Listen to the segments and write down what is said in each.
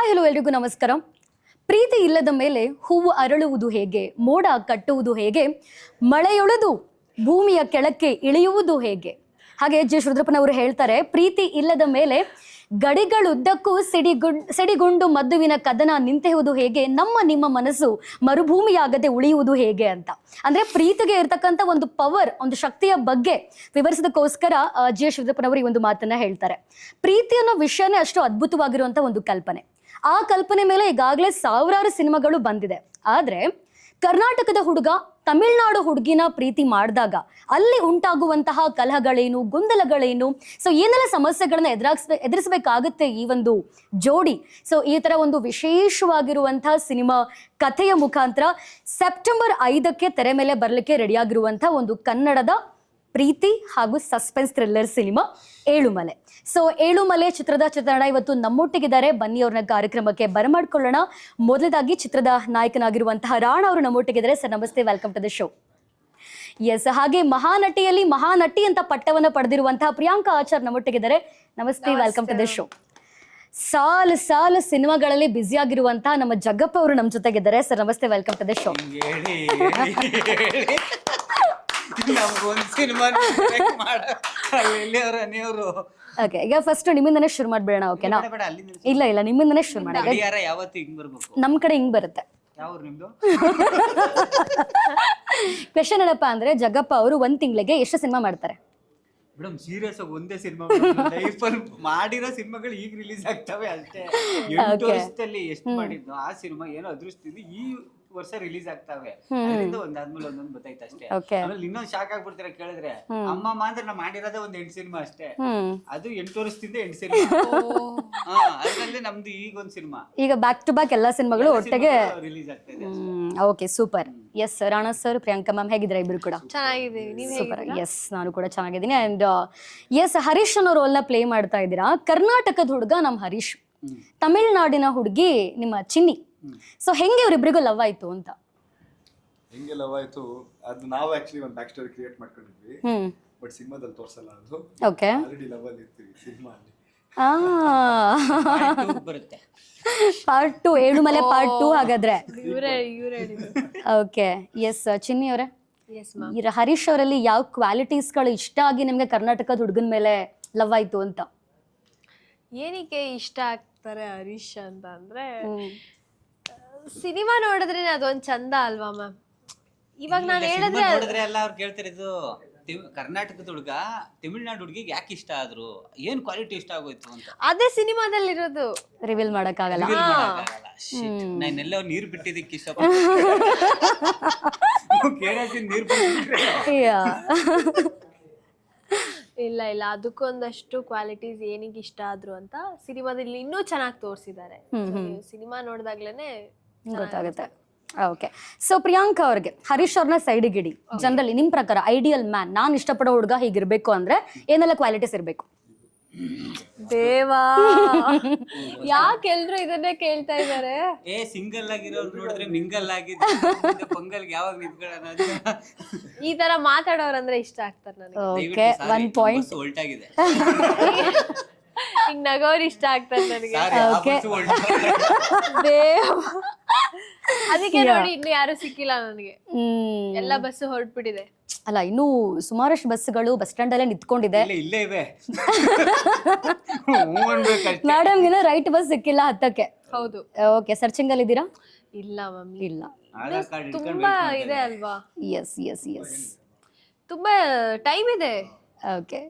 Hi hello ಎಲ್ರಿಗೂ ನಮಸ್ಕಾರ. ಪ್ರೀತಿ ಇಲ್ಲದ ಮೇಲೆ ಹೂವು ಅರಳುವುದು ಹೇಗೆ, ಮೋಡ ಕಟ್ಟುವುದು ಹೇಗೆ, ಮಳೆಯೊಳೆದು ಭೂಮಿಯ ಕೆಳಕ್ಕೆ ಇಳಿಯುವುದು ಹೇಗೆ? ಹಾಗೆ ಜಿ ರುದ್ರಪ್ಪನವರು ಹೇಳ್ತಾರೆ, ಪ್ರೀತಿ ಇಲ್ಲದ ಮೇಲೆ ಗಡಿಗಳುದ್ದಕ್ಕೂ ಸಿಡಿಗುಂಡು ಮದ್ದುವಿನ ಕದನ ನಿಂತೆಯುವುದು ಹೇಗೆ, ನಮ್ಮ ನಿಮ್ಮ ಮನಸ್ಸು ಮರುಭೂಮಿಯಾಗದೆ ಉಳಿಯುವುದು ಹೇಗೆ ಅಂತ. ಅಂದ್ರೆ ಪ್ರೀತಿಗೆ ಇರ್ತಕ್ಕಂಥ ಒಂದು ಪವರ್, ಒಂದು ಶಕ್ತಿಯ ಬಗ್ಗೆ ವಿವರಿಸೋದಕ್ಕೋಸ್ಕರ ಜಿ ರುದ್ರಪ್ಪನವರು ಈ ಒಂದು ಮಾತನ್ನ ಹೇಳ್ತಾರೆ. ಪ್ರೀತಿ ಅನ್ನೋ ವಿಷಯನೇ ಅಷ್ಟು ಅದ್ಭುತವಾಗಿರುವಂತ ಒಂದು ಕಲ್ಪನೆ. ಆ ಕಲ್ಪನೆ ಮೇಲೆ ಈಗಾಗಲೇ ಸಾವಿರಾರು ಸಿನಿಮಾಗಳು ಬಂದಿದೆ. ಆದ್ರೆ ಕರ್ನಾಟಕದ ಹುಡುಗ ತಮಿಳ್ನಾಡು ಹುಡುಗಿನ ಪ್ರೀತಿ ಮಾಡಿದಾಗ ಅಲ್ಲಿ ಉಂಟಾಗುವಂತಹ ಕಲಹಗಳೇನು, ಗೊಂದಲಗಳೇನು, ಸೊ ಏನೆಲ್ಲ ಸಮಸ್ಯೆಗಳನ್ನ ಎದುರಿಸಬೇಕಾಗುತ್ತೆ ಈ ಒಂದು ಜೋಡಿ. ಸೊ ಈ ತರ ಒಂದು ವಿಶೇಷವಾಗಿರುವಂತಹ ಸಿನಿಮಾ ಕಥೆಯ ಮುಖಾಂತರ ಸೆಪ್ಟೆಂಬರ್ 5ಕ್ಕೆ ತೆರೆ ಮೇಲೆ ಬರಲಿಕ್ಕೆ ರೆಡಿಯಾಗಿರುವಂತಹ ಒಂದು ಕನ್ನಡದ ಪ್ರೀತಿ ಹಾಗೂ suspense thriller cinema Yelumale. So Yelumale ಚಿತ್ರದ ಚಿತ್ರಣ ಇವತ್ತು ನಮ್ಮೊಟ್ಟಿಗಿದ್ದಾರೆ. ಬನ್ನಿ ಅವ್ರನ್ನ ಕಾರ್ಯಕ್ರಮಕ್ಕೆ ಬರಮಾಡ್ಕೊಳ್ಳೋಣ. ಮೊದಲದಾಗಿ ಚಿತ್ರದ ನಾಯಕನಾಗಿರುವಂತಹ ರಾಣಾ ಅವರು ನಮ್ಮೊಟ್ಟಿಗಿದ್ದಾರೆ. ಸರ್ ನಮಸ್ತೆ, welcome to the show. Yes, ಹಾಗೆ ಮಹಾನಟಿಯಲ್ಲಿ ಮಹಾನಟಿ ಅಂತ ಪಟ್ಟವನ್ನ ಪಡೆದಿರುವಂತಹ ಪ್ರಿಯಾಂಕಾ ಆಚಾರ್ ನಮ್ಮೊಟ್ಟಿಗಿದ್ದಾರೆ. ನಮಸ್ತೆ, ವೆಲ್ಕಮ್ ಟು ದ ಶೋ. ಸಾಲು ಸಿನಿಮಾಗಳಲ್ಲಿ ಬ್ಯುಸಿ ಆಗಿರುವಂತಹ ನಮ್ಮ ಜಗ್ಗಪ್ಪ ಅವರು ನಮ್ಮ ಜೊತೆಗಿದ್ದಾರೆ. ಸರ್ ನಮಸ್ತೆ, welcome to the show. Okay, ಈಗ ಫಸ್ಟ್ ನಿಮ್ಮಿಂದನೇ ಶುರು ಮಾಡ್ಬೇಡ. ಓಕೆನಾ? ಇಲ್ಲ ನಿಮ್ಮಿಂದನೇ ಶುರು ಮಾಡಿ. ನಮ್ ಕಡೆ ಹಿಂಗ್ ಬರುತ್ತೆ. ಕ್ವೆಶನ್ ಏನಪ್ಪಾ ಅಂದ್ರೆ, ಜಗ್ಗಪ್ಪ ಅವರು ಒಂದ್ ತಿಂಗಳಿಗೆ ಎಷ್ಟು ಸಿನಿಮಾ ಮಾಡ್ತಾರೆ? ಮೇಡಮ್ ಸೀರಿಯಸ್ ಆಗಿ ಒಂದೇ ಸಿನಿಮಾ ಲೈಫಲ್ಲಿ ಮಾಡಿರೋ ಸಿನಿಮಾಗಳು ಈಗ ರಿಲೀಸ್ ಆಗ್ತವೆ ಅಷ್ಟೇ. 8 ವರ್ಷದಲ್ಲಿ ಎಷ್ಟು ಮಾಡಿದ್ನು ಆ ಸಿನಿಮಾ ಏನೋ ಅದೃಷ್ಟದಿಂದ ಈ ವರ್ಷ ರಿಲೀಸ್ ಆಗ್ತಾವೆ. ಅದರಿಂದ ಒಂದಾದ್ಮೇಲೆ ಒಂದೊಂದು ಗೊತ್ತಾಯ್ತು ಅಷ್ಟೇ. ಆಮೇಲೆ ಇನ್ನೊಂದು ಶಾಕ್ ಆಗ್ಬಿಡ್ತೀರ ಕೇಳಿದ್ರೆ, ಅಮ್ಮಮ್ಮ ಅಂದ್ರೆ ನಾ ಮಾಡಿರೋದೇ ಒಂದ್ 8 ಸಿನಿಮಾ ಅಷ್ಟೇ. ಅದು 8 ವರ್ಷದಿಂದ 8 ಸಿನಿಮಾ. ಅದರಲ್ಲಿ ನಮ್ದು ಈಗ ಒಂದ್ ಸಿನಿಮಾ, ಈಗ ಬ್ಯಾಕ್ ಟು ಬ್ಯಾಕ್ ಎಲ್ಲಾ ಸಿನಿಮಾಗಳು ಒಟ್ಟಿಗೆ ರಿಲೀಸ್ ಆಗ್ತಾ ಇದೆ. Okay, super. Yes, Rana sir, Priyanka ma'am ಹೇಗಿದ್ರೆ? ಇಬ್ರು ಕೂಡ ಚೆನ್ನಾಗಿದ್ದೀವಿ. ಸೂಪರ್. ಎಸ್, ನಾನು ಕೂಡ ಚೆನ್ನಾಗಿದ್ದೀನಿ. ಅಂಡ್ ಎಸ್, ಹರೀಶ್ ಅನ್ನೋ ರೋಲ್ ನ ಪ್ಲೇ ಮಾಡ್ತಾ ಇದ್ದೀರಾ. ಕರ್ನಾಟಕದ ಹುಡುಗ ನಮ್ ಹರೀಶ್, ತಮಿಳ್ನಾಡಿನ ಹುಡುಗಿ ನಿಮ್ಮ ಚಿನ್ನಿ. ಸೊ ಹೆಂಗೆ ಇವ್ರಿಬ್ರಿಗೂ ಲವ್ ಆಯ್ತು ಅಂತ? ಹೆಂಗೆ ಲವ್ ಆಯ್ತು ಅದು ನಾವು ಆಕ್ಚುಲಿ ಒಂದು ಬ್ಯಾಕ್ ಸ್ಟೋರಿ ಕ್ರಿಯೇಟ್ ಮಾಡ್ಕೊಂಡಿದ್ವಿ, ಬಟ್ ಸಿನಿಮಾದಲ್ಲಿ ತೋರಿಸಲ್ಲ. ಅದು ಓಕೆ, ಆಲ್ರೆಡಿ ಲವ್ ಅಲ್ಲಿ ಇರ್ತೀವಿ ಸಿನಿಮಾ ಅಲ್ಲಿ. ಬರುತ್ತೆ ಪಾರ್ಟ್ 2, ಏಳುಮಲೆ ಪಾರ್ಟ್ 2 ಹಾಗಾದ್ರೆ. ಓಕೆ, ಎಸ್ ಚಿನ್ನಿ ಅವರೇ, ಹರೀಶ್ ಅವರಲ್ಲಿ ಯಾವ ಕ್ವಾಲಿಟೀಸ್ಗಳು ಇಷ್ಟ ಆಗಿ ನಿಮ್ಗೆ ಕರ್ನಾಟಕದ ಹುಡುಗನ ಮೇಲೆ ಲವ್ ಆಯ್ತು ಅಂತ? ಏನಕ್ಕೆ ಇಷ್ಟ ಆಗ್ತಾರೆ ಹರೀಶ್ ಅಂತ ಅಂದ್ರೆ, ಸಿನಿಮಾ ನೋಡಿದ್ರೆ ಅದೊಂದ್ ಚಂದ ಅಲ್ವಾ ಮ್ಯಾಮ್? ಇವಾಗ ನಾನು ನೋಡಿದ್ರೆ ಎಲ್ಲ ಅವ್ರು ಕೇಳ್ತಾರೆ, ಇದು ಕರ್ನಾಟಕದ ಹುಡುಗ ತಮಿಳ್ನಾಡು ಹುಡುಗಿಗೆ ಯಾಕೆ ಇಷ್ಟ ಆದ್ರು, ಏನ್ ಕ್ವಾಲಿಟಿ ಇಷ್ಟ ಆಗೋಯ್ತು ಅಂತ. ಅದೇ ಸಿನಿಮಾದಲ್ಲಿ ಇರೋದು, ರಿವೀಲ್ ಮಾಡಕ್ಕಾಗಲ್ಲ. ನಾನೆಲ್ಲ ನೀರ್ ಬಿಟ್ಟಿದ್ದಕ್ಕೆ ಇಷ್ಟಪಡ್ತೀನಿ. ನೀರ್ ಇಲ್ಲ ಅದಕ್ಕೊಂದಷ್ಟು ಕ್ವಾಲಿಟೀಸ್ ಏನಿಗೆ ಇಷ್ಟ ಆದ್ರು ಅಂತ ಸಿನಿಮಾದಲ್ಲಿ ಇನ್ನೂ ಚೆನ್ನಾಗಿ ತೋರಿಸಿದ್ದಾರೆ. ಸಿನಿಮಾ ನೋಡಿದಾಗ್ಲೇನೆ ಗೊತ್ತಾಗುತ್ತೆ. ಓಕೆ, ಸೊ ಪ್ರಿಯಾಂಕಾ ಅವ್ರಿಗೆ ಹರೀಶ್ ಅವ್ರನ್ನ ಸೈಡಿಗೆ ಇಡಿ. ಜನರಲಿ ನಿಮ್ ಪ್ರಕಾರ ಐಡಿಯಲ್ ಮ್ಯಾನ್, ನಾನ್ ಇಷ್ಟಪಡೋ ಹುಡುಗ ಹೀಗಿರ್ಬೇಕು ಅಂದ್ರೆ ಏನೆಲ್ಲ ಕ್ವಾಲಿಟೀಸ್ ಇರ್ಬೇಕು? ದೇವಾ, ಯಾಕೆಲ್ರು ಇದನ್ನೇ ಕೇಳ್ತಾ ಇದಾರೆ? ಸಿಂಗಲ್ ಆಗಿರೋರು ನೋಡಿದ್ರೆ ಮಿಂಗಲ್ ಆಗಿದ್ದು ಪೊಂಗಲ್ಗೆ ಯಾವಾಗ ನಿಂತ್ಕೊಳ್ಳೋಣ ಈ ತರ ಮಾತಾಡೋರಂದ್ರೆ ಇಷ್ಟ ಆಗ್ತಾರೆ ನನಗೆ. ಓಕೆ, 1 ಪಾಯಿಂಟ್ ಉಲ್ಟಾಗಿದೆ. ಹಿಂಗ್ ನಗೋರು ಇಷ್ಟ ಆಗ್ತಾರೆ ನನಗೆ. ಓಕೆ, ಅದಕ್ಕೆ ನೋಡಿ ಇನ್ನು ಯಾರು ಸಿಕ್ಕಿಲ್ಲ ನನಗೆ. ಎಲ್ಲ ಬಸ್ ಹೊರಟ್ಬಿಟ್ಟಿದೆ. ಅಲ್ಲ, ಇನ್ನೂ ಸುಮಾರಷ್ಟು ಬಸ್ಗಳು ಬಸ್ ಸ್ಟ್ಯಾಂಡ್ ಅಲ್ಲೇ ನಿಂತ್ಕೊಂಡಿದೆ. ಇಲ್ಲೇ ಇವೆ ಮೇಡಮ್, ಇನ್ನ ರೈಟ್ ಬಸ್ ಸಿಕ್ಕಿಲ್ಲ ಹತ್ತಕ್ಕೆ. ಹೌದು. ಓಕೆ, ಸರ್ಚಿಂಗ್ ಅಲ್ಲಿ ಇದ್ದೀರಾ? ಇಲ್ಲ ಮಮ್ಮಿ, ಇಲ್ಲ. ತುಂಬಾ ಇದೆ ಅಲ್ವಾ? ಎಸ್, ತುಂಬಾ ಟೈಮ್ ಇದೆ. ಓಕೆ,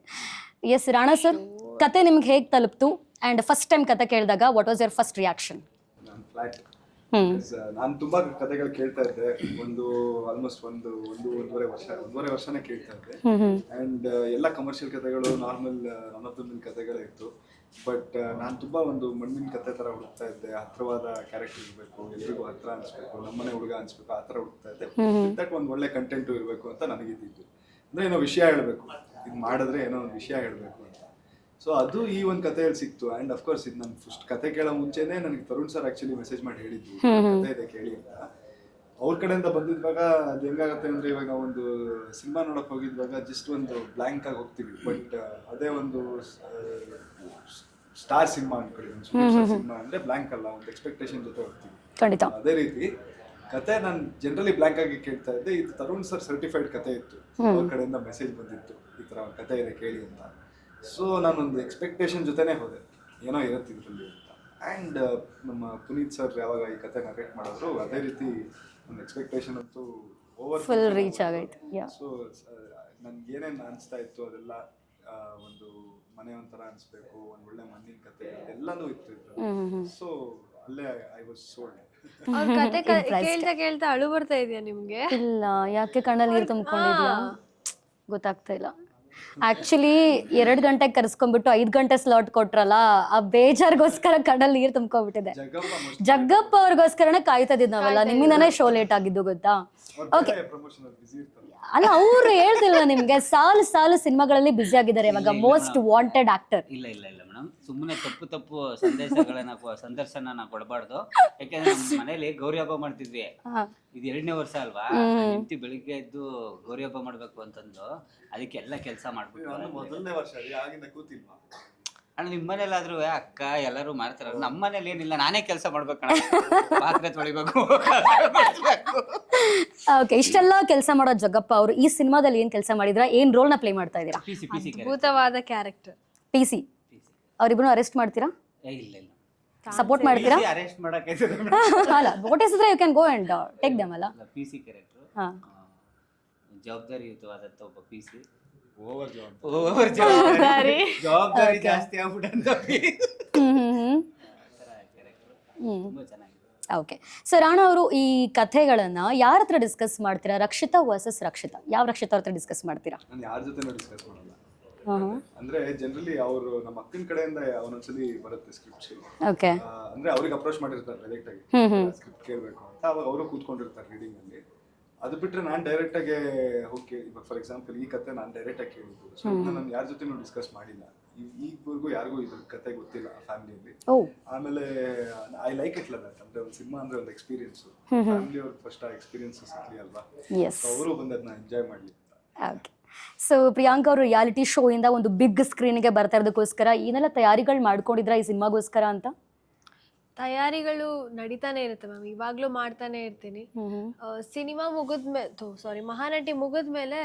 ಎಸ್ ರಾಣಾ ಸರ್, ಕತೆ ನಿಮ್ಗೆ ಹೇಗೆ ತಲುಪ್ತು? ಅಂಡ್ ಫಸ್ಟ್ ಟೈಮ್ ಕತೆ ಕೇಳಿದಾಗ what was your first reaction? ನಾನು ತುಂಬಾ ಕಥೆಗಳು ಕೇಳ್ತಾ ಇದ್ದೆ. ಆಲ್ಮೋಸ್ಟ್ ಒಂದೂವರೆ ವರ್ಷನೇ ಕೇಳ್ತಾ ಇದ್ದೆ. ಅಂಡ್ ಎಲ್ಲ ಕಮರ್ಷಿಯಲ್ ಕಥೆಗಳು, ನಾರ್ಮಲ್ ನನ್ನದೊಂದಿನ ಕಥೆಗಳೇ ಇತ್ತು. ಬಟ್ ನಾನು ತುಂಬಾ ಒಂದು ಮಣ್ಣಿನ ಕತೆ ತರ ಹುಡುಕ್ತಾ ಇದ್ದೆ. ಹತ್ರವಾದ ಕ್ಯಾರೆಕ್ಟರ್ ಇರಬೇಕು, ಎಲ್ರಿಗೂ ಹತ್ರ ಅನ್ಸ್ಬೇಕು, ನಮ್ಮನೆ ಹುಡುಗ ಅನ್ಸ್ಬೇಕು, ಆ ತರ ಹುಡುಕ್ತಾ ಇದ್ದೆ. ದಟ್ ಒಂದು ಒಳ್ಳೆ ಕಂಟೆಂಟು ಇರಬೇಕು ಅಂತ ನನಗಿದ್ದು. ಅಂದ್ರೆ ಏನೋ ವಿಷಯ ಹೇಳ್ಬೇಕು, ಇದು ಮಾಡಿದ್ರೆ ಏನೋ ಒಂದು ವಿಷಯ ಹೇಳ್ಬೇಕು ಅಂತ. ಸೊ ಅದು ಈ ಒಂದು ಕಥೆಯಲ್ಲಿ ಸಿಕ್ತು. ಅಂಡ್ ಅಫ್ಕೋರ್ಸ್ ಇದು ನಾನು ಫಸ್ಟ್ ಕತೆ ಕೇಳೋ ಮುಂಚೆನೆ ನನಗೆ ತರುಣ್ ಸರ್ ಆಕ್ಚುಲಿ ಮೆಸೇಜ್ ಮಾಡಿ ಹೇಳಿದ್ರು, ಕತೆ ಇದೆ ಕೇಳಿ ಅಂತ. ಅವ್ರ ಕಡೆಯಿಂದ ಬಂದಿದ್ದಾಗ ಅದು ಹೆಂಗಾಗತ್ತೆ ಅಂದ್ರೆ, ಇವಾಗ ನಾವೊಂದು ಸಿನಿಮಾ ನೋಡಕ್ ಹೋಗಿದ್ವಾಗ ಜಸ್ಟ್ ಒಂದು ಬ್ಲ್ಯಾಂಕ್ ಆಗಿ ಹೋಗ್ತೀವಿ. ಬಟ್ ಅದೇ ಒಂದು ಸ್ಟಾರ್ ಸಿನಿಮಾ ಅನ್ಕೊಳ್ಳಿ, ಒಂದು ಸೂಪರ್ ಸ್ಟಾರ್ ಸಿನಿಮಾ ಅಂದ್ರೆ ಬ್ಲಾಂಕ್ ಅಲ್ಲ, ಒಂದು ಎಕ್ಸ್ಪೆಕ್ಟೇಷನ್ ಜೊತೆ ಹೋಗ್ತೀವಿ. ಖಂಡಿತ. ಅದೇ ರೀತಿ ಕತೆ ನಾನು ಜನರಲಿ ಬ್ಲಾಂಕ್ ಆಗಿ ಕೇಳ್ತಾ ಇದ್ದೆ. ಇದು ತರುಣ್ ಸರ್ ಸರ್ಟಿಫೈಡ್ ಕತೆ ಇತ್ತು, ಅವ್ರ ಕಡೆಯಿಂದ ಮೆಸೇಜ್ ಬಂದಿತ್ತು ಈ ತರ ಒಂದು ಕತೆ ಇದೆ ಕೇಳಿ ಅಂತ. ಸೊ ನಾನೊಂದು ಎಕ್ಸ್ಪೆಕ್ಟೇಷನ್ ಜೊತೆನೇ ಹೋದೆ, ಏನೋ ಇರುತ್ತೆ ಇದರಲ್ಲಿ ಅಂತ. ಆ್ಯಂಡ್ ನಮ್ಮ ಪುನೀತ್ ಸರ್ ಯಾವಾಗ ಈ ಕತೆ ನರೇಟ್ ಮಾಡಿದ್ರು, ಅದೇ ರೀತಿ ಒಂದು ಎಕ್ಸ್ಪೆಕ್ಟೇಷನ್ ಅಂತೂ ಫುಲ್ ರೀಚ್ ಆಗೈತೆ. ಸೊ ನನ್ಗೆ ಏನೇನು ಅನಿಸ್ತಾ ಇತ್ತು ಅದೆಲ್ಲ, ಒಂದು ಮನೆ ಒಂಥರ ಅನಿಸ್ಬೇಕು, ಒಂದು ಒಳ್ಳೆ ಮಣ್ಣಿನ ಕತೆ, ಅದೆಲ್ಲನೂ ಇತ್ತು ಇದ್ರಲ್ಲಿ. ಸೊ ಅಲ್ಲೇ ಐ ವಾಸ್ ಸೋಲ್ಡ್. ಅವ್ರ ಕತೆ ಕೇಳ್ತಾ ಕೇಳ್ತಾ ಅಳು ಬರ್ತಾ ಇದೆಯಾ ನಿಮ್ಗೆ? ಇಲ್ಲ, ಯಾಕೆ ಕಣ್ಣಲ್ಲಿ ನೀರು ತುಂಬಿಕೊಂಡಿದ್ಯಾ ಗೊತ್ತಾಗ್ತಾ ಇಲ್ಲ. ಆಕ್ಚುಲಿ 2 ಗಂಟೆಗೆ ಕರ್ಸ್ಕೊಂಡ್ಬಿಟ್ಟು 5 ಗಂಟೆ ಸ್ಲಾಟ್ ಕೊಟ್ರಲ್ಲ, ಆ ಬೇಜಾರ್ಗೋಸ್ಕರ ಕಣ್ಣಲ್ಲಿ ನೀರು ತುಂಬ್ಕೊಂಡ್ಬಿಟ್ಟಿದೆ. ಜಗ್ಗಪ್ಪ ಅವ್ರಿಗೋಸ್ಕರನೇ ಕಾಯ್ತಾ ಇದ್ದಿದ್ದು ನಾವೆಲ್ಲ, ನಿಮ್ಮಿಂದಾನೇ ಶೋ ಲೇಟ್ ಆಗಿದ್ದು ಗೊತ್ತಾ. ಓಕೆ, ಅಲ್ಲ ಅವ್ರು ಹೇಳ್ತಿಲ್ವಾ ನಿಮ್ಗೆ, ಸಾಲು ಸಿನಿಮಾಗಳಲ್ಲಿ ಬ್ಯುಸಿ ಆಗಿದ್ದಾರೆ ಇವಾಗ, ಮೋಸ್ಟ್ ವಾಂಟೆಡ್ ಆಕ್ಟರ್. ಇಲ್ಲ ಮೇಡಮ್, ಸುಮ್ಮನೆ ತಪ್ಪು ಸಂದರ್ಶನ ಕೊಡಬಾರ್ದು. ಯಾಕೆಂದ್ರೆ ನಮ್ಮ ಮನೇಲಿ ಗೌರಿ ಹಬ್ಬ ಮಾಡ್ತಿದ್ವಿ, ಇದು 2ನೇ ವರ್ಷ ಅಲ್ವಾ. ಹೆಂಡತಿ ಬೆಳಿಗ್ಗೆ ಎದ್ದು ಗೌರಿ ಹಬ್ಬ ಮಾಡ್ಬೇಕು ಅಂತಂದು ಅದಕ್ಕೆ ಎಲ್ಲ ಕೆಲಸ ಮಾಡ್ಬಿಟ್ಟು ಮೊದಲನೇ ವರ್ಷ ಆಗಿಂದ ಕೂತಿಲ್ವಾ ಅಣ್ಣ. ನಿಮ್ಮ ಮನೇಲಾದ್ರೂ ಅಕ್ಕ ಎಲ್ಲರೂ ಮಾಡ್ತಾರ, ನಮ್ಮ ಮನೇಲಿ ಏನಿಲ್ಲ, ನಾನೇ ಕೆಲಸ ಮಾಡ್ಬೇಕಣ್ಣ. ಪಾತ್ರೆ ತೊಳಿಬೇಕು. ಓಕೆ, ಇಷ್ಟೆಲ್ಲ ಕೆಲಸ ಮಾಡೋ ಜಗ್ಗಪ್ಪ ಅವರು ಈ ಸಿನಿಮಾದಲ್ಲಿ ಏನ್ ಕೆಲಸ ಮಾಡಿದ್ರ, ಏನ್ ರೋಲ್ ನ ಪ್ಲೇ ಮಾಡ್ತಾ ಇದೀರಾ? ಅದ್ಭುತವಾದ ಕ್ಯಾರೆಕ್ಟರ್. PC ಅವ್ರಿಬ್ರು ಅರೆಸ್ಟ್ ಮಾಡ್ತೀರಾ? ಇಲ್ಲ ಸಪೋರ್ಟ್ ಮಾಡ್ತೀರಾ? ಅರೆಸ್ಟ್ ಮಾಡಕ್ಕೆ ಅಲ್ಲ, ನೋಟಿಸ್ ಇದ್ರೆ you can go and take them ಅಲ್ಲ. PC ಕ್ಯಾರೆಕ್ಟರ್, ಜವಾಬ್ದಾರಿಯುತವಾದಂತ ಒಬ್ಬ PC. ಓವರ್ ಜವಾಬ್ದಾರಿ ಜಾಸ್ತಿ ಆಗ್ಬಿಟ್ಟಂತ ತುಂಬಾ ಚೆನ್ನಾಗಿದೆ. ಓಕೆ, ಸೊ ರಾಣಾ ಅವರು ಈ ಕಥೆಗಳನ್ನ ಯಾರ ಹತ್ರ ಡಿಸ್ಕಸ್ ಮಾಡ್ತೀರಾ? ರಕ್ಷಿತಾ ವರ್ಸಸ್ ರಕ್ಷಿತಾ, ಯಾವ ರಕ್ಷಿತಾ ಅವ್ರ ಹತ್ರ ಡಿಸ್ಕಸ್ ಮಾಡ್ತೀರಾ? ನಾನು ಯಾರ ಜೊತೆನೂ ಡಿಸ್ಕಸ್ ಮಾಡಲ್ಲ. ಅಂದ್ರೆ ಜನರಲಿ ಅವರು ನಮ್ಮ ಅಕ್ಕನ ಕಡೆಯಿಂದ ಒಂದೊಂದ್ಸಲಿ ಬರುತ್ತೆ ಸ್ಕ್ರಿಪ್ಟ್. ಓಕೆ, ಅಂದ್ರೆ ಅವ್ರಿಗೆ ಅಪ್ರೋಚ್ ಮಾಡಿರ್ತಾರೆ ಡೈರೆಕ್ಟ್ ಆಗಿ ಸ್ಕ್ರಿಪ್ಟ್ ಕೇಳಬೇಕು ಅಂತ, ಅವಾಗ ಅವರು ಕೂತ್ಕೊಂಡಿರ್ತಾರೆ ರೀಡಿಂಗ್ ಅಲ್ಲಿ. ಅದು ಬಿಟ್ರೆ ನಾನು ಡೈರೆಕ್ಟ್ ಆಗಿ ಹೋಗಿ, ಇವಾಗ ಫಾರ್ ಎಕ್ಸಾಂಪಲ್ ಈ ಕತೆ ನಾನು ಡೈರೆಕ್ಟ್ ಆಗಿ ಕೇಳಿದ್ದು. ಸೊ ನಾನು ಯಾರ ಜೊತೆನೂ ಡಿಸ್ಕಸ್ ಮಾಡಿಲ್ಲ ಈವರೆಗೂ, ಯಾರಿಗೂ ಇದ್ರ ಕತೆ ಗೊತ್ತಿಲ್ಲ ಫ್ಯಾಮಿಲಿಯಲ್ಲಿ. ಆಮೇಲೆ I like it like that. ಅಂದ್ರೆ ಒಂದು ಸಿನಿಮಾ ಅಂದ್ರೆ ಒಂದು ಎಕ್ಸ್ಪೀರಿಯನ್ಸ್, ಫ್ಯಾಮಿಲಿ ಅವ್ರಿಗೆ ಫಸ್ಟ್ ಆ ಎಕ್ಸ್ಪೀರಿಯನ್ಸ್ ಸಿಗ್ಲಿ ಅಲ್ವಾ, ಅವರು ಬಂದು ಅದನ್ನ ಎಂಜಾಯ್ ಮಾಡಲಿ ಅಂತ. ಓಕೆ, ಸೊ ಪ್ರಿಯಾಂಕಾ ಅವರು ರಿಯಾಲಿಟಿ ಶೋ ಇಂದ ಒಂದು ಬಿಗ್ ಸ್ಕ್ರೀನ್ಗೆ ಬರ್ತಾ ಇರೋದಕ್ಕೋಸ್ಕರ ಏನೆಲ್ಲ ತಯಾರಿಗಳು ಮಾಡ್ಕೊಂಡಿದ್ರ ಈ ಸಿನಿಮಾಗೋಸ್ಕರ ಅಂತ? ತಯಾರಿಗಳು ನಡೀತಾನೆ ಇರುತ್ತೆ ಮ್ಯಾಮ್, ಇವಾಗ್ಲೂ ಮಾಡ್ತಾನೆ ಇರ್ತೀನಿ. ಸಿನಿಮಾ ಮಹಾನಟಿ ಮುಗಿದ್ಮೇಲೆ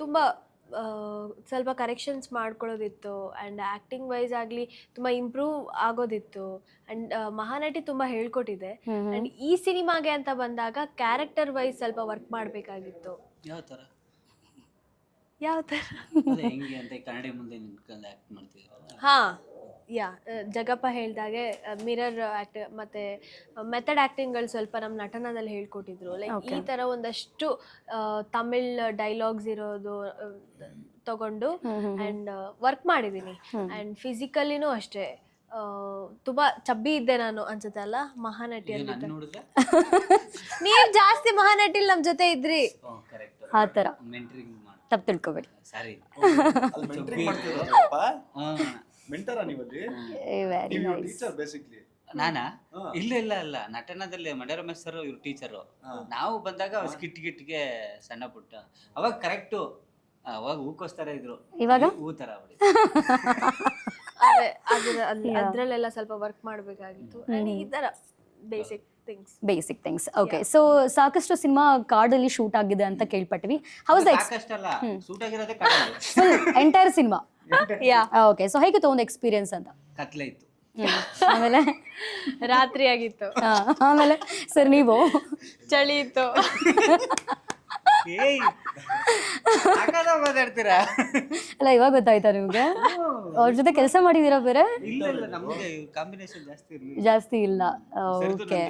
ತುಂಬ ಸ್ವಲ್ಪ ಕರೆಕ್ಷನ್ಸ್ ಮಾಡ್ಕೊಳ್ಳೋದಿತ್ತು. ಆ್ಯಂಡ್ ಆ್ಯಕ್ಟಿಂಗ್ ವೈಸ್ ಆಗಲಿ ತುಂಬ ಇಂಪ್ರೂವ್ ಆಗೋದಿತ್ತು. ಆ್ಯಂಡ್ ಮಹಾನಟಿ ತುಂಬ ಹೇಳ್ಕೊಟ್ಟಿದೆ. ಆ್ಯಂಡ್ ಈ ಸಿನಿಮಾಗೆ ಅಂತ ಬಂದಾಗ ಕ್ಯಾರೆಕ್ಟರ್ ವೈಸ್ ಸ್ವಲ್ಪ ವರ್ಕ್ ಮಾಡಬೇಕಾಗಿತ್ತು. ಯಾವ ಥರ ಹೆಂಗೆ ಅಂತ ಕನ್ನಡ ಮುಂದೆ ನಿಂತ್ಕೊಂಡು ಆ್ಯಕ್ಟ್ ಮಾಡ್ತಿದ್ರು? ಹಾಂ, ಜಗಪ್ಪ ಹೇಳ್ದಾಗೆ ಮಿರರ್ ಆ್ಯಕ್ಟ್ ಮತ್ತು ಮೆಥಡ್ ಆ್ಯಕ್ಟಿಂಗ್ಗಳು ಸ್ವಲ್ಪ ನಮ್ಮ ನಟನದಲ್ಲಿ ಹೇಳ್ಕೊಟ್ಟಿದ್ರು. ಲೈಕ್ ಈ ಥರ ಒಂದಷ್ಟು ತಮಿಳ್ ಡೈಲಾಗ್ಸ್ ಇರೋದು ತಗೊಂಡು ಆ್ಯಂಡ್ ವರ್ಕ್ ಮಾಡಿದ್ದೀನಿ. ಆ್ಯಂಡ್ ಫಿಸಿಕಲಿನೂ ಅಷ್ಟೇ ತುಂಬಾ ಚಬ್ಬಿ ಇದ್ದೆ ನಾನು ಅನ್ಸುತ್ತೆ ಅಲ್ಲ ಮಹಾನಟಿ ಅಂತ. ನೀವು ಜಾಸ್ತಿ ಮಹಾನಟಿಲ್ ನಮ್ಮ ಜೊತೆ ಇದ್ರಿ, ಆ ಥರ ತಪ್ಪು ತಿಳ್ಕೊಬೇಡಿ. ಮೆಂಟರಾ ನೀವಲ್ಲಿ? Teacher basically. ನಾನಾ? ಇಲ್ಲ ನಟನದಲ್ಲಿ ಮಂಡ್ಯ ರಮೇಶ್ ಸರ್ ಇವ್ರು ಟೀಚರು. ನಾವು ಬಂದಾಗ ಸ್ಕಿಟ್ಗೆ ಸಣ್ಣ ಪುಟ್ಟ, ಅವಾಗ ಕರೆಕ್ಟು, ಅವಾಗ ಹೂಕೋಸ್ತರ ಇದ್ರು, ಇವಾಗ ಹೂ ತರ. ಅದ್ರಲ್ಲೆಲ್ಲ ಸ್ವಲ್ಪ ವರ್ಕ್ ಮಾಡಬೇಕಾಗಿತ್ತು. ಈ ತರ ಬೇಸಿಕ್ ಥಿಂಗ್ಸ್. ಓಕೆ, ಸೊ ಸಾಕಷ್ಟು ಸಿನಿಮಾ ಕಾಡಲ್ಲಿ ಶೂಟ್ ಆಗಿದೆ ಅಂತ ಕೇಳ್ಪಟ್ವಿ. ಹೌಸ್ ಸಾಕಷ್ಟಲ್ಲ, ಶೂಟ್ ಆಗಿರೋದೇ full entire cinema. Okay, so ಹೇಗಿತ್ತು ಒಂದು ಎಕ್ಸ್ಪೀರಿಯನ್ಸ್ ಅಂತ? ಕತ್ಲೆ ಇತ್ತು, ಆಮೇಲೆ ರಾತ್ರಿ ಆಗಿತ್ತು, ಆಮೇಲೆ ಸರ್ ನೀವು ಚಳಿ ಇತ್ತು. ಮಾತಾಡ್ತೀರಾ? ಅಲ್ಲ, ಇವಾಗ ಗೊತ್ತಾಯ್ತಾ ನಿಮ್ಗೆ? ಅವ್ರ ಜೊತೆ ಕೆಲಸ ಮಾಡಿದೀರಾ ಬೇರೆ? ಜಾಸ್ತಿ ಇಲ್ಲ. ಓಕೆ,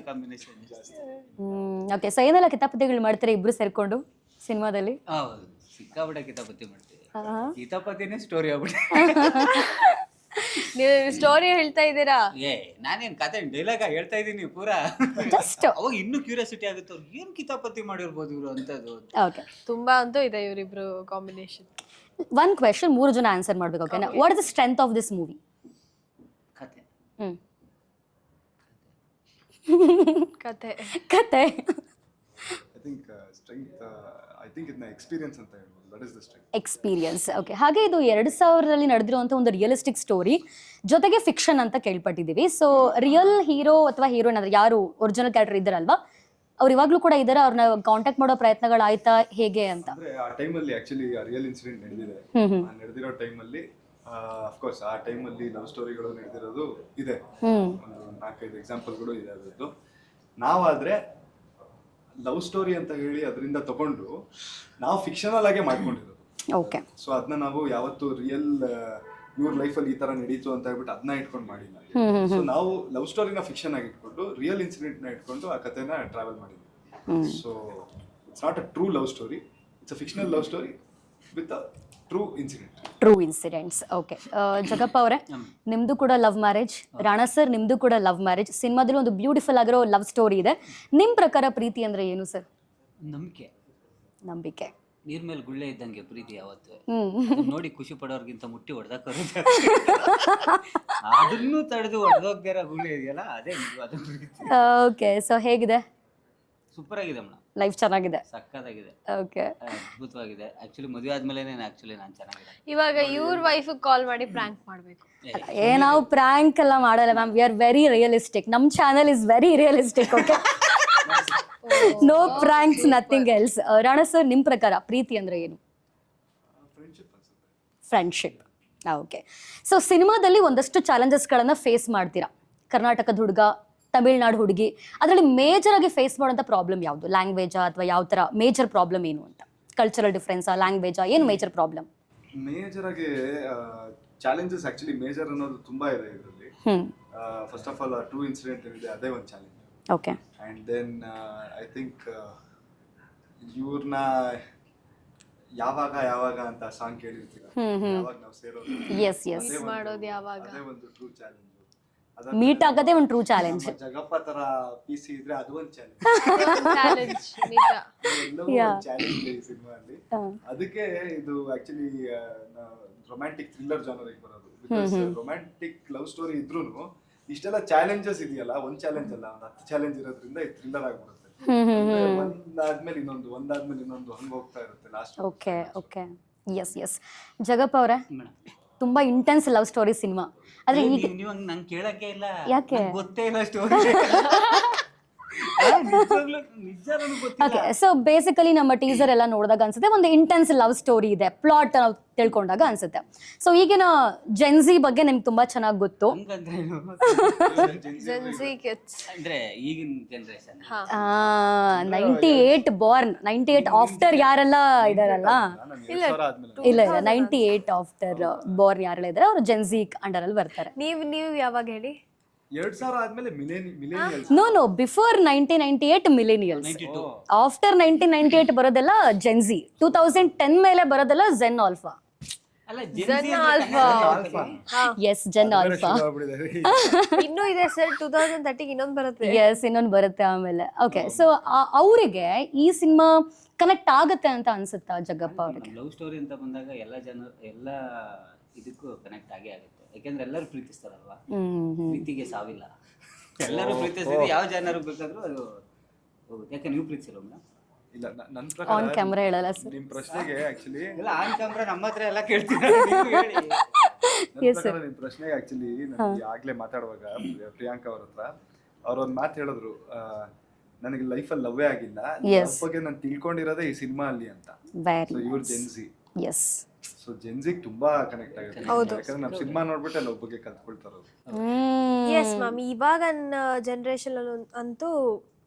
ಓಕೆ, ಸೊ ಏನೆಲ್ಲ ಕಿತಾಪತಿಗಳು ಮಾಡ್ತೀರಾ ಇಬ್ರು ಸೇರ್ಕೊಂಡು ಸಿನಿಮಾದಲ್ಲಿ? ಸಿಕ್ಕಾಬಿಡ ಕಿತಾಪತಿ ಮಾಡ್ತೀವಿ. ಕಿತಾಪತಿನೇ ಸ್ಟೋರಿ ಆಗ್ಬಿಟ್ಟೆ. ನೀವು ಸ್ಟೋರಿ ಹೇಳ್ತಾ ಇದ್ದೀರಾ? ನಾನೇನ್ ಕತೆ ಡೈಲಾಗ್ ಹೇಳ್ತಾ ಇದೀನಿ ಪೂರಾ. ಅವಾಗ ಇನ್ನೂ ಕ್ಯೂರಿಯಾಸಿಟಿ ಆಗುತ್ತೆ, ಅವ್ರು ಏನ್ ಕಿತಾಪತಿ ಮಾಡಿರ್ಬೋದು ಇವ್ರು ಅಂತದ್ದು. ಓಕೆ, ತುಂಬಾ ಅಂತೂ ಇದೆ ಇವರಿಬ್ರು ಕಾಂಬಿನೇಷನ್. ಒನ್ ಕ್ವೆಶ್ಚನ್ 3 ಜನ ಆನ್ಸರ್ ಮಾಡ್ಬೇಕು. ಓಕೆನಾ? What is the strength of this movie? ಕತೆ. ಕತೆ I think strength, I think ಇದನ್ನ ಎಕ್ಸ್ಪೀರಿಯನ್ಸ್ ಅಂತ ಹೇಳ್ಬೋದು. That is the strength. Experience. Okay, ಹಾಗೆ ಇದು 2000ರಲ್ಲಿ ನಡೆದಿರುವಂಥ ಒಂದು ರಿಯಲಿಸ್ಟಿಕ್ ಸ್ಟೋರಿ ಜೊತೆಗೆ ಫಿಕ್ಷನ್ ಅಂತ ಕೇಳ್ಪಟ್ಟಿದ್ದೀವಿ. ಸೊ ರಿಯಲ್ ಹೀರೋ ಅಥವಾ ಹೀರೋಯಿನ್ ಅಂದ್ರೆ ಯಾರು ಒರಿಜಿನಲ್ ಕ್ಯಾರೆಕ್ಟರ್ ಇದ್ದಾರಲ್ವಾ, ಅವ್ರು ಇವಾಗಲೂ ಕೂಡ ಇದ್ದಾರೆ, ಅವ್ರನ್ನ ಕಾಂಟ್ಯಾಕ್ಟ್ ಮಾಡೋ ಪ್ರಯತ್ನಗಳಾಯ್ತಾ ಹೇಗೆ ಅಂತ? ಅಂದ್ರೆ ಆ ಟೈಮಲ್ಲಿ ಆಕ್ಚುಲಿ ರಿಯಲ್ ಇನ್ಸಿಡೆಂಟ್ ನಡೆದಿದೆ. ನಡೆದಿರೋ ಟೈಮಲ್ಲಿ ಅಫ್ಕೋರ್ಸ್ ಆ ಟೈಮಲ್ಲಿ ಲವ್ ಸ್ಟೋರಿಗಳು ನಡೆದಿರೋದು ಇದೆ, ಒಂದು 4-5 ಎಕ್ಸಾಂಪಲ್ಗಳು ಇದೆ ಅದರದ್ದು. ನಾವಾದ್ರೆ ಲವ್ ಸ್ಟೋರಿ ಅಂತ ಹೇಳಿ ಅದರಿಂದ ತಗೊಂಡು ನಾವು ಫಿಕ್ಷನಲ್ ಆಗೇ ಮಾಡ್ಕೊಂಡಿರೋದು. ಓಕೆ. ಸೊ ಅದನ್ನ ನಾವು ಯಾವತ್ತು ರಿಯಲ್ ಇವ್ರ ಲೈಫಲ್ಲಿ ಈ ತರ ನಡೀತು ಅಂತ ಹೇಳ್ಬಿಟ್ಟು ಅದನ್ನ ಇಟ್ಕೊಂಡು ಮಾಡಿಲ್ಲ. ಸೊ ನಾವು ಲವ್ ಸ್ಟೋರಿನ ಫಿಕ್ಷನ್ ಆಗಿ ಇಟ್ಕೊಂಡು ರಿಯಲ್ ಇನ್ಸಿಡೆಂಟ್ ನ ಇಟ್ಕೊಂಡು ಆ ಕಥೆನ ಟ್ರಾವೆಲ್ ಮಾಡಿದ್ವಿ. So it's not a true love story, it's a fictional love story with a true incident. True incidents. Okay, Jagappa ಅವರೇ, ನಿಮ್ದು ಕೂಡ ಲವ್ ಮ್ಯಾರೇಜ್, ರಾಣಾ ಸರ್ ನಿಮ್ದು ಕೂಡ ಲವ್ ಮ್ಯಾರೇಜ್. ಸಿನಿಮಾದಲ್ಲಿ ಒಂದು ಬ್ಯೂಟಿಫುಲ್ ಆಗಿರೋ ಲವ್ ಸ್ಟೋರಿ ಇದೆ. ನಿಮ್ಮ ಪ್ರಕಾರ ಪ್ರೀತಿ ಅಂದ್ರೆ ಏನು ಸರ್? ನಂಬಿಕೆ. ನಂಬಿಕೆ. ನೀರ್ ಮೇಲೆ ಗುಳ್ಳೆ ಇದ್ದಂಗೆ ಪ್ರೀತಿ ಯಾವತ್ತು. ನೋಡಿ ಖುಷಿ ಪಡೋರ್ಗಿಂತ ಮುಟ್ಟಿ ಹೊಡೆದಾಕೋರು ಅದನ್ನು ತಡೆದು ಹೊಡೆದೋಗ್ದಿರ ಗುಳ್ಳೆ ಇದೆಯಲ್ಲ, ಅದೇ ಅದು ಪ್ರೀತಿ. ಓಕೆ, ಸೊ ಹೇಗಿದೆ? ಸೂಪರ್ ಆಗಿದೆ ಮೇಡಮ್, ಲೈಫ್ ಚೆನ್ನಾಗಿದೆ, ಸಕ್ಕತ್ತಾಗಿದೆ, ಓಕೆ, ಅದ್ಭುತವಾಗಿದೆ. ಆಕ್ಚುಲಿ ಮದುವೆ ಆದ್ಮೇಲೆ ನಾನು ಚೆನ್ನಾಗಿದೆ. ಇವಾಗ ಇವ್ರ ವೈಫ್ ಕಾಲ್ ಮಾಡಿ ಪ್ರ್ಯಾಂಕ್ ಮಾಡ್ಬೇಕು. ನಾವು ಪ್ರ್ಯಾಂಕ್ ಎಲ್ಲ ಮಾಡಲ್ಲ ma'am, we are very realistic. ನಮ್ಮ channel is very realistic. Okay, no pranks, nothing else. Rana sir, ನಿಮ್ಮ ಪ್ರಕಾರ ಪ್ರೀತಿ ಅಂದ್ರೆ ಏನು? ಫ್ರೆಂಡ್ಶಿಪ್. ಓಕೆ, ಸೊ ಸಿನಿಮಾದಲ್ಲಿ ಒಂದಷ್ಟು ಚಾಲೆಂಜಸ್ಗಳನ್ನು ಫೇಸ್ ಮಾಡ್ತೀರಾ. ಕರ್ನಾಟಕದ ಹುಡುಗ, ತಮಿಳ್ನಾಡು ಹುಡುಗಿ, ಅದರಲ್ಲಿ ಮೇಜರ್ ಆಗಿ ಫೇಸ್ ಮಾಡೋಂಥ ಪ್ರಾಬ್ಲಮ್ ಯಾವುದು? ಲ್ಯಾಂಗ್ವೇಜಾ ಅಥವಾ ಯಾವ ಥರ ಮೇಜರ್ ಪ್ರಾಬ್ಲಮ್ ಏನು ಅಂತ? ಕಲ್ಚರಲ್ ಡಿಫ್ರೆನ್ಸಾ, ಲ್ಯಾಂಗ್ವೇಜಾ, ಏನು ಮೇಜರ್ ಪ್ರಾಬ್ಲಮ್? ಮೇಜರ್ ಆಗಿ ಚಾಲೆಂಜಸ್ ಆಕ್ಚುಲಿ ಮೇಜರ್ ಅನ್ನೋದು ತುಂಬಾ ಇದೆ ಇದರಲ್ಲಿ. First of all true incident ಏನಿದೆ ಅದೇ ಒಂದು challenge. Okay, and then I think ಇವ್ರನ್ನ ಯಾವಾಗ ಅಂತ ಸಾಂಗ್ ಕೇಳಿರ್ತೀರ, ಯಾವಾಗ ನಾವು ಸೇರೋದು, ಎಸ್ ಎಸ್, ಮಾಡೋದು ಯಾವಾಗ, ಅದೇ ಒಂದು ಟ್ರೂ ಚಾಲೆಂಜ್. ಮೀಟ್ ಆಗೋದೇ ಒಂದು ಟ್ರೂ ಚಾಲೆಂಜ್. ಜಗಪ್ಪ ತರ PC ಇದ್ರೆ ಅದು ಒಂದು ಚಾಲೆಂಜ್. ಚಾಲೆಂಜ್ ನಿಜ. ಎಲ್ಲವೂ ಚಾಲೆಂಜ್ ಈ ಸಿನಿಮಾದಲ್ಲಿ. ಅದಕ್ಕೆ ಇದು ಆಕ್ಚುಲಿ ರೊಮ್ಯಾಂಟಿಕ್ ಥ್ರಿಲ್ಲರ್ ಜಾನರಿಗೆ ಬರೋದು. ಬಿಕಾಸ್ ರೊಮ್ಯಾಂಟಿಕ್ ಲವ್ ಸ್ಟೋರಿ ಇದ್ರೂನು ಇಷ್ಟೆಲ್ಲ ಚಾಲೆಂಜಸ್ ಇದೆಯಲ್ಲ, ಒಂದ್ ಚಾಲೆಂಜ್ ಅಲ್ಲ, ಒಂದು 10 ಚಾಲೆಂಜ್ ಇರೋದ್ರಿಂದ ಇದು ಥ್ರಿಲ್ಲರ್ ಆಗ್ಬಿಡುತ್ತೆ. ಒಂದಾದ್ಮೇಲೆ ಇನ್ನೊಂದು ಹಂಗ ಹೋಗ್ತಾ ಇರುತ್ತೆ last. Okay okay, yes yes. Jagappa ಅವರೇ, ತುಂಬಾ ಇಂಟೆನ್ಸ್ ಲವ್ ಸ್ಟೋರಿ ಸಿನಿಮಾ. ಆದ್ರೆ ಈಗ ನೀವು ನಂಗೆ ಕೇಳಕ್ಕೆ ಇಲ್ಲ, ಯಾಕೆ? ಗೊತ್ತೇ ಇಲ್ಲ ಸ್ಟೋರಿ. ನಿಜ ನನಗೆ ಗೊತ್ತಿಲ್ಲ. ಓಕೆ, ಸೊ ಬೇಸಿಕಲಿ ನಮ್ಮ ಟೀಸರ್ ಎಲ್ಲ ನೋಡಿದಾಗ ಅನ್ಸುತ್ತೆ ಒಂದು ಇಂಟೆನ್ಸ್ ಲವ್ ಸ್ಟೋರಿ ಇದೆ, ಪ್ಲಾಟ್ ನಾವು ತಿಳ್ಕೊಂಡಾಗ ಅನ್ಸುತ್ತೆ. ಸೊ ಈಗಿನ ಜೆನ್ಸಿ ಬಗ್ಗೆ ನಿಮ್ಗೆ ತುಂಬಾ ಚೆನ್ನಾಗಿ ಗೊತ್ತು. ಹಂಗಂದ್ರೆ ಏನು? ಜೆನ್ಸಿ ಕಿಡ್ಸ್ ಅಂದ್ರೆ ಈಗಿನ ಜನರೇಷನ್ 98 ಬಾರ್ನ್, 98 ಆಫ್ಟರ್ ಯಾರೆಲ್ಲ ಇದಾರಲ್ಲ, ಇಲ್ಲ 98 ಆಫ್ಟರ್ ಬಾರ್ನ್ ಯಾರೆಲ್ಲ ಇದಾರೆ ಅವರು ಜೆನ್ಸಿ ಅಂಡರ್ ಅಲ್ಲಿ ಬರ್ತಾರೆ. ನೀವು ಯಾವಾಗ ಹೇಳಿ? 2000 ಆದ್ಮೇಲೆ millennials. No before 1998 millennials. After 1998 ಬರೋದೆಲ್ಲ ಜೆನ್ಸಿ. 2010 ಮೇಲೆ ಬರೋದೆಲ್ಲ ಜೆನ್ ಆಲ್ಫಾ. ಅಲ್ಲ, Gen Alpha. Yes, Gen Alpha. ಇನ್ನೂ ಇದೆ ಸರ್, 2030 ಇನ್ನೊಂದು ಬರುತ್ತೆ. ಎಸ್, ಇನ್ನೊಂದು ಬರುತ್ತೆ ಆಮೇಲೆ. ಓಕೆ, ಸೊ ಅವರಿಗೆ ಈ ಸಿನಿಮಾ ಕನೆಕ್ಟ್ ಆಗುತ್ತೆ ಅಂತ ಅನ್ಸುತ್ತಾ ಜಗಪ್ಪ ಅವ್ರಿಗೆ? ಲವ್ ಸ್ಟೋರಿ ಅಂತ ಬಂದಾಗ ಎಲ್ಲ ಇದಕ್ಕೂ ಕನೆಕ್ಟ್ ಆಗೇ ಆಗುತ್ತೆ. ಯಾಕೆಂದ್ರೆ ಎಲ್ಲರೂ ಪ್ರೀತಿಸ್ತಾರಲ್ವಾ, ಪ್ರೀತಿಗೆ ಸಾವಿಲ್ಲ. ಎಲ್ಲರೂ ಪ್ರೀತಿಸ್ತಿದ್ರೆ ಯಾವ ಜನರು ಬೇಕಾದ್ರೂ ಅದು ಹೋಗುತ್ತೆ. ಯಾಕೆ ನೀವು ಪ್ರೀತಿಸಿಲ್ಲ ಮೇಡಮ್? ಇಲ್ಲ, ನನ್ನ ಆನ್ ಪ್ರಕಾರ ಕ್ಯಾಮ್ರಾ ಹೇಳಲ್ಲ ಸರ್. ನಿಮ್ ಪ್ರಶ್ನೆಗೆ ಆಕ್ಚುಲಿ ಇಲ್ಲ, ಆನ್ ಕ್ಯಾಮ್ರಾ ನಮ್ಮ ಹತ್ರ ಎಲ್ಲ ಕೇಳ್ತಿದ್ದಾರೆ, ನೀವು ಹೇಳಿ. ನಿಮ್ ಪ್ರಶ್ನೆಗೆ ಆಕ್ಚುಲಿ ನಾನು ಆಗ್ಲೇ ಮಾತಾಡುವಾಗ ಪ್ರಿಯಾಂಕಾ ಅವ್ರ ಹತ್ರ ಅವ್ರೊಂದ್ ಮಾತು ಹೇಳಿದ್ರು, ನನಗೆ ಲೈಫಲ್ಲಿ ಲವ್ವೇ ಆಗಿಲ್ಲ, ಲವ್ ಬಗ್ಗೆ ನಾನು ತಿಳ್ಕೊಂಡಿರೋದೇ ಈ ಸಿನಿಮಾ ಅಲ್ಲಿ ಅಂತ. ಸೊ ಇವ್ರ ಜೆನ್ಸಿ. ಎಸ್, ಸೊ ಜೆನ್ಸಿಗೆ ತುಂಬಾ ಕನೆಕ್ಟ್ ಆಗುತ್ತೆ. ಯಾಕಂದ್ರೆ ನಾವು ಸಿನಿಮಾ ನೋಡ್ಬಿಟ್ಟೆ ಲವ್ ಬಗ್ಗೆ ಕಲ್ತ್ಕೊಳ್ತಾರ. ಎಸ್ ಮ್ಯಾಮ್, ಇವಾಗ ಜನರೇಷನ್ ಅಂತೂ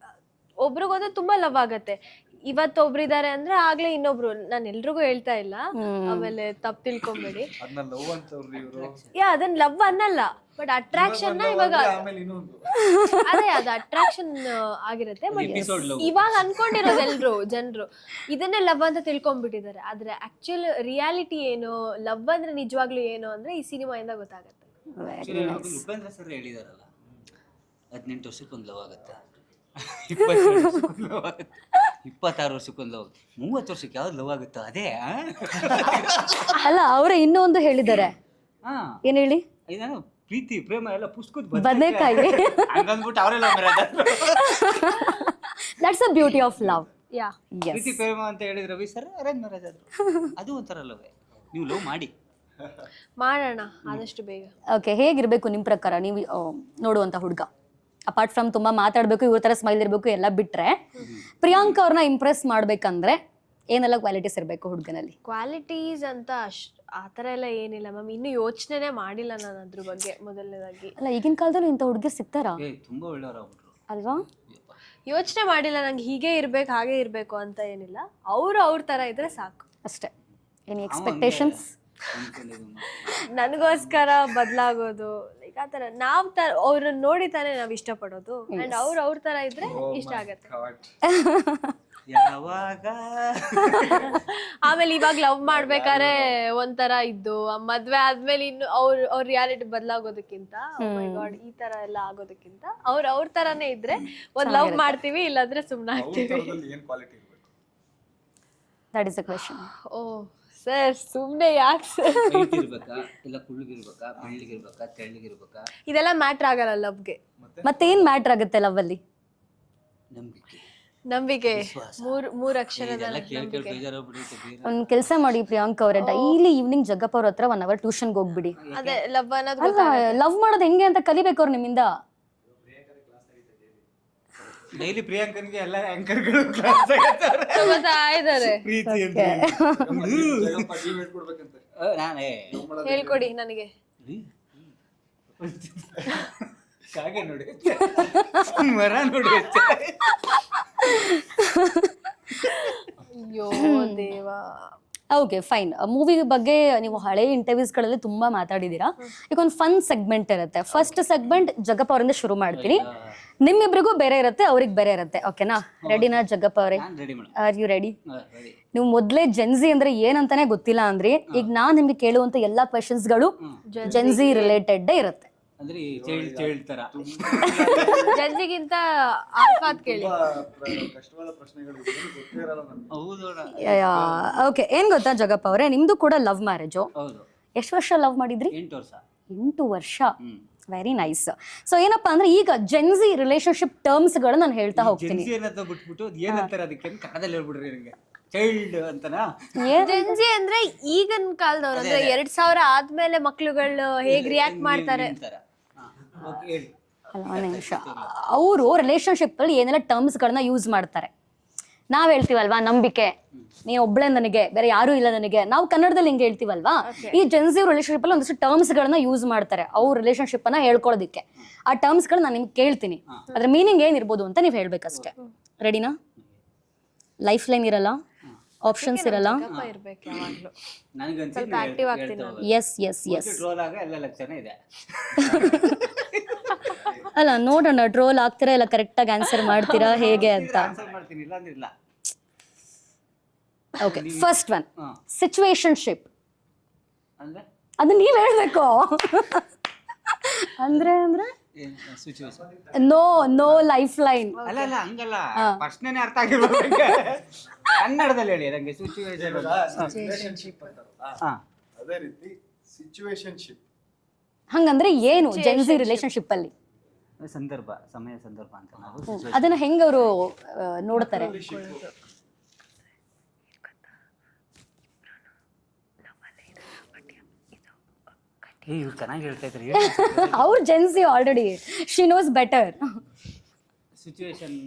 ಒಬ್ರಿಗೊಂದು ತುಂಬಾ ಲವ್ ಆಗತ್ತೆ. ಇವತ್ತು ಒಬ್ರಿದ್ದಾರೆ ಅಂದ್ರೆ ಆಗ್ಲೇ ಇನ್ನೊಬ್ರು. ನಾನು ಎಲ್ರಿಗೂ ಹೇಳ್ತಾ ಇಲ್ಲ, ಆಮೇಲೆ ತಪ್ಪು ತಿಳ್ಕೊಂಬೇಡಿ. ಅದನ್ನ ಲವ್ ಅಂತವ್ರು ಇವರು. ಅದನ್ನ ಲವ್ ಅನ್ನಲ್ಲ, ಬಟ್ ಅಟ್ರಾಕ್ಷನ್ ಇವಾಗ ಅದೇ ಅದು ಅಟ್ರಾಕ್ಷನ್ ಆಗಿರುತ್ತೆ. ಬಟ್ ಇವಾಗ ಅನ್ಕೊಂಡಿರೋದು ಎಲ್ರು ಜನರು ಇದನ್ನೇ ಲವ್ ಅಂತ ತಿಳ್ಕೊಂಡ್ಬಿಟ್ಟಿದ್ದಾರೆ. ಆದ್ರೆ ಆಕ್ಚುಲ್ ರಿಯಾಲಿಟಿ ಏನು, ಲವ್ ಅಂದ್ರೆ ನಿಜವಾಗ್ಲೂ ಏನು ಅಂದ್ರೆ ಈ ಸಿನಿಮಾಯಿಂದ ಗೊತ್ತಾಗತ್ತೆ. ಉಪೇಂದ್ರ ಸರ್ ಹೇಳಿದಾರಲ್ಲ, 18 ವರ್ಷಕ್ಕೊಂದು ಲವ್ ಆಗುತ್ತೆ, 20 ವರ್ಷಕ್ಕೊಂದು ಲವ್ ಆಗುತ್ತೆ, 26 ವರ್ಷಕ್ಕೊಂದು ಲವ್, 30 ವರ್ಷಕ್ಕೆ ಯಾವ್ದು ಲವ್ ಆಗುತ್ತೋ ಅದೇ. ಅಲ್ಲ, ಅವರೇ ಇನ್ನೂ ಒಂದು ಹೇಳಿದ್ದಾರೆ. ಏನ್ ಹೇಳಿ? ಇದೇನು ಪ್ರೀತಿ ಪ್ರೇಮ ಎಲ್ಲ ಪುಸ್ತಕದ ಬದನೆಕಾಯಿ ಹಂಗಂದ್ಬಿಟ್ಟು ಅವರೆಲ್ಲ that's a beauty of love. ಯಾ ಪ್ರೀತಿ ಪ್ರೇಮ ಅಂತ ಹೇಳಿದ್ರೆ ರವಿ ಸರ್ ಅರೇಂಜ್ ಮ್ಯಾರೇಜ್ ಆದ್ರು ಅದು ಒಂಥರ ಲವ್. ನೀವು ಲವ್ ಮಾಡಿ ಮಾಡೋಣ ಆದಷ್ಟು ಬೇಗ. ಓಕೆ, ಹೇಗಿರ್ಬೇಕು ನಿಮ್ಮ ಪ್ರಕಾರ ನೀವು ನೋಡುವಂತ ಹುಡುಗ? ಅಪಾರ್ಟ್ ಫ್ರಮ್ ತುಂಬಾ ಮಾತಾಡ್ಬೇಕು, ಇವ್ರ ತರ ಸ್ಮೈಲ್ ಇರ್ಬೇಕು ಎಲ್ಲ ಬಿಟ್ರೆ, ಪ್ರಿಯಾಂಕಾ ಅವ್ರನ್ನ ಇಂಪ್ರೆಸ್ ಮಾಡ್ಬೇಕಂದ್ರೆ ಏನೆಲ್ಲ ಕ್ವಾಲಿಟೀಸ್ ಇರಬೇಕು ಹುಡುಗನಲ್ಲಿ? ಕ್ವಾಲಿಟೀಸ್ ಅಂತ ಆ ಥರ ಎಲ್ಲ ಏನಿಲ್ಲ ಮ್ಯಾಮ್, ಇನ್ನೂ ಯೋಚನೆನೇ ಮಾಡಿಲ್ಲ ನಾನು ಅದ್ರ ಬಗ್ಗೆ. ಮೊದಲನೇದಾಗಿ ಅಲ್ಲ, ಈಗಿನ ಕಾಲದಲ್ಲಿ ಇಂಥ ಹುಡುಗಿ ಸಿಗ್ತಾರಾ ತುಂಬಾ ಒಳ್ಳೆಯವರಾಗ್ಬಿಟ್ರು ಅಲ್ವಾ? ಯೋಚನೆ ಮಾಡಿಲ್ಲ ನಂಗೆ ಹೀಗೆ ಇರ್ಬೇಕು ಹಾಗೆ ಇರಬೇಕು ಅಂತ ಏನಿಲ್ಲ. ಅವ್ರ ಥರ ಇದ್ರೆ ಸಾಕು ಅಷ್ಟೇ. Any expectations? ನನಗೋಸ್ಕರ ಬದಲಾಗೋದು ಲೈಕ್ ಆ ಥರ ಅವ್ರನ್ನ ನೋಡಿ ತಾನೇ ನಾವು ಇಷ್ಟಪಡೋದು. ಆ್ಯಂಡ್ ಅವ್ರ ಥರ ಇದ್ರೆ ಇಷ್ಟ ಆಗತ್ತೆ. ಯಾವಾಗ ಆಮೇಲೆ ಇವಾಗ ಲವ್ ಮಾಡ್ಬೇಕಾದ್ರೆ ಒಂಥರ ಇದ್ದು, ಮದ್ವೆ ಆದ್ಮೇಲೆ ಇನ್ನು ಅವ್ರ ರಿಯಾಲಿಟಿ ಬದಲಾಗೋದಕ್ಕಿಂತ, ಗಾಡ್ ಈ ತರ ಎಲ್ಲ ಆಗೋದಕ್ಕಿಂತ ಅವ್ರ ತರಾನೇ ಇದ್ರೆ ಒಂದ್ ಲವ್ ಮಾಡ್ತೀವಿ, ಇಲ್ಲಾಂದ್ರೆ ಸುಮ್ನೆ ಆಗ್ತೀವಿ. ಏನ್ ಕ್ವಾಲಿಟಿ ಇರಬೇಕು? That is a question. Oh sir, ಸುಮ್ನೆ ಯಾಕೆ ಸರ್? ಹೈಟ್ ಇರ್ಬೇಕಾ ಇಲ್ಲ ಕುಳ್ಳಗಿರ್ಬೇಕಾ, ಬೆಳ್ಳಗಿರ್ಬೇಕಾ, ತೆಳ್ಳಗಿರ್ಬೇಕಾ? ಇದೆಲ್ಲ ಮ್ಯಾಟ್ರ್ ಆಗಲ್ಲ ಲವ್ಗೆ. ಮತ್ತೇನ್ ಮ್ಯಾಟ್ರ್ ಆಗುತ್ತೆ ಲವ್ ಅಲ್ಲಿ? ನಂಬಿಕೆ. ಮೂರ್ ಅಕ್ಷರದ ಒಂದ್ ಕೆಲಸ ಮಾಡಿ ಪ್ರಿಯಾಂಕಾ ಅವರೇ, ಡೈಲಿ ಈವ್ನಿಂಗ್ ಜಗ್ಗಪ್ಪ ಅವ್ರ ಹತ್ರ 1 hour ಟ್ಯೂಷನ್ಗೆ ಹೋಗ್ಬಿಡಿ. ಅದೇ ಲವ್ ಅನ್ನೋದು ಅಲ್ಲ, ಲವ್ ಮಾಡೋದು ಹೆಂಗೆ ಅಂತ ಕಲಿಬೇಕು ಅವ್ರು ನಿಮ್ಮಿಂದ. ಡೈಲಿ ಪ್ರಿಯಾಂಕನ್ಗೆ ಎಲ್ಲ ಆಂಕರ್ಗಳು ಇದಾರೆ. ಪ್ರೀತಿ ಅಂತ ಕೊಡ್ಬೇಕಂತೆ ನಾನೇ ಹೇಳ್ಕೊಡಿ ನನಗೆ. ಕಾಗೆ ನೋಡಿ, ಮರ ನೋಡಿ. ಅಯ್ಯೋ ದೇವಾ. Okay fine. ಮೂವಿ ಬಗ್ಗೆ ನೀವು ಹಳೆ ಇಂಟರ್ವ್ಯೂಸ್ಗಳಲ್ಲಿ ತುಂಬಾ ಮಾತಾಡಿದೀರಾ. ಈಗ ಒಂದು ಫನ್ ಸೆಗ್ಮೆಂಟ್ ಇರುತ್ತೆ. ಫಸ್ಟ್ ಸೆಗ್ಮೆಂಟ್ ಜಗ್ಗಪ್ಪ ಅವರಿಂದ ಶುರು ಮಾಡ್ತೀನಿ. ನಿಮ್ಮಿಬ್ರಿಗೂ ಬೇರೆ ಇರುತ್ತೆ, ಅವ್ರಿಗೆ ಬೇರೆ ಇರುತ್ತೆ. ಓಕೆನಾ? ರೆಡಿನಾ ಜಗ್ಗಪ್ಪ ಅವರೇ? Are you ready? ನೀವು ಮೊದ್ಲೇ ಜೆನ್ಜಿ ಅಂದ್ರೆ ಏನಂತಾನೆ ಗೊತ್ತಿಲ್ಲ ಅಂದ್ರಿ. ಈಗ ನಾನ್ ನಿಮ್ಗೆ ಕೇಳುವಂತ ಎಲ್ಲಾ ಕ್ವೆಶನ್ಸ್ಗಳು ಜೆನ್ಜಿ ರಿಲೇಟೆಡ್ ಇರುತ್ತೆ. ಅಂದ್ರೆ ಚೈಲ್ಡ್ ತರ. ಜಡ್ಜಿಗಿಂತ ಆಲ್ಫಾತ್ ಕೇಳಿ. ಕಷ್ಟವಾದ ಪ್ರಶ್ನೆಗಳು ಗೊತ್ತೇ ಇರಲ್ಲ ನಮ್ಗೆ. ಹೌದು. ಓಕೆ, ಏನ್ ಗೊತ್ತಾ ಜಗಪ್ಪ ಅವರೇ, ನಿಮ್ದು ಕೂಡ ಲವ್ ಮ್ಯಾರೇಜು. ಹೌದು. ಎಷ್ಟು ವರ್ಷ ಲವ್ ಮಾಡಿದ್ರಿ? 8 ವರ್ಷ. 8 ವರ್ಷ. Very nice. ಸೊ ಏನಪ್ಪಾ ಅಂದ್ರೆ ಈಗ ಜೆನ್ಜಿ ರಿಲೇಶನ್ಶಿಪ್ ಟರ್ಮ್ಸ್ ಗಳು ನಾನು ಹೇಳ್ತಾ ಹೋಗ್ತೀನಿ. ಜೆನ್ಜಿ ಅನ್ನೋದು ಬಿಟ್ಬಿಟ್ಟು ಏನಂತಾರೆ ಅದಕ್ಕೆ ಕನ್ನಡದಲ್ಲಿ ಹೇಳ್ಬಿಡ್ರಿ ನನಗೆ. ಚೈಲ್ಡ್ ಅಂತನಾ? ಜೆನ್ಜಿ ಅಂದ್ರೆ ಈಗಿನ ಕಾಲದವ್ರು, ಅಂದ್ರೆ 2000 ಆದ್ಮೇಲೆ ಮಕ್ಳುಗಳು ಹೇಗ್ ರಿಯಾಕ್ಟ್ ಮಾಡ್ತಾರೆ. ಅಲ್ಲ, ಒಂದ್ ನಿಮಿಷ. ಅವರು ರಿಲೇಶನ್ಶಿಪ್ ಅಲ್ಲಿ ಏನೆಲ್ಲ ಟರ್ಮ್ಸ್ ಗಳನ್ನ ಯೂಸ್ ಮಾಡ್ತಾರೆ. ನಾವ್ ಹೇಳ್ತೀವಲ್ವಾ, ನಂಬಿಕೆ, ನೀ ಒಬ್ಳೆ ನನಗೆ, ಬೇರೆ ಯಾರು ಇಲ್ಲ ನನಗೆ, ನಾವು ಕನ್ನಡದಲ್ಲಿ ಹಿಂಗೆ ಹೇಳ್ತೀವಲ್ವಾ. ಈ ಜೆನ್ಸಿ ರಿಲೇಶನ್ಶಿಪ್ ಅಲ್ಲಿ ಒಂದಷ್ಟು ಟರ್ಮ್ಸ್ ಗಳನ್ನ ಯೂಸ್ ಮಾಡ್ತಾರೆ ಅವ್ರ ರಿಲೇಶನ್ಶಿಪ್ ಅನ್ನ ಹೇಳ್ಕೊಳ್ಳೋದಿಕ್ಕೆ. ಆ ಟರ್ಮ್ಸ್ ಗಳನ್ನ ನಾನು ನಿಮ್ಗೆ ಕೇಳ್ತೀನಿ, ಅದ್ರ ಮೀನಿಂಗ್ ಏನಿರ್ಬೋದು ಅಂತ ನೀವ್ ಹೇಳ್ಬೇಕಷ್ಟೇ. ರೆಡಿನಾ? ಲೈಫ್ ಲೈನ್ ಇರಲ್ಲ, ಆಪ್ಷನ್ಸ್ ಇರಲ್ಲ. Yes yes yes. ಅಲ್ಲ, ನೋಡೋಣ ಟ್ರೋಲ್ ಆಗ್ತೀರಾ ಇಲ್ಲ ಕರೆಕ್ಟ್ ಆಗಿ ಆನ್ಸರ್ ಮಾಡ್ತೀರಾ ಹೇಗೆ ಅಂತ. Okay, first one situationship. ಅದು ನೀವ್ ಹೇಳ್ಬೇಕು. ಅಂದ್ರೆ ನೋ ಲೈಫ್ ಲೈನ್. ಅಲ್ಲ ಹಂಗಲ್ಲ, ಪ್ರಶ್ನೆನೇ ಅರ್ಥ ಆಗಿರ್ಬೇಕು. ಕನ್ನಡದಲ್ಲಿ ಹೇಳಿ ನಂಗೆ. ರಿಲೇಶನ್ಶಿಪ್ ಅಂತಾರಲ್ಲ, ಅದೇ ರೀತಿ ಸಿಚುವೇಶನ್ಶಿಪ್. ಹಂಗಂದ್ರೆ ಏನು ಜೆನ್ಸಿ ರಿಲೇಶನ್ಶಿಪ್ ಅಲ್ಲಿ? ಸಂದರ್ಭ, ಸಮಯ, ಸಂದರ್ಭ ಅಂತ ನಾವು ಅದನ್ನ ಹೆಂಗ ಅವರು ನೋಡ್ತಾರೆ? ಚೆನ್ನಾಗಿ ಹೇಳ್ತಾ ಇದ್ರಿ. ಅವ್ರ Gen Z already, she nose better. Situation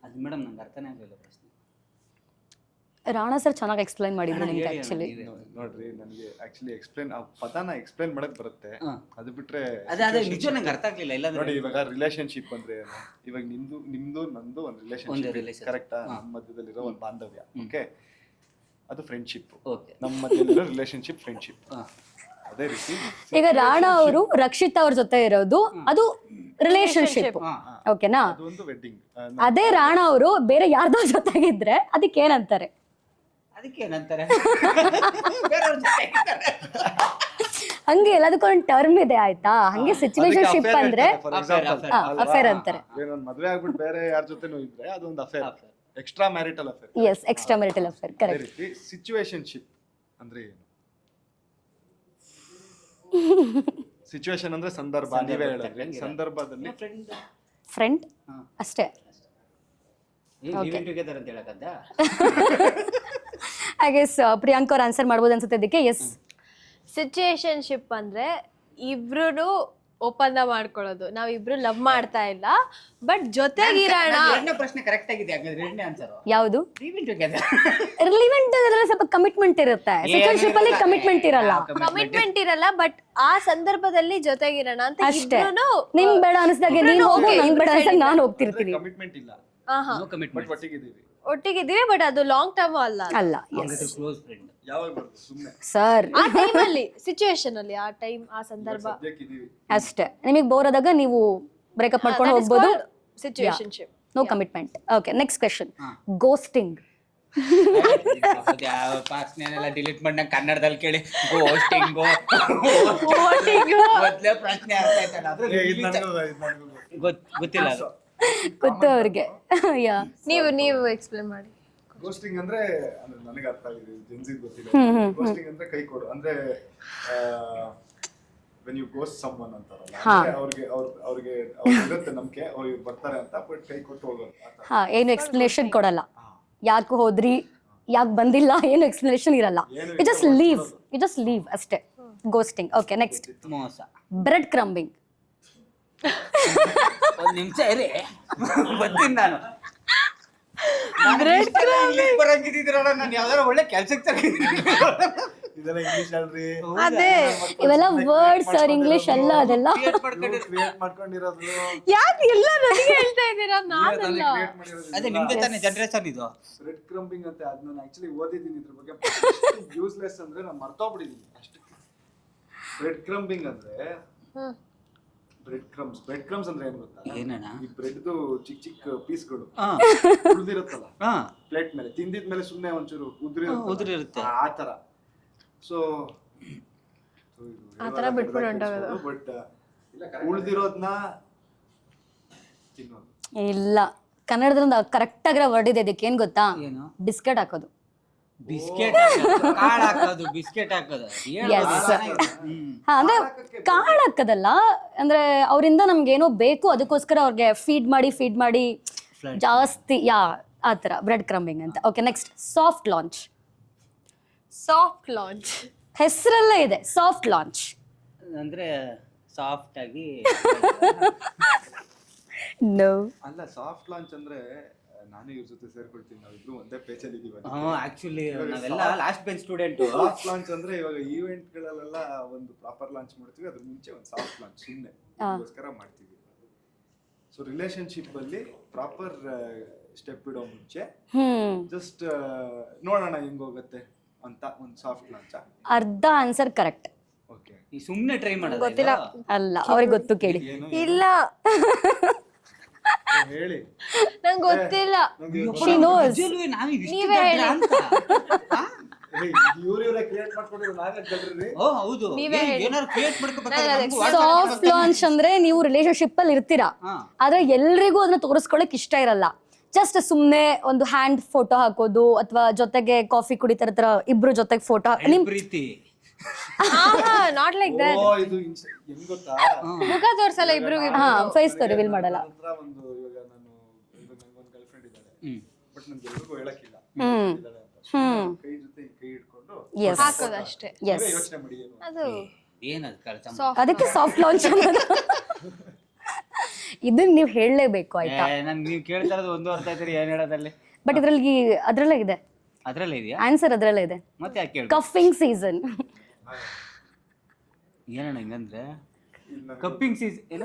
ಅದು ಮೇಡಮ್ ನಂಗೆ ಅರ್ಥನೇ ಆಗಲಿಲ್ಲ ಪ್ರಶ್ನೆ. ರಾಣಾ ಸರ್ ಚೆನ್ನಾಗಿ ಎಕ್ಸ್ಪ್ಲೈನ್ ಮಾಡಿದ್ರು ನಿಮ್ಗೆ. ಆಕ್ಚುಲಿ ನೋಡ್ರಿ, ನನಗೆ ಆಕ್ಚುಲಿ ಎಕ್ಸ್ಪ್ಲೈನ್ ಆ ಪದನ ಎಕ್ಸ್ಪ್ಲೈನ್ ಮಾಡಕ್ ಬರುತ್ತೆ. ಅದು ಬಿಟ್ರೆ ಅದೇ ನಿಜ ನಂಗೆ ಅರ್ಥ ಆಗ್ಲಿಲ್ಲ. ಇಲ್ಲ ನೋಡಿ, ಇವಾಗ ರಿಲೇಶನ್ಶಿಪ್ ಅಂದ್ರೆ ಇವಾಗ ನಿಮ್ದು ನಂದು ಒಂದು ರಿಲೇಶನ್ಶಿಪ್, ಕರೆಕ್ಟಾ? ನಮ್ಮ ಮಧ್ಯದಲ್ಲಿರೋ ಒಂದು ಬಾಂಧವ್ಯ. ಓಕೆ, ಅದು ಫ್ರೆಂಡ್ಶಿಪ್. ನಮ್ಮ ಮಧ್ಯದಲ್ಲಿರೋ ರಿಲೇಶನ್ಶಿಪ್ ಫ್ರೆಂಡ್ಶಿಪ್. ಅದೇ ರೀತಿ ಈಗ ರಾಣಾ ಅವರು ರಕ್ಷಿತಾ ಅವ್ರ ಜೊತೆ ಇರೋದು ಅದು ರಿಲೇಶನ್ಶಿಪ್. ಓಕೆನಾ? ಅದೊಂದು ವೆಡ್ಡಿಂಗ್. ಅದೇ ರಾಣಾ ಅವರು ಬೇರೆ ಯಾರ್ದೋ ಜೊತೆಗಿದ್ರೆ ಅದಕ್ಕೆ ಏನಂತಾರೆ? ಹಂಗೆ ಎಲ್ಲದಕ್ಕೊಂದು ಟರ್ಮ್ ಇದೆ, ಆಯ್ತಾ? ಹಂಗೆ ಸಿಚುವೇಶನ್ಶಿಪ್ ಅಂದ್ರೆ ಅಫೇರ್ ಅಂತಾರೆ. ಮದುವೆ ಆಗ್ಬಿಟ್ಟು ಬೇರೆ ಯಾರ ಜೊತೆನೂ ಇದ್ರೆ ಅದೊಂದು affair, extramarital affair. Yes, extramarital affair, correct. ಅದೇ ರೀತಿ ಸಿಚುವೇಶನ್ಶಿಪ್ ಅಂದ್ರೆ ಏನು? ಸಿಚುವೇಶನ್ ಅಂದ್ರೆ ಸಂದರ್ಭ. ನೀವೇ ಹೇಳಿದ್ರಿ, ಸಂದರ್ಭದಲ್ಲಿ ಫ್ರೆಂಡ್ ಅಷ್ಟೇ. ಲಿವಿಂಗ್ ಟುಗೆದರ್ ಅಂತ ಹೇಳಕದ್ದ. ಐ ಗೆಸ್ ಪ್ರಿಯಾಂಕ್ ಅವ್ರು ಆನ್ಸರ್ ಮಾಡ್ಬೋದು ಅನ್ಸುತ್ತೆ ಇದಕ್ಕೆ. ಎಸ್, ಸಿಚುಯೇಷನ್ಶಿಪ್ ಅಂದ್ರೆ ಇಬ್ರು ಒಪ್ಪಂದ ಮಾಡ್ಕೊಳ್ಳೋದು, ನಾವಿಬ್ರು ಲವ್ ಮಾಡ್ತಾ ಇಲ್ಲ ಬಟ್ ಜೊತೆಗಿರೋಣ. ಎರಡನೇ ಪ್ರಶ್ನೆ ಕರೆಕ್ಟ್ ಆಗಿದೆ, ಹಾಗಾದ್ರೆ ಎರಡನೇ ಆನ್ಸರ್ ಯಾವುದು? Living together. ರಿಲಿವೆಂಟ್ ಅದ್ರಲ್ಲಿ ಸ್ವಲ್ಪ ಕಮಿಟ್ಮೆಂಟ್ ಇರುತ್ತೆ, ಸಿಚುವೇಶನ್ಶಿಪ್ ಅಲ್ಲಿ ಕಮಿಟ್ಮೆಂಟ್ ಇರಲ್ಲ. ಕಮಿಟ್ಮೆಂಟ್ ಇರಲ್ಲ ಬಟ್ ಆ ಸಂದರ್ಭದಲ್ಲಿ ಜೊತೆಗಿರೋಣ ಅಂತ ಅಷ್ಟೇ. ಇಬ್ರುನು ನಿಂಗ್ ಬೇಡ ಅನಿಸ್ದಾಗೆ ನೀನ್ ಹೋಗು, ನಂಗ್ ಬೇಡ ಅನ್ಸ್ದಾಗ ನಾನು ಹೋಗ್ತಿರ್ತೀನಿ. ಕಮಿಟ್ಮೆಂಟ್ ಇಲ್ಲ, ನೋ ಕಮಿಟ್ಮೆಂಟ್, ಬಟ್ ಒಟ್ಟಿಗಿದ್ದೀವಿ. ಒಟ್ಟಿಗಿದ್ದೀವಿ ಬಟ್ ಅದು ಲಾಂಗ್ ಟರ್ಮ್ ಅಲ್ಲ. ಅಲ್ಲ. Yes close friend. ಯಾವಾಗ ಬರ್ತದೆ ಸುಮ್ಮನೆ ಸರ್, ಆ ಟೈಮಲ್ಲಿ ಸಿಚುಯೇಷನ್ ಅಲ್ಲಿ ಆ ಟೈಮ್ ಆ ಸಂದರ್ಭ ಸದ್ಯಕ್ಕಿದ್ದೀವಿ. ಅಷ್ಟೇ. ನಿಮಗೆ ಬೋರ್ ಆದಾಗ ನೀವು ಬ್ರೇಕಪ್ ಮಾಡ್ಕೊಂಡು ಹೋಗ್ಬೋದು. Situationship. No commitment. Okay, next question. Ghosting. ಯಾವ ಪ್ರಶ್ನೆನೆಲ್ಲ ಡಿಲೀಟ್ ಮಾಡಿ ನಂಗೆ ಕನ್ನಡದಲ್ಲಿ ಕೇಳಿ ಗೋಸ್ಟಿಂಗು ಮೊದಲೇ ಪ್ರಶ್ನೆ ಅರ್ಥ ಆಯ್ತಲ್ಲ, ಅದ್ರ ಇದು ನನಗೂ ಗೊತ್ತಿಲ್ಲ ಅದು. ಗೊತ್ತು ಅವ್ರಿಗೆ. ಯಾ, ನೀವು ಎಕ್ಸ್ಪ್ಲೇನ್ ಮಾಡಿ. ಗೋಸ್ಟಿಂಗ್ ಅಂದ್ರೆ ನನಗೆ ಅರ್ಥ ಆಗಿದೆ, ಜೆನ್ಸಿಗೆ ಗೊತ್ತಿಲ್ಲ. ಗೋಸ್ಟಿಂಗ್ ಅಂದ್ರೆ ಕೈ ಕೊಡು, ಅಂದ್ರೆ ವೆನ್ ಯು ಗೋಸ್ಟ್ ಸಮ್ವನ್ ಅಂತಾರಲ್ಲ, ಅಂದ್ರೆ ಅವ್ರಿಗೆ ಇರುತ್ತೆ ನಂಬಿಕೆ, ಅವ್ರು ಬರ್ತಾರೆ ಅಂತ, ಬಟ್ ಕೈ ಕೊಟ್ಟು ಹೋಗೋದು. ಹಾ, ಏನು ಎಕ್ಸ್ಪ್ಲನೇಷನ್ ಕೊಡಲ್ಲ, ಯಾಕೆ ಹೋದ್ರಿ, ಯಾಕೆ ಬಂದಿಲ್ಲ, ಏನು ಎಕ್ಸ್ಪ್ಲನೇಷನ್ ಇರಲ್ಲ. ಯು ಜಸ್ಟ್ ಲೀವ್ ಅಷ್ಟೇ. ಗೋಸ್ಟಿಂಗ್. Okay, next. ಮೋಸ. Breadcrumbing. ಒಂದ್ ನಿಮಿಷ ಇರಿ, ಬರ್ತೀನಿ ನಾನು. ಬರಂಗಿದ್ದಿದ್ರಲ್ಲ, ನಾನು ಯಾವ್ದಾರ ಒಳ್ಳೆ ಕೆಲ್ಸಕ್ಕೆ ತಗೊಂಡಿದ್ದೀನಿ. ಇದೆಲ್ಲ ಇಂಗ್ಲಿಷ್ ಅಲ್ರಿ, ಅದೇ ಇವೆಲ್ಲ ವರ್ಡ್ಸ್ ಸರ್, ಇಂಗ್ಲಿಷ್ ಅಲ್ಲ ಅದೆಲ್ಲ. ಕ್ರಿಯೇಟ್ ಮಾಡ್ಕೊಂಡಿರೋದು. ಯಾಕೆ ಎಲ್ಲ ನನಗೆ ಹೇಳ್ತಾ ಇದ್ದೀರಾ? ನಾನಲ್ಲ. ಕ್ರಿಯೇಟ್ ಮಾಡಿರೋದು. ಅದೇ ನಿಮ್ಗೆ ತಾನೇ ಜನರೇಷನ್ ಇದು. ಬ್ರೆಡ್ ಕ್ರಂಬಿಂಗ್ ಅಂತ ಅದ್ ನಾನು ಆಕ್ಚುಲಿ ಓದಿದ್ದೀನಿ, ಇದ್ರ ಬಗ್ಗೆ ಯೂಸ್ಲೆಸ್ ಅಂದ್ರೆ ನಾನು ಮರ್ತೋಗ್ಬಿಟ್ಟಿದ್ದೀನಿ ಅಷ್ಟೇ. ಬ್ರೆಡ್ ಕ್ರಂಬಿಂಗ್ ಅಂದ್ರೆ ಬ್ರೆಡ್ ಕ್ರಮ್ಸ್ ಅಂದ್ರೆ ಏನ್ ಗೊತ್ತಾ? ಏನಣ್ಣ? ಈ ಬ್ರೆಡ್ದು ಚಿಕ್ಕ ಚಿಕ್ಕ ಪೀಸ್ಗಳು ಹಾ ಉಳಿದಿರುತ್ತಲ್ಲ ಹಾ ಪ್ಲೇಟ್ ಮೇಲೆ, ತಿಂದಿದ್ಮೇಲೆ ಸುಮ್ನೆ ಒಂಚೂರು ಉದುರಿರುತ್ತೆ. ಆ ತರ. ಸೊ ಆ ತರ ಬಿಟ್ಬಿಟ್ಟು ಹೊಂಟೋಗೋದು. ಬಟ್ ಉಳಿದಿರೋದ್ನ ತಿನ್ನೋದು. ಇಲ್ಲ, ಕನ್ನಡದಿಂದ ಕರೆಕ್ಟ್ ಆಗಿರೋ ವರ್ಡ್ ಇದೆ ಇದಕ್ಕೆ. ಏನ್ ಗೊತ್ತಾ? ಏನು? ಬಿಸ್ಕೆಟ್ ಹಾಕೋದು. ಬಿಸ್ಕೆಟ್ ಕಾಳು ಹಾಕೋದು, ಬಿಸ್ಕೆಟ್ ಹಾಕೋದು. ಹಾ, ಅಂದ್ರೆ ಕಾಳು ಹಾಕೋದಲ್ಲ, ಅಂದ್ರೆ ಅವರಿಂದ ನಮ್ಗೆ ಏನೋ ಬೇಕು, ಅದಕ್ಕೋಸ್ಕರ ಅವ್ರಿಗೆ ಫೀಡ್ ಮಾಡಿ ಜಾಸ್ತಿ, ಆ ತರ ಬ್ರೆಡ್ ಕ್ರಂಬಿಂಗ್ ಅಂತ. Okay, next. Soft launch. ಹೆಸರಲ್ಲೇ ಇದೆ, ಸಾಫ್ಟ್ ಲಾಂಚ್ ಅಂದ್ರೆ ಸಾಫ್ಟ್ ಆಗಿ. ನೋ, ಅಲ್ಲ, ಸಾಫ್ಟ್ ಲಾಂಚ್ ಅಂದ್ರೆ ನಾನು ಇವ್ರ ಜೊತೆ ಸೇರ್ಕೊಳ್ತೀನಿ, ನಾವಿಬ್ರು ಒಂದೇ ಪೇಜ್ ಅಲ್ಲಿ ಇದೀವಿ. ಆಕ್ಚುಲಿ ನಾವೆಲ್ಲ last bench student. Soft launch ಅಂದ್ರೆ ಇವಾಗ ಈವೆಂಟ್ ಗಳಲ್ಲೆಲ್ಲ ಒಂದು ಪ್ರಾಪರ್ ಲಾಂಚ್ ಮಾಡ್ತೀವಿ, ಅದ್ರ ಮುಂಚೆ ಒಂದು ಸಾಫ್ಟ್ ಲಾಂಚ್ ಸುಮ್ಮನೆ ಅದಕ್ಕೋಸ್ಕರ ಮಾಡ್ತೀವಿ. ಸೊ ರಿಲೇಶನ್ಶಿಪ್ ಅಲ್ಲಿ ಪ್ರಾಪರ್ ಸ್ಟೆಪ್ ಇಡೋ ಮುಂಚೆ ಜಸ್ಟ್ ನೋಡೋಣ ಹೆಂಗ್ ಹೋಗುತ್ತೆ ಅಂತ ಒಂದು ಸಾಫ್ಟ್ ಲಾಂಚ್. ಅರ್ಧ ಆನ್ಸರ್ ಕರೆಕ್ಟ್. ಓಕೆ, ಈ ಸುಮ್ನೆ ಟ್ರೈ ಮಾಡೋದು ಗೊತ್ತಿಲ್ಲ. ಅಲ್ಲ, ಅವ್ರಿಗೆ ಗೊತ್ತು, ಕೇಳಿ. ಇಲ್ಲ, ಹೇಳಿ, ನಂಗೆ ಗೊತ್ತಿಲ್ಲ. She knows. ನೀವೇ ಹೇಳಿ. ಇವ್ರ ಕ್ರಿಯೇಟ್ ಮಾಡ್ಕೊಂಡಿರೋ ನಾನೇ ಕಲ್ರಿ. ಓ ಹೌದು, ಏನಾದ್ರು ಕ್ರಿಯೇಟ್ ಸಾಫ್ಟ್ ಲಾಂಚ್ ಅಂದ್ರೆ ನೀವು ರಿಲೇಶನ್ಶಿಪ್ ಅಲ್ಲಿ ಇರ್ತೀರಾ, ಆದ್ರೆ ಎಲ್ರಿಗೂ ಅದನ್ನ ತೋರಿಸ್ಕೊಳಕ್ ಇಷ್ಟ ಇರಲ್ಲ. ಜಸ್ಟ್ ಸುಮ್ನೆ ಒಂದು ಹ್ಯಾಂಡ್ ಫೋಟೋ ಹಾಕೋದು, ಅಥವಾ ಜೊತೆಗೆ ಕಾಫಿ ಕುಡಿತಾರ ಇಬ್ರು ಜೊತೆಗೆ ಫೋಟೋ. ನಿಮ್ ಪ್ರೀತಿ ನಾಟ್ ಲೈಕ್ ದಟ್. ಓ, ಇದು ಹೆಂಗ್ ಗೊತ್ತಾ? ಮುಖ ತೋರ್ಸಲ್ಲ ಇಬ್ರು. ಫೇಸ್ ರಿವೀಲ್ ಮಾಡಲ್ಲ. ಒಂದು ಇವಾಗ ನಂಗೊಂದು ಗರ್ಲ್ ಫ್ರೆಂಡ್ ಇದ್ದಾಳೆ, ಬಟ್ ನನ್ಗೆ ಎಲ್ರಿಗೂ ಹೇಳಕ್ಕಿಲ್ಲ ಇದ್ದಾಳೆ ಅಂತ. ಕೈ ಜೊತೆ ಕೈ ಇಟ್ಕೊಂಡು ಹಾಕೋದು ಅಷ್ಟೇ. ಯೋಚನೆ ಮಾಡಿ ಏನು ಅದು ಏನದು ಕೆಲಸ. ಅದಕ್ಕೆ ಸಾಫ್ಟ್ ಲಾಂಚ್ ಅನ್ನೋದು. ಇದನ್ನ ನೀವು ಹೇಳಲೇಬೇಕು, ಆಯ್ತಾ? ನನ್ಗೆ ನೀವು ಕೇಳ್ತಾ ಇರೋದು ಒಂದು ಅರ್ಥ ಆಯ್ತು, ಏನ್ ಹೇಳೋದಲ್ಲಿ. ಬಟ್ ಇದ್ರಲ್ಲಿ ಅದ್ರಲ್ಲೇ ಇದೆ ಅದ್ರಲ್ಲೇ ಇದೆಯಾ ಆನ್ಸರ್? ಅದ್ರಲ್ಲೇ ಇದೆ. ಮತ್ತೆ ಯಾಕೆ ಕೇಳಿ? Coughing season. ಏನಣ್ಣ ಹಿಂಗಂದ್ರೆ? ಕಪ್ಪಿಂಗ್ ಸೀಸನ್ ಏನು?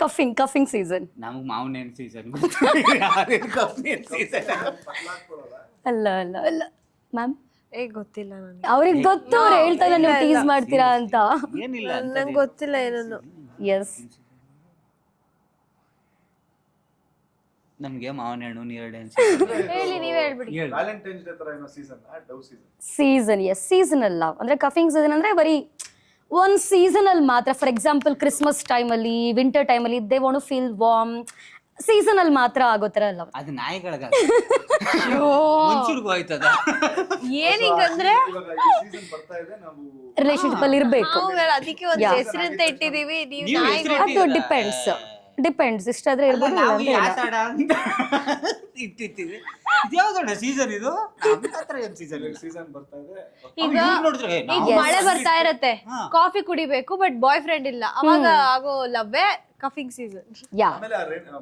Coughing season. ನಮಗ್ ಮಾವಿನ ಹಣ್ಣು ಸೀಸನ್. ಕಪ್ಪಿಂಗ್ ಸೀಸನ್ ಅಲ್ಲ ಮ್ಯಾಮ್, ಗೊತ್ತಿಲ್ಲ ನನಗೆ. ಅವ್ರಿಗೆ ಗೊತ್ತು, ಅವ್ರು ಹೇಳ್ತಾರೆ ನೀವು ಟೀಸ್ ಮಾಡ್ತೀರಾ ಅಂತ. ಏನಿಲ್ಲ, ನಂಗೆ ಗೊತ್ತಿಲ್ಲ ಏನನ್ನು. ಎಸ್, ನಮ್ಗೆ ಮಾವಿನ ಹಣ್ಣು, ನೀರಳೆ ಹಣ್ಣು. ಹೇಳಿ, ನೀವೇ ಹೇಳ್ಬಿಡಿ. ವ್ಯಾಲೆಂಟೈನ್ಸ್ ಡೇ ತರ ಏನೋ ಸೀಸನ್, ಡವ್ ಸೀಸನ್. ಎಸ್, ಸೀಸನಲ್ ಲವ್ ಅಂದ್ರೆ ಕಫಿಂಗ್ ಸೀಸನ್ ಅಂದ್ರೆ ಬರೀ ಒಂದ್ ಸೀಸನ್ ಅಲ್ಲಿ ಮಾತ್ರ. ಫಾರ್ ಎಕ್ಸಾಂಪಲ್ ಕ್ರಿಸ್ಮಸ್ ಟೈಮಲ್ಲಿ, ವಿಂಟರ್ ಟೈಮಲ್ಲಿ they want to feel warm. Season ಅಲ್ಲಿ ಮಾತ್ರ ಆಗೋ ತರ ಲವ್. ಅದು ನಾಯಿಗಳಿಗೆ ಮನುಷ್ಯರಿಗೂ ಆಯ್ತದ. ಏನಿಂಗಂದ್ರೆ ಇವಾಗ ಈ ಸೀಸನ್ ಬರ್ತಾ ಇದೆ, ನಾವು ರಿಲೇಶನ್ಶಿಪ್ ಅಲ್ಲಿ ಇರ್ಬೇಕು. ಅದಕ್ಕೆ ಒಂದು ಹೆಸರಂತ ಇಟ್ಟಿದೀವಿ. ಅದು ಡಿಪೆಂಡ್ಸ್. ಡಿಪೆಂಡ್ಸ್, ಇಷ್ಟ ಆದ್ರೆ ಅಲ್ಲ, ಇರ್ಬೋದು, ನಾವು ಇಲ್ಲ ಈ ಅಂದ್ರೆ ಇಲ್ಲ. ಆಷಾಢ ಅಂತ ಇಟ್ಟಿರ್ತೀವಿ. ಇದ್ಯಾವ್ದಣ್ಣ ಸೀಸನ್ ಇದು? ನಮ್ಮ ಹತ್ರ ಏನ್ ಸೀಸನ್ ಇಲ್ಲ. ಸೀಸನ್ ಬರ್ತಾ ಇದೆ. ಈಗ ನೋಡಿದ್ರೆ ಈಗ ನಾವು ಮಳೆ ಬರ್ತಾ ಇರತ್ತೆ, ಹಾ. ಕಾಫಿ ಕುಡಿಬೇಕು ಬಟ್ ಬಾಯ್ ಫ್ರೆಂಡ್ ಇಲ್ಲ, ಅವಾಗ ಆಗೋ ಲವ್ವೇ ಕಫಿಂಗ್ ಸೀಸನ್. ಯಾ, ಆಮೇಲೆ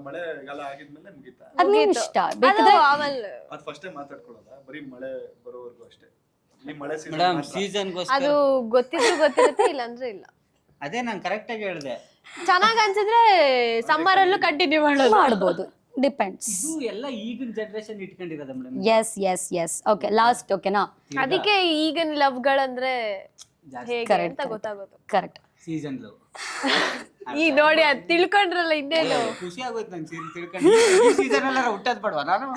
ಮಳೆಗಾಲ ಆಗಿದ್ಮೇಲೆ ಮುಗೀತಾ. ಅದ್ ನಿಮ್ ಇಷ್ಟ. ಅದು ಬೇಕಾದ್ರೆ ಆಮೇಲೆ ಅದು ಫಸ್ಟ್ ಟೈಮ್ ಮಾತಾಡ್ಕೊಳ್ಳೋದ, ಬರೀ ಮಳೆ ಬರೋವರೆಗೂ ಅಷ್ಟೇ. ಈ ಮಳೆ ಮೇಡಮ್ ಸೀಸನ್ ಸೀಸನ್ಗೋಸ್ಕರ ಅದು ಗೊತ್ತಿರುತ್ತೆ, ಇಲ್ಲಾಂದ್ರೆ ಇಲ್ಲ. ಅದೇ ನಾನು ಕರೆಕ್ಟ್ ಆಗಿ ಹೇಳಿದೆ. ಚೆನ್ನಾಗ್ ಅನ್ಸಿದ್ರೆ ಸಮ್ಮರ್ ಅಲ್ಲೂ ಕಂಟಿನ್ಯೂ ಮಾಡೋದು. ಮಾಡ್ಬೋದು, ಡಿಪೆಂಡ್ಸ್. ಇದು ಎಲ್ಲ ಈಗಿನ ಜನರೇಷನ್ ಇಟ್ಕೊಂಡಿರೋದ madam. Yes yes yes. Okay, last. ಓಕೆನಾ? ಅದಕ್ಕೆ ಈಗಿನ ಲವ್ಗಳಂದ್ರೆ ಹೇಗೆ Correct, ಅಂತ ಗೊತ್ತಾಗೋದು. ಕರೆಕ್ಟ್. Season love. ಈಗ ನೋಡಿ ಅದ್ ತಿಳ್ಕೊಂಡ್ರಲ್ಲ ಇನ್ನೇನು. ಖುಷಿ ಆಗೋಯ್ತು ನಂಗೆ ತಿಳ್ಕೊಂಡು. ಈ ಸೀಸನ್ ಎಲ್ಲ ಹುಟ್ಟದ್ ಪಡ್ವಾ ನಾನು?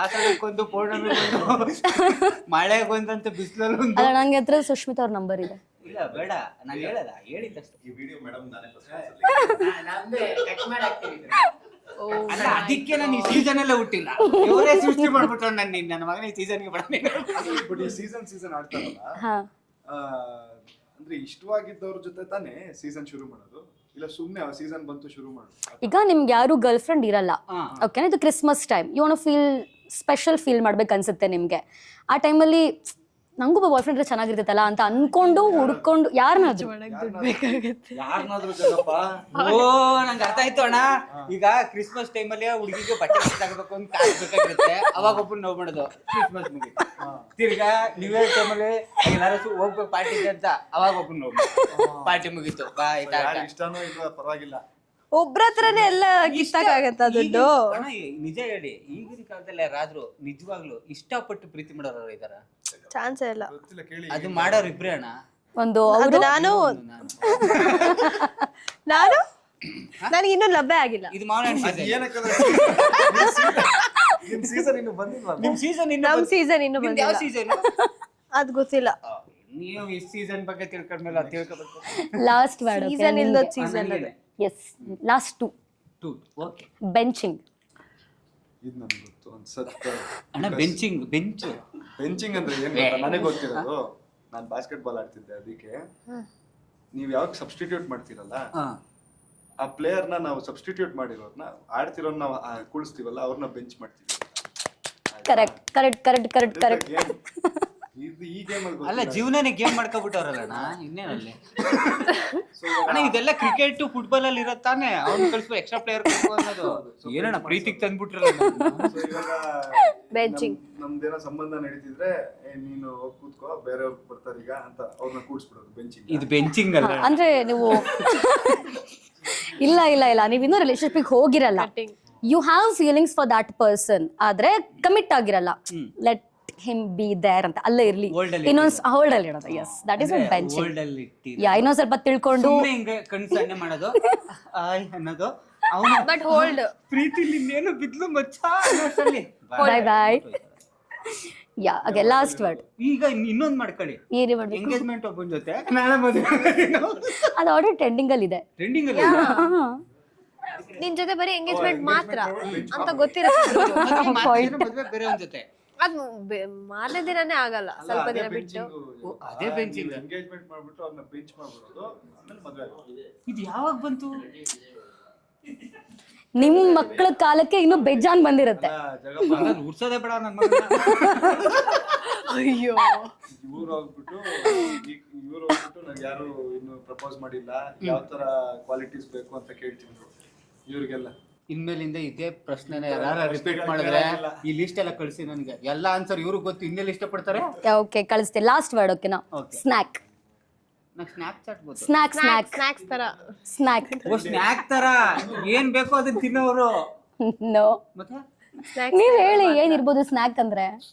ಆಷಾಢಕ್ಕೊಂದು, ಪೌರ್ಣಮಿಗೊಂದು, ಮಳೆಗೊಂದಂತ, ಬಿಸಿಲಲ್ಲೊಂದು. ಅಲ್ಲ, ನಂಗೆ ಹತ್ರ ಸುಷ್ಮಿತಾ ಅವ್ರ ನಂಬರ್ ಇದೆ. ಇಲ್ಲ ಬೇಡ, ನಾನು ಹೇಳದ ಹೇಳಿದ್ದಷ್ಟೇ. ಈ ವಿಡಿಯೋ ಮೇಡಮ್ ನಾನೇ ಅಲ್ಲ, ಅದಕ್ಕೆ ನಾನು ಈ ಸೀಸನ್ ಎಲ್ಲ ಹುಟ್ಟಿಲ್ಲ. ಇವರೇ ಸೃಷ್ಟಿ ಮಾಡ್ಬಿಟ್ರು ನನ್ನ ಮಗನ ಈ ಸೀಸನ್ಗೆ ಬಡ. ಬಟ್ ಈ ಸೀಸನ್ ಆಡ್ತಾರಲ್ಲ, ಹಾ, ಅಂದ್ರೆ ಇಷ್ಟವಾಗಿದ್ದವ್ರ ಜೊತೆ ತಾನೇ ಸೀಸನ್ ಶುರು ಮಾಡೋದು, ಇಲ್ಲ ಸುಮ್ನೆ ಸೀಸನ್ ಬಂತು ಶುರು ಮಾಡೋದು. ಈಗ ನಿಮ್ಗೆ ಯಾರು ಗರ್ಲ್ ಫ್ರೆಂಡ್ ಇರಲ್ಲ, ಹಾ. ಓಕೆನಾ? ಇದು Christmas time, you want feel special feel ಮಾಡ್ಬೇಕು ಅನ್ಸುತ್ತೆ ನಿಮ್ಗೆ. ಆ ಟೈಮಲ್ಲಿ ನಂಗೂ ಬಾಯ್ ಫ್ರೆಂಡ್ ಚೆನ್ನಾಗಿರ್ತೈತಲ್ಲ ಅಂತ ಅನ್ಕೊಂಡು ಹುಡ್ಕೊಂಡು ಯಾರನ್ನಾದ್ರು ಯಾರನ್ನಾದ್ರೂ ಜನಪ್ಪ. ಓ, ನಂಗೆ ಅರ್ಥ ಆಯ್ತು ಅಣ್ಣ. ಈಗ ಕ್ರಿಸ್ಮಸ್ ಟೈಮಲ್ಲಿ ಹುಡುಗಿಗೆ ಬಟ್ಟೆ ತಗೋಬೇಕು ಅಂತ ಕಾಯ್ಬೇಕಾಗಿರುತ್ತೆ. ಅವಾಗ ಒಬ್ಬರು ನೋವು ಮಾಡೋದು ಕ್ರಿಸ್ಮಸ್ ಮುಗಿ. ತಿರ್ಗಾ ನ್ಯೂ ಇಯರ್ ಟೈಮಲ್ಲಿ ಎಲ್ಲಾರು ಹೋಗ್ಬೇಕು ಪಾರ್ಟಿಗೆ ಅಂತ, ಅವಾಗ ಒಬ್ಬರು ನೋವು. ಪಾರ್ಟಿ ಮುಗೀತು, ಬಾಯ್ ಯಾರು ಇಷ್ಟನೋ ಇಲ್ಲ ಪರವಾಗಿಲ್ಲ. ಒಬ್ರ ಹತ್ರನೇ ಎಲ್ಲ ಕಿತ್ತಾಗತ್ತ ದುಡ್ಡು. ಅಣ್ಣ ನಿಜ ಹೇಳಿ, ಈಗಿನ ಕಾಲದಲ್ಲಿ ಯಾರಾದ್ರೂ ನಿಜವಾಗ್ಲು ಇಷ್ಟಪಟ್ಟು ಪ್ರೀತಿ ಮಾಡೋರು ಇದಾರ? ಚಾನ್ಸೇ ಇಲ್ಲ. ಗೊತ್ತಿಲ್ಲ, ಕೇಳಿ. ಅದು ಮಾಡೋರು ಇಬ್ರೇ ಅಣ್ಣ. ಒಂದು ಅದು ಅವರು ನಾನು ನನಗೆ ಇನ್ನೂ ಲಭ್ಯ ಆಗಿಲ್ಲ. ಇದು ಮಾವನ ಸೀಸನ್. ಏನಕ್ಕಂದ್ರೆ ನಿಮ್ ಸೀಸನ್ ಇನ್ನು ಬಂದಿಲ್ವಲ್ಲ. ನಿಮ್ ಸೀಸನ್ ನಮ್ ಸೀಸನ್ ಇನ್ನೂ ನಿಮ್ದು ಯಾವ ಬಂದಿಲ್ಲ, ಸೀಸನ್? ಅದ್ ಗೊತ್ತಿಲ್ಲ. ನೀವು ಈ ಸೀಸನ್ ಬಗ್ಗೆ ತಿಳ್ಕೊಂಡ್ಮೇಲೆ ಅದು ತಿಳ್ಕೊಬೇಕು. Last word. ಸೀಸನ್ ಇಲ್ದ ಸೀಸನ್ ಅದು. Yes, last two. Okay. Benching. ಇದು ನನ್ಗೆ ಗೊತ್ತು ಅನ್ಸತ್ತೆ. ಅಣ್ಣ ಬೆಂಚಿಂಗ್, ಬೆಂಚಿಂಗ್ ಅಂದ್ರೆ ಏನ್ ಗೊತ್ತಾ? ನನಗೆ ಗೊತ್ತಿರೋದು, ನಾನು ಬಾಸ್ಕೆಟ್ ಬಾಲ್ ಆಡ್ತಿದ್ದೆ, ಅದಕ್ಕೆ ನೀವ್ ಯಾವಾಗ ಸಬ್ಸ್ಟಿಟ್ಯೂಟ್ ಮಾಡ್ತೀರಲ್ಲ, ಆ ಪ್ಲೇಯರ್ನ ನಾವು ಸಬ್ಸ್ಟಿಟ್ಯೂಟ್ ಮಾಡಿರೋರ್ನ ಆಡ್ತಿರೋರ್ನ ನಾವು ಕೂಡಿಸ್ತೀವಲ್ಲ, ಅವ್ರನ್ನ ಬೆಂಚ್ ಮಾಡ್ತೀವಿ. Correct correct correct correct correct. ಇದು ಈ ಗೇಮ್ ಅಲ್ಲಿ ಅಲ್ಲ, ಜೀವನನೇ ಗೇಮ್ ಮಾಡ್ಕೊಬಿಟ್ಟವ್ರಲ್ಲ ಅಣ್ಣ, ಇನ್ನೇನಲ್ಲಿ. ಅಣ್ಣ ಇದೆಲ್ಲ ಕ್ರಿಕೆಟ್ ಫುಟ್ಬಾಲ್ ಅಲ್ಲಿ ಇರತ್ತಾನೆ, ಅವ್ನು ಕಳಿಸ್ಬೋ ಎಕ್ಸ್ಟ್ರಾ ಪ್ಲೇಯರ್ ಅನ್ನೋದು. ಏನಣ್ಣ ಪ್ರೀತಿಗೆ ತಂದ್ಬಿಟ್ರಲ್ಲ. ಬೆಂಚಿಂಗ್. ನಮ್ದೇನೋ ಸಂಬಂಧ ನಡೀತಿದ್ರೆ ನೀನು ಹೋಗಿ ಕೂತ್ಕೋ, ಬೇರೆಯವ್ರು ಬರ್ತಾರೀಗ ಅಂತ ಅವ್ರನ್ನ ಕೂಡಿಸ್ಬಿಡೋದು ಬೆಂಚಿಂಗ್. ಇದು ಬೆಂಚಿಂಗ್ ಅಲ್ಲ ಅಂದ್ರೆ ನೀವು ಇಲ್ಲ ಇಲ್ಲ ಇಲ್ಲ, ನೀವು ಇನ್ನೂ ರಿಲೇಶನ್ಶಿಪ್ ಹೋಗಿರಲ್ಲ, you have feelings for that person, ಆದ್ರೆ ಕಮಿಟ್ ಆಗಿರಲ್ಲ. ಲೆಟ್ ಹಿಮ್ ಬಿ ದೇರ್ ಅಂತ ಅಲ್ಲೇ ಇರ್ಲಿ, ಇನ್ನೊಂದು ಹೋಲ್ಡ್ ಅಲ್ಲಿ ಇಡೋದು. Yes, that is benching. Hold ಅಲ್ಲಿ ಇಟ್ಟಿ ಯಾ, ಇನ್ನೊಂದ್ ಸ್ವಲ್ಪ ತಿಳ್ಕೊಂಡು ಸುಮ್ಮನೆ ಹಿಂಗೆ ಕಣ್ ಸನ್ನೆ ಮಾಡೋದು, ಆಯ್ ಅನ್ನೋದು. ಅವನು ಬಟ್ ಹೋಲ್ಡ್. ಪ್ರೀತಿಲಿ ಇನ್ನೇನು ಬಿದ್ಲು ಮಚ್ಚ ಅನ್ನೋಷ್ಟರಲ್ಲಿ ಬಾಯ್ ಬಾಯ್. ಯಾ, ಓಕೆ, ಲಾಸ್ಟ್ ವರ್ಡ್. ಈಗ ಇನ್ನೊಂದ್ ಮಾಡ್ಕೊಳ್ಳಿ, ಏನೇ ಮಾಡ್ಬೇಕು? ಎಂಗೇಜ್ಮೆಂಟ್ ಒಬ್ಬನ ಜೊತೆ ನಾಳೆ ಮದುವೆ. ಅದು ಆಲ್ರೆಡಿ ಟ್ರೆಂಡಿಂಗ್ ಅಲ್ಲಿ ಇದೆ. ಟ್ರೆಂಡಿಂಗ್ ಅಲ್ಲಿ ನಿನ್ ಜೊತೆ ಬರೀ ಎಂಗೇಜ್ಮೆಂಟ್ ಮಾತ್ರ ಅಂತ ಗೊತ್ತಿರುತ್ತೆ. ಮದುವೆ ಬೇರೆ ಒಂದ್ ಜೊತೆ, ಅದ್ ಮಾರನೇ ದಿನನೇ ಆಗಲ್ಲ, ಸ್ವಲ್ಪ ದಿನ ಬಿಟ್ಟು. ಅದೇ ಬೆಂಚಿಂಗ್. ಎಂಗೇಜ್ಮೆಂಟ್ ಮಾಡ್ಬಿಟ್ಟು ಅವ್ರನ್ನ ಬೆಂಚ್ ಮಾಡ್ಬಿಡೋದು, ಆಮೇಲೆ ಮದುವೆ ಆಗೋದು. ಇದು ಯಾವಾಗ ಬಂತು? ನಿಮ್ ಮಕ್ಕಳ ಕಾಲಕ್ಕೆ ಇನ್ನು ಬೇಜಾನ್ ಬಂದಿರುತ್ತೆ. ಉರ್ಸೋದೇ ಬೇಡ ನನ್ನ ಮಗನ. ಅಯ್ಯೋ, ಇವ್ರು ಹೋಗ್ಬಿಟ್ಟು ನಂಗೆ ಯಾರು ಇನ್ನು ಪ್ರಪೋಸ್ ಮಾಡಿಲ್ಲ, ಯಾವ ತರ ಕ್ವಾಲಿಟೀಸ್ ಬೇಕು ಅಂತ ಕೇಳ್ತಿದ್ರು ಇವ್ರಿಗೆಲ್ಲ. ಇನ್ಮೇಲಿಂದ ಇದೇ ಪ್ರಶ್ನೆನ ಯಾರು ರಿಪೀಟ್ ಮಾಡಿದ್ರೆ ಈ ಲಿಸ್ಟ್ ಎಲ್ಲ ಕಳಿಸಿ ನನಗೆ. ಎಲ್ಲ ಆನ್ಸರ್ ಇವ್ರಿಗೆ ಗೊತ್ತು, ಇನ್ನೆಲ್ಲ ಇಷ್ಟಪಡ್ತಾರೆ. ಓಕೆ, ಕಳಿಸ್ತೆ. Last word. ಓಕೆನಾ? ಸ್ನ್ಯಾಕ್. ನಂಗೆ ಸ್ನ್ಯಾಕ್ ಚಾಟ್ ಗೊತ್ತು. ಸ್ನ್ಯಾಕ್ ಸ್ನ್ಯಾಕ್ ಸ್ನಾಕ್ಸ್ ತರ. ಸ್ನ್ಯಾಕ್. ಓ, ಸ್ನ್ಯಾಕ್ ತರ ಏನ್ ಬೇಕೋ ಅದನ್ನ ತಿನ್ನೋರು. ನೋ, ಮತ್ತೆ ನೀವ್ ಹೇಳಿ ಏನಿರ್ಬೋದು ಸ್ನ್ಯಾಕ್ ಅಂದ್ರೆ?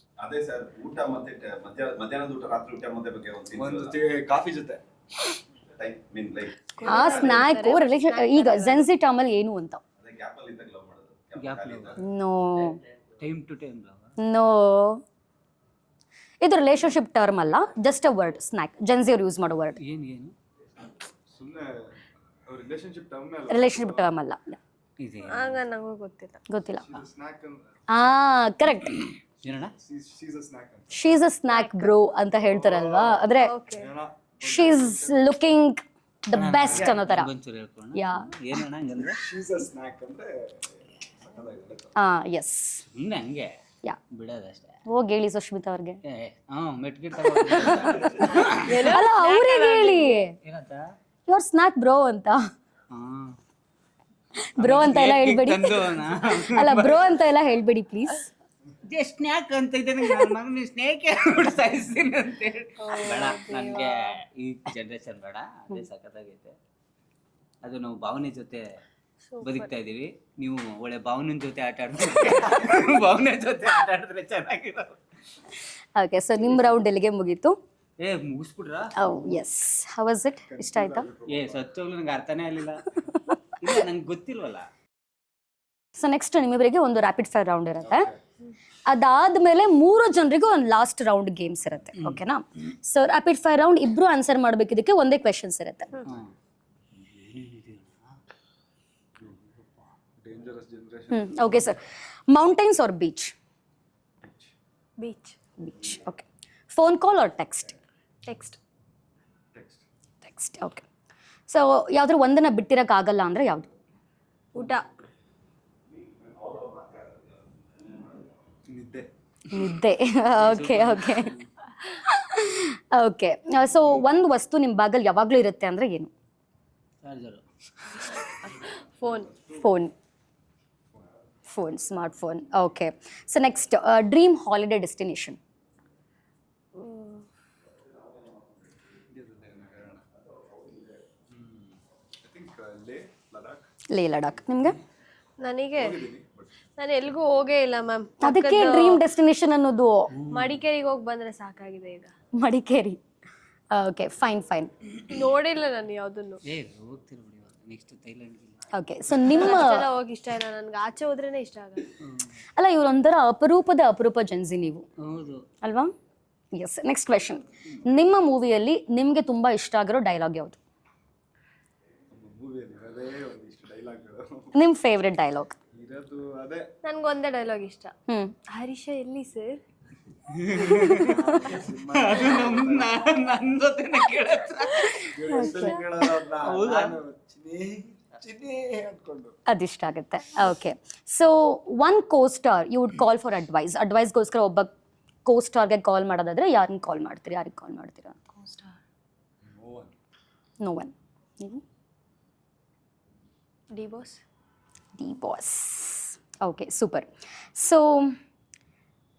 ಅದೇ ಸರ್, ಊಟ ಮತ್ತೆ ಮಧ್ಯಾಹ್ನದ ಊಟ, ರಾತ್ರಿ ಊಟ ಮತ್ತೆ ಬಗ್ಗೆ ಒಂದು ಕಾಫಿ ಜೊತೆ ಆ ಸ್ನ್ಯಾಕ್ ರಿಲೇಷನ್. ಈಗ ಜೆನ್ಸಿ ಟರ್ಮಲ್ಲಿ ಏನು ಅಂತ? ಗ್ಯಾಪ್ ಅಲ್ಲಿ ಇದ್ದಾಗ ಲವ್ ಮಾಡೋದು. Gap love. No time to time love. No, ಇದು ರಿಲೇಶನ್ಶಿಪ್ ಟರ್ಮ್ ಅಲ್ಲ, just a word. Snack Gen Z ಅವ್ರು ಯೂಸ್ ಮಾಡೋ ವರ್ಡ್. ಏನು ಸುಮ್ಮನೆ ರಿಲೇಶನ್ಶಿಪ್ ಟರ್ಮ್ ಅಲ್ಲ, ರಿಲೇಶನ್ಶಿಪ್ ಟರ್ಮ್ ಅಲ್ಲ. ಇದೆ ಆಗ ನಂಗೂ ಗೊತ್ತಿಲ್ಲ. Snack correct. ಏನಣ್ಣ? ಶೀಸ್ ಅ ಸ್ನ್ಯಾಕ್ ಅಂತ. ಶೀಸ್ ಅ ಸ್ನ್ಯಾಕ್ ಬ್ರೋ ಅಂತ ಹೇಳ್ತಾರಲ್ವಾ, ಅಂದ್ರೆ ಶೀಸ್ ಲುಕಿಂಗ್ ದ ಬೆಸ್ಟ್ ಅನ್ನೋ ಥರ. ಒಂಚೂರು ಹೇಳ್ಕೊಂಡು ಯಾ ಏನಣ್ಣ ಹಂಗಂದ್ರೆ ಶೀಸ್ ಅ ಸ್ನ್ಯಾಕ್ ಅಂದ್ರೆ ಸಖತ್ತಾಗಿರುತ್ತೆ. ಎಸ್ ಸುಮ್ಮನೆ ಹಂಗೆ ಯಾ ಬಿಡೋದಷ್ಟೇ. ಹೋಗಿ ಹೇಳಿ ಸುಷ್ಮಿತಾ ಅವ್ರಿಗೆ. ಮೆಟ್ಗಿಟ್ ಅಲ್ಲ ಅವ್ರಿಗೆ ಹೇಳಿ ಏನಂತ ಯುವರ್ ಸ್ನ್ಯಾಕ್ ಬ್ರೋ ಅಂತ. ಬ್ರೋ ಅಂತ ಎಲ್ಲ ಹೇಳ್ಬೇಡಿ. ಅಲ್ಲ ಬ್ರೋ ಅಂತ ಎಲ್ಲ ಹೇಳ್ಬೇಡಿ ಪ್ಲೀಸ್. ಸ್ನ್ಯಾಕ್ ಅಂತ ಇದೆ ಮಗನ ಸ್ನೇಕ್ ಸಾಯಿಸ್ತೀನಿ ಅಂತ ಹೇಳಿ ಬೇಡ, ನನಗೆ ಈ ಜನ್ರೇಷನ್ ಬೇಡ. ಅದೇ ಸಖತ್ತಾಗೈತೆ. ಅದು ನಾವು ಭಾವನೆ ಜೊತೆ ಬದುಕ್ತಾ ಇದೀವಿ. ನೀವು ಒಳ್ಳೆ ಭಾವನೆ ಜೊತೆ ಆಟ ಆಡ್ತಾರೆ, ಭಾವನೆ ಜೊತೆ ಆಟ ಆಡಿದ್ರೆ ಚೆನ್ನಾಗಿರೋ. ಓಕೆ, ಸೊ ನಿಮ್ಮ ರೌಂಡ್ ಎಲ್ಲಿಗೆ ಮುಗೀತು? ಮುಗಿಸ್ಬಿಟ್ರಾ? Yes, how was it? ಇಷ್ಟ ಆಯ್ತಾ? ಸಚ್ಚೋಗ್ಲು ನಂಗೆ ಅರ್ಥನೇ ಆಗಲಿಲ್ಲ. ಇಲ್ಲ, ನಂಗೆ ಗೊತ್ತಿಲ್ವಲ್ಲ. ಸೊ ನೆಕ್ಸ್ಟ್ ನಿಮ್ಮಿಬ್ಬರಿಗೆ ಒಂದು ರ್ಯಾಪಿಡ್ ಫೈರ್ ರೌಂಡ್ ಇರುತ್ತೆ. ಅದಾದ್ಮೇಲೆ 3 ಜನರಿಗೂ ಒಂದು ಲಾಸ್ಟ್ ರೌಂಡ್ ಗೇಮ್ಸ್ ಇರುತ್ತೆ. ಓಕೆನಾ? ಸೊ ರ್ಯಾಪಿಡ್ ಫೈರ್ ರೌಂಡ್ ಇಬ್ರು ಆನ್ಸರ್ ಮಾಡ್ಬೇಕು. ಇದಕ್ಕೆ ಒಂದೇ ಕ್ವೆಶನ್ಸ್ ಇರುತ್ತೆ. Dangerous generation. Okay sir. Mountains or beach? Beach. Beach. Okay. Phone call or text? Text. Text. Okay. So ಯಾವ್ದಾದ್ರು ಒಂದನ್ನ ಬಿಟ್ಟಿರೋಕ್ಕಾಗಲ್ಲ ಅಂದರೆ ಯಾವುದು? ಊಟ. ನಿದ್ದೆ. ನಿದ್ದೆ. Okay okay okay. ಸೊ ಒಂದು ವಸ್ತು ನಿಮ್ಮ ಬ್ಯಾಗಲ್ಲಿ ಯಾವಾಗಲೂ ಇರುತ್ತೆ ಅಂದರೆ ಏನು? Charger. Phone. Phone. Phone, smart phone. Okay. So next, dream holiday destination? ಲೇ ಲಡಾಖ್. ನಿಮಗೆ? ನನಗೆ ನಾನು ಎಲ್ಗೂ ಹೋಗೇ ಇಲ್ಲ ಮ್ಯಾಮ್. ಅದಕ್ಕೆ ಡ್ರೀಮ್ ಡೆಸ್ಟಿನೇಷನ್ ಅನ್ನೋದು. ಮಡಿಕೇರಿಗೆ ಹೋಗಿ ಬಂದ್ರೆ ಸಾಕಾಗಿದೆ ಈಗ. ಮಡಿಕೇರಿ. Okay, fine fine. ನೋಡಿಲ್ಲ ನಾನು ಯಾವುದನ್ನು. ಹೋಗ್ತಿರ್ಬಿಡಿ ನೆಕ್ಸ್ಟ್ ಥೈಲ್ಯಾಂಡ್ಗೆ. ಓಕೆ. ಸೊ ನಿಮ್ಮ ಹೋಗಿ ಇಷ್ಟ ಇಲ್ಲ ನನಗೆ. ಆಚೆ ಹೋದ್ರೇನೆ ಇಷ್ಟ ಆಗಲ್ಲ. ಅಲ್ಲ, ಇವರೊಂಥರ ಅಪರೂಪ ಜನ್ಸಿ ನೀವು, ಹೌದು ಅಲ್ವಾ? ಎಸ್. Next question. ನಿಮ್ಮ ಮೂವಿಯಲ್ಲಿ ನಿಮಗೆ ತುಂಬಾ ಇಷ್ಟ ಆಗಿರೋ ಡೈಲಾಗ್ ಯಾವುದು? ಮೂವಿಯಲ್ಲಿ ಅದೇ ಒಂದಿಷ್ಟು ಡೈಲಾಗ್ಗಳು. ನಿಮ್ಮ ಫೇವ್ರೆಟ್ ಡೈಲಾಗ್? ಇರೋದು ಅದೇ. ನನ್ಗೊಂದೇ ಡೈಲಾಗ್ ಇಷ್ಟ. ಹರೀಶ ಎಲ್ಲಿ ಸರ್? ನನ್ನ ಜೊತೆನೆ ಅದಿಷ್ಟ ಆಗುತ್ತೆ. Okay. So one co-star you would call for ಅಡ್ವೈಸ್ಗೋಸ್ಕರ ಒಬ್ಬ ಕೋ-ಸ್ಟಾರ್ಗೆ ಕಾಲ್ ಮಾಡೋದಾದ್ರೆ ಯಾರನ್ನ ಕಾಲ್ ಮಾಡ್ತೀರಿ? ಯಾರಿಗೆ ಕಾಲ್ ಮಾಡ್ತೀರಾ? No one. ನೀವು? D Boss. D Boss. Okay, super. So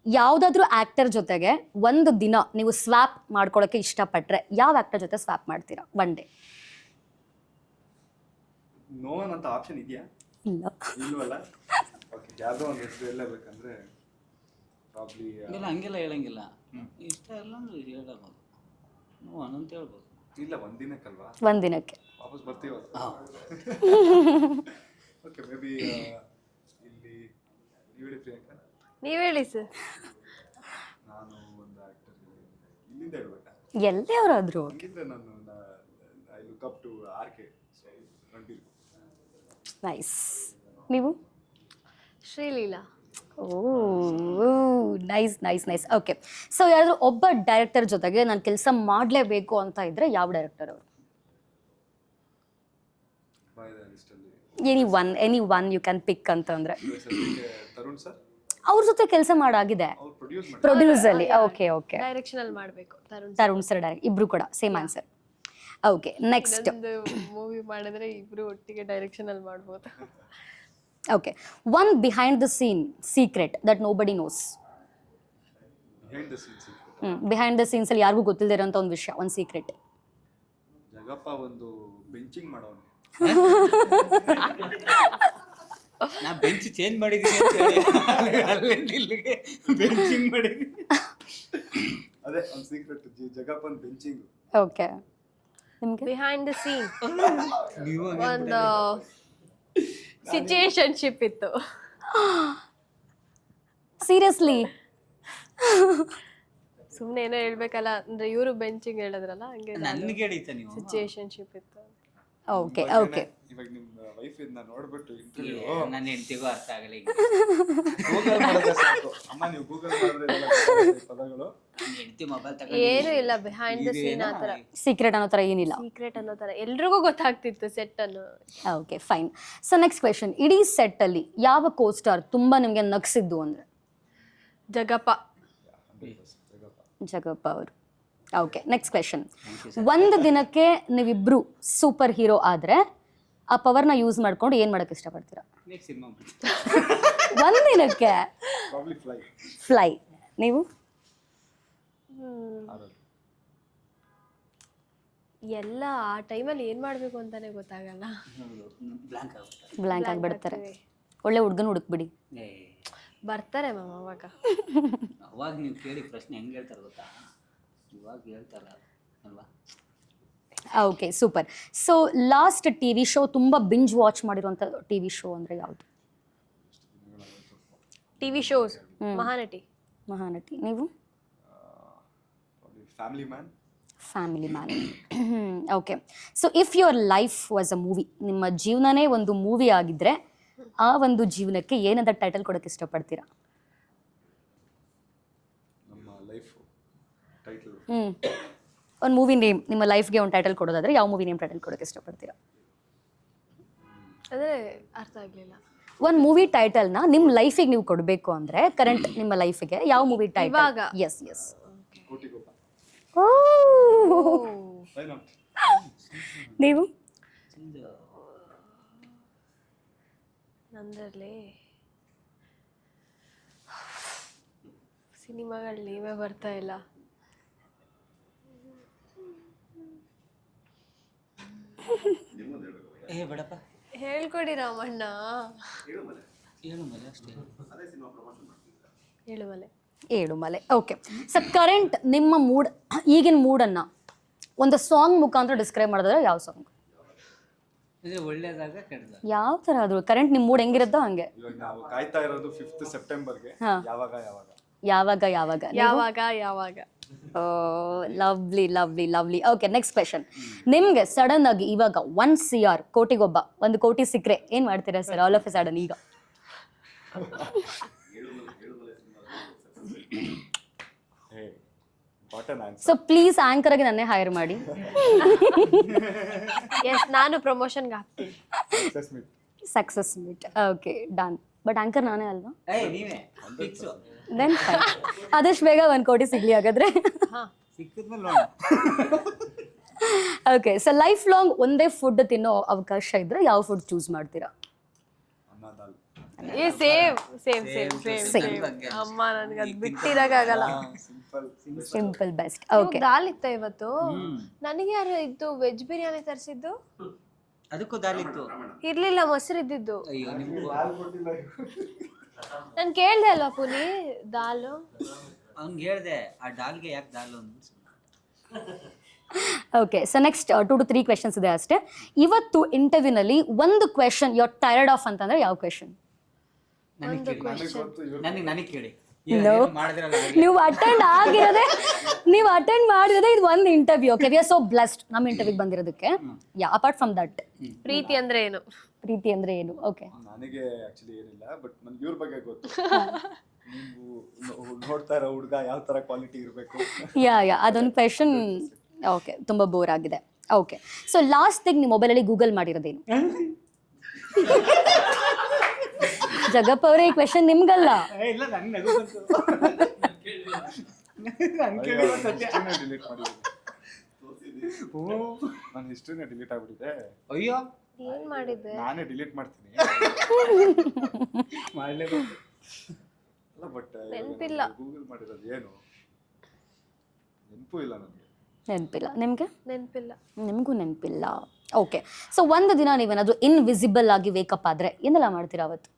ಯಾವುದಾದ್ರೂ ಆ್ಯಕ್ಟರ್ ಜೊತೆಗೆ ಒಂದು ದಿನ ನೀವು ಸ್ವ್ಯಾಪ್ ಮಾಡ್ಕೊಳ್ಳೋಕ್ಕೆ ಇಷ್ಟಪಟ್ಟರೆ ಯಾವ ಆ್ಯಕ್ಟರ್ ಜೊತೆ ಸ್ವ್ಯಾಪ್ ಮಾಡ್ತೀರಾ ಒನ್ ಡೇ? ನೋ ಅಂತ ಆಪ್ಷನ್ ಇದೆಯಾ? ಇಲ್ಲ. ಇಲ್ವಲ್ಲ. ಓಕೆ, ಯಾವುದೋ ಒಂದು ಹೆಸರು ಹೇಳಬೇಕಂದ್ರೆ ಪ್ರಾಬ್ಲಿ ಇಲ್ಲ, ಹಂಗೆಲ್ಲ ಹೇಳಂಗಿಲ್ಲ. ಇಷ್ಟ ಇಲ್ಲ ಅಂದ್ರೆ ಹೇಳಬಹುದು. ನಾವು ಅನಂತ ಹೇಳ್ಬೋದು. ಇಲ್ಲ, ಒಂದಿನಕ್ಕಲ್ವಾ? ಒಂದಿನಕ್ಕೆ ವಾಪಸ್ ಬರ್ತೀವಲ್ಲ. ಓಕೆ, ಮೇ ಬಿ ಇಲ್ಲಿ ನೀವು ಹೇಳಿ ಪ್ರಿಯಾಂಕಾ. ನೀವ್ ಹೇಳಿ ಸರ್. ನಾನು ಒಂದು ಆಕ್ಟರ್ ಇಲ್ಲಿಂದ ಹೇಳ್ಬೇಕಾ? ಎಲ್ಲೇ ಅವರಾದ್ರು. ಹಂಗಿದ್ರೆ ನಾನು I look up to RK. Ranbir. Nice. ನೀವು? Sreeleela. Nice nice nice. Okay. So ಯಾರಾದ್ರೂ ಒಬ್ಬ ಡೈರೆಕ್ಟರ್ ಜೊತೆಗೆ ನಾನು ಕೆಲಸ ಮಾಡಲೇಬೇಕು ಅಂತ ಇದ್ರೆ ಯಾವ ಡೈರೆಕ್ಟರ್ ಅವರು? Any one you can pick ಅಂತಂದ್ರೆ ತರುಣ್ ಸರ್. ಅವ್ರ ಜೊತೆ ಕೆಲಸ ಮಾಡಾಗಿದೆ ಪ್ರೊಡ್ಯೂಸ್ ಅಲ್ಲಿ. Okay okay. ಡೈರೆಕ್ಷನ್ ಅಲ್ಲಿ ಮಾಡಬೇಕು. Tarun sir direct. ಇಬ್ರು ಕೂಡ same answer. Okay. Next, movie ಮಾಡಿದ್ರೆ ಇಬ್ರು ಒಟ್ಟಿಗೆ ಡೈರೆಕ್ಷನ್ ಅಲ್ಲಿ ಮಾಡ್ಬೋದು. Okay. One behind the scene secret that nobody knows? Behind the scenes ಅಲ್ಲಿ ಯಾರಿಗೂ ಗೊತ್ತಿಲ್ಲದೆ ಇರೋಂಥ ಒಂದು ವಿಷಯ, ಒಂದು ಸೀಕ್ರೆಟ್. ಜಗಪ್ಪ ಒಂದು ಬೆಂಚಿಂಗ್ ಮಾಡೋನು. ನಾ ಬೆಂಚ್ ಚೇಂಜ್ ಮಾಡಿದ್ದೀನಿ ಅಲ್ಲಿಂದ ಇಲ್ಲಿಗೆ ಬೆಂಚಿಂಗ್ ಮಾಡಿದ್ದೀನಿ. ಅದೇ ಒಂದು ಸೀಕ್ರೆಟ್, ಜಗಪ್ಪನ್ ಬೆಂಚಿಂಗ್. ಓಕೆ. ನಿಮಗೆ? ಬಿಹೈಂಡ್ ದ ಸೀನ್ ನೀವು ಒಂದು ಸಿಚುಯೇಷನ್ಶಿಪ್ ಇತ್ತು. ಸೀರಿಯಸ್ಲಿ? ಸುಮ್ಮನೆ ಏನೋ ಹೇಳ್ಬೇಕಲ್ಲ ಅಂದ್ರೆ ಇವರು ಬೆಂಚಿಂಗ್ ಹೇಳಿದ್ರಲ್ಲ, ಹಂಗೆ ನನ್ಗೆ ಹೇಳಿತ ನೀವು ಸಿಚುಯೇಷನ್ಶಿಪ್ ಇತ್ತು. Okay okay. ಇವಾಗ ನಿಮ್ಮ ವೈಫ್ ಇದನ್ನ ನೋಡ್ಬಿಟ್ಟು ಇಂಟರ್ವ್ಯೂ ನನ್ನ ಹೆಂಡತಿಗೂ ಅರ್ಥ ಆಗಲ್ಲ ಈಗ. ಗೂಗಲ್ ಮಾಡಿದ್ರೆ ಸಾಕು. ಅಮ್ಮ ನೀವು ಗೂಗಲ್ ಮಾಡಿದ್ರೆ ಎಲ್ಲ ಗೊತ್ತಾಗುತ್ತೆ ಪದಗಳು. ನನ್ನ ಹೆಂಡತಿ ಮೊಬೈಲ್ ಏನು ಇಲ್ಲ ಬಿಹೈಂಡ್ ದ ಸೀನ್ ಆ ಥರ ಸೀಕ್ರೆಟ್ ಅನ್ನೋ ಥರ ಏನಿಲ್ಲ. ಸೀಕ್ರೆಟ್ ಅನ್ನೋ ಥರ ಎಲ್ರಿಗೂ ಗೊತ್ತಾಗ್ತಿತ್ತು ಸೆಟ್ ಅನ್ನು. Okay fine. So next question, ಇಡೀ ಸೆಟ್ ಅಲ್ಲಿ ಯಾವ ಕೋಸ್ಟಾರ್ ತುಂಬಾ ನಿಮಗೆ ನಗ್ಸಿದ್ದು ಅಂದ್ರೆ? ಜಗಪ್ಪ. ಜಗಪ್ಪ ಅವರು. ಓಕೆ ನೆಕ್ಸ್ಟ್ ಕ್ವೆಶನ್, ಒಂದು ದಿನಕ್ಕೆ ನೀವಿಬ್ರು ಸೂಪರ್ ಹೀರೋ ಆದ್ರೆ ಆ ಪವರ್ನ ಯೂಸ್ ಮಾಡ್ಕೊಂಡು ಏನ್ ಮಾಡಕ್ ಇಷ್ಟಪಡ್ತೀರಾ? ಸಿನಿಮಾ ಒಂದ್ ದಿನಕ್ಕೆ ಪ್ರಾಬ್ಲಿ ಫ್ಲೈ. ನೀವು? ಎಲ್ಲ ಆ ಟೈಮಲ್ಲಿ ಏನ್ ಮಾಡ್ಬೇಕು ಅಂತಾನೆ ಗೊತ್ತಾಗಲ್ಲ. ಬ್ಲಾಂಕ್ ಆಗುತ್ತೆ. ಬ್ಲ್ಯಾಂಕ್ ಆಗಿಬಿಡ್ತಾರೆ. ಒಳ್ಳೆ ಹುಡ್ಗನ ಹುಡುಕ್ಬಿಡಿ. ಬರ್ತಾರೆ ಮ್ಯಾಮ್ ಅವಾಗ. ಅವಾಗ ನೀವು ಕೇಳಿ ಪ್ರಶ್ನೆ ಹೆಂಗೆ ಹೇಳ್ತಾರೆ ಗೊತ್ತಾ, ಇವಾಗ ಹೇಳ್ತಾರ ಅಲ್ವಾ? Okay super. So last TV show ತುಂಬಾ ಬಿಂಜ್ ವಾಚ್ ಮಾಡಿರುವಂತ ಟಿವಿ ಶೋ ಅಂದ್ರೆ ಯಾವುದು? TV shows Mahanati. ಮಹಾನಟಿ. ನೀವು? Family Man. Family Man. Okay. So if your life was a movie, ನಿಮ್ಮ ಜೀವನನೇ ಒಂದು ಮೂವಿ ಆಗಿದ್ರೆ ಆ ಒಂದು ಜೀವನಕ್ಕೆ ಏನಂತ ಟೈಟಲ್ ಕೊಡೋಕೆ ಇಷ್ಟಪಡ್ತೀರಾ? ನಮ್ಮ ಲೈಫ್ ಟೈಟಲ್. ಒಂದು ಮೂವಿ ನೇಮ್, ನಿಮ್ಮ ಲೈಫ್ಗೆ ಒಂದು ಟೈಟಲ್ ಕೊಡೋದಾದ್ರೆ ಯಾವ ಮೂವಿ ನೇಮ್ ಟೈಟಲ್ ಕೊಡೋಕೆ ಇಷ್ಟಪಡ್ತೀರಾ? ಅದೇ ಅರ್ಥ ಆಗ್ಲಿಲ್ಲ. ಒಂದು ಮೂವಿ ಟೈಟಲ್ನ ನಿಮ್ಮ ಲೈಫಿಗೆ ನೀವು ಕೊಡಬೇಕು ಅಂದ್ರೆ ಕರೆಂಟ್ ನಿಮ್ಮ ಲೈಫಿಗೆ ಯಾವ ಮೂವಿ ಟೈಟಲ್? ಇವಾಗ? Yes yes. Kotigobba. Why not? ನೀವು? ನಂದ್ರಲ್ಲಿ ಸಿನಿಮಾಗಳು ನೀವೇ ಬರ್ತಾ ಇಲ್ಲ. ಏ ಬೇಡಪ್ಪ, ಹೇಳ್ಕೊಡಿ ರಾಮಣ್ಣ. ಹೇಳು ಮೇಲೆ ಅಷ್ಟೇ. ಹೇಳುವಲೆ. ಏಳುಮಲೆ. ಓಕೆ. ಸೊ ಕರೆಂಟ್ ನಿಮ್ಮ ಮೂಡ್, ಈಗಿನ ಮೂಡನ್ನು ಒಂದು ಸಾಂಗ್ ಮುಖಾಂತರ ಡಿಸ್ಕ್ರೈಬ್ ಮಾಡಿದ್ರೆ ಯಾವ ಸಾಂಗ್? ಇದು ಒಳ್ಳೇದಾಗ ಕೆಟ್ಟದಾಗ ಯಾವ ಥರ ಅದು ಕರೆಂಟ್ ನಿಮ್ಮ ಮೂಡ್ ಹೆಂಗಿರುತ್ತೋ ಹಂಗೆ. ಇವಾಗ ನಾವು ಕಾಯ್ತಾ ಇರೋದು 5th ಸೆಪ್ಟೆಂಬರ್ಗೆ. ಯಾವಾಗ ಯಾವಾಗ ಯಾವಾಗ ಯಾವಾಗ ಯಾವಾಗ ಯಾವಾಗ. Lovely lovely lovely. Okay next question, ನಿಮ್ಗೆ ಸಡನ್ ಆಗಿ ಇವಾಗ 1 CR ಕೋಟಿಗೊಬ್ಬ 1 ಕೋಟಿ ಸಿಕ್ಕರೆ ಏನ್ ಮಾಡ್ತೀರಾ sir all of A sudden ಈಗ? ಸೊ ಪ್ಲೀಸ್ ಆಂಕರ್ ಆಗಿ ನನ್ನೇ ಹೈರ್ ಮಾಡಿ. ಎಸ್, ನಾನು ಪ್ರಮೋಷನ್ಗೆ ಹಾಕ್ತೀನಿ. Success meet. Okay done. But anchor ನಾನೇ ಅಲ್ವಾ? ನೀವೇ ಫಿಕ್ಸ್. ದೆನ್ ಆದಷ್ಟು ಬೇಗ 1 ಕೋಟಿ ಸಿಗ್ಲಿ ಹಾಗಾದ್ರೆ. ಸಿಕ್ಕಿದ್ಮೇಲೆ ನೋಡೋಣ. ಓಕೆ. ಸೊ ಲೈಫ್ ಲಾಂಗ್ ಒಂದೇ ಫುಡ್ ತಿನ್ನೋ ಅವಕಾಶ ಇದ್ರೆ ಯಾವ ಫುಡ್ ಚೂಸ್ ಮಾಡ್ತೀರಾ? ಏ same same same same same. ಅಮ್ಮ ನನಗೆ ಅದು ಬಿಟ್ಟಿರಕ್ಕಾಗಲ್ಲ. Simple best. ಓಕೆ. ದಾಲ್ ಇತ್ತ ಇವತ್ತು? ನನಗೆ ಯಾರು ಇದ್ದು ವೆಜ್ ಬಿರಿಯಾನಿ ತರಿಸಿದ್ದು? ಅದಕ್ಕೂ ದಾಲಿತ್ತು. ಇರ್ಲಿಲ್ಲ, ಮೊಸರು ಇದ್ದಿದ್ದು. ಅಯ್ಯೋ ನಿಮ್ಗೂ ನಾನು ಕೇಳ್ದೆ ಅಲ್ವಾ ಪುನಿ ದಾಲು? ಅವ್ನಿಗೆ ಹೇಳ್ದೆ ಆ ಡಾಲ್ಗೆ ಯಾಕೆ ದಾಲು ಅಂತ. Okay. So next 2 to 3 questions ಇದೆ ಅಷ್ಟೇ. ಇವತ್ತು ಇಂಟರ್ವ್ಯೂನಲ್ಲಿ ಒಂದು question you are tired of ಅಂತಂದ್ರೆ ಯಾವ ಕ್ವೆಶನ್? ನನಗೆ ಕೇಳಿ. ನೀವು ಅಟೆಂಡ್ ಮಾಡಿರೋದೇ ಇದು ಒಂದು interview. Okay, we are so blessed ನಮ್ಮ ಇಂಟರ್ವ್ಯೂಗೆ ಬಂದಿರೋದಕ್ಕೆ. ಯಾ ಅಪಾರ್ಟ್ ಫ್ರಮ್ ದಟ್, ಪ್ರೀತಿ ಅಂದ್ರೆ ಏನು? ಪ್ರೀತಿ ಅಂದ್ರೆ ಏನು? ಓಕೆ, ನನಗೆ ಆಕ್ಚುಲಿ ಏನಿಲ್ಲ, ಬಟ್ ನನ್ಗೆ ಇವ್ರ ಬಗ್ಗೆ ಗೊತ್ತು. ನೀವು ನೋಡ್ತಾ ಇರೋ ಹುಡುಗ ಯಾವ ತರ ಕ್ವಾಲಿಟಿ ಇರಬೇಕು. ಯಾ ಅದೊಂದು ಕ್ವೆಶನ್. ಓಕೆ, ತುಂಬಾ ಬೋರ್ ಆಗಿದೆ. ಓಕೆ, ಸೊ ಲಾಸ್ಟ್ ಥಿಂಗ್ ನಿಮ್ಮ ಮೊಬೈಲಲ್ಲಿ ಗೂಗಲ್ ಮಾಡಿರೋದೇನು? ಜಗಪ್ಪ ಅವರೇ, ಈ ಕ್ವೆಶನ್ ನಿಮ್ಗಲ್ಲ. ಇಲ್ಲ ನಂಗೆ ನಗು ಬಂತು. ಡಿಲೀಟ್ ಮಾಡಿದ್ದೀನಿ. ನನ್ನ ಹಿಸ್ಟ್ರಿನೇ ಡಿಲೀಟ್ ಆಗ್ಬಿಟ್ಟಿದೆ. ಅಯ್ಯೋ, ಏನ್ ಮಾಡಿದ್ದೆ? ನಾನೇ ಡಿಲೀಟ್ ಮಾಡ್ತೀನಿ. ಮಾಡ್ಲೇಬೇಕು. ಅಲ್ಲ, ಬಟ್ ನೆನಪಿಲ್ಲ. ಗೂಗಲ್ ಮಾಡಿರೋದು ಏನು ನೆನಪು ಇಲ್ಲ ನನಗೆ. ನೆನಪಿಲ್ಲ ನಿಮ್ಗೆ? ನೆನಪಿಲ್ಲ. ನಿಮಗೂ ನೆನಪಿಲ್ಲ. ಓಕೆ, ಸೊ ಒಂದು ದಿನ ನೀವೇನಾದ್ರೂ ಇನ್ವಿಸಿಬಲ್ ಆಗಿ ವೇಕಪ್ ಆದ್ರೆ ಏನೆಲ್ಲ ಮಾಡ್ತೀರಾ ಅವತ್ತು?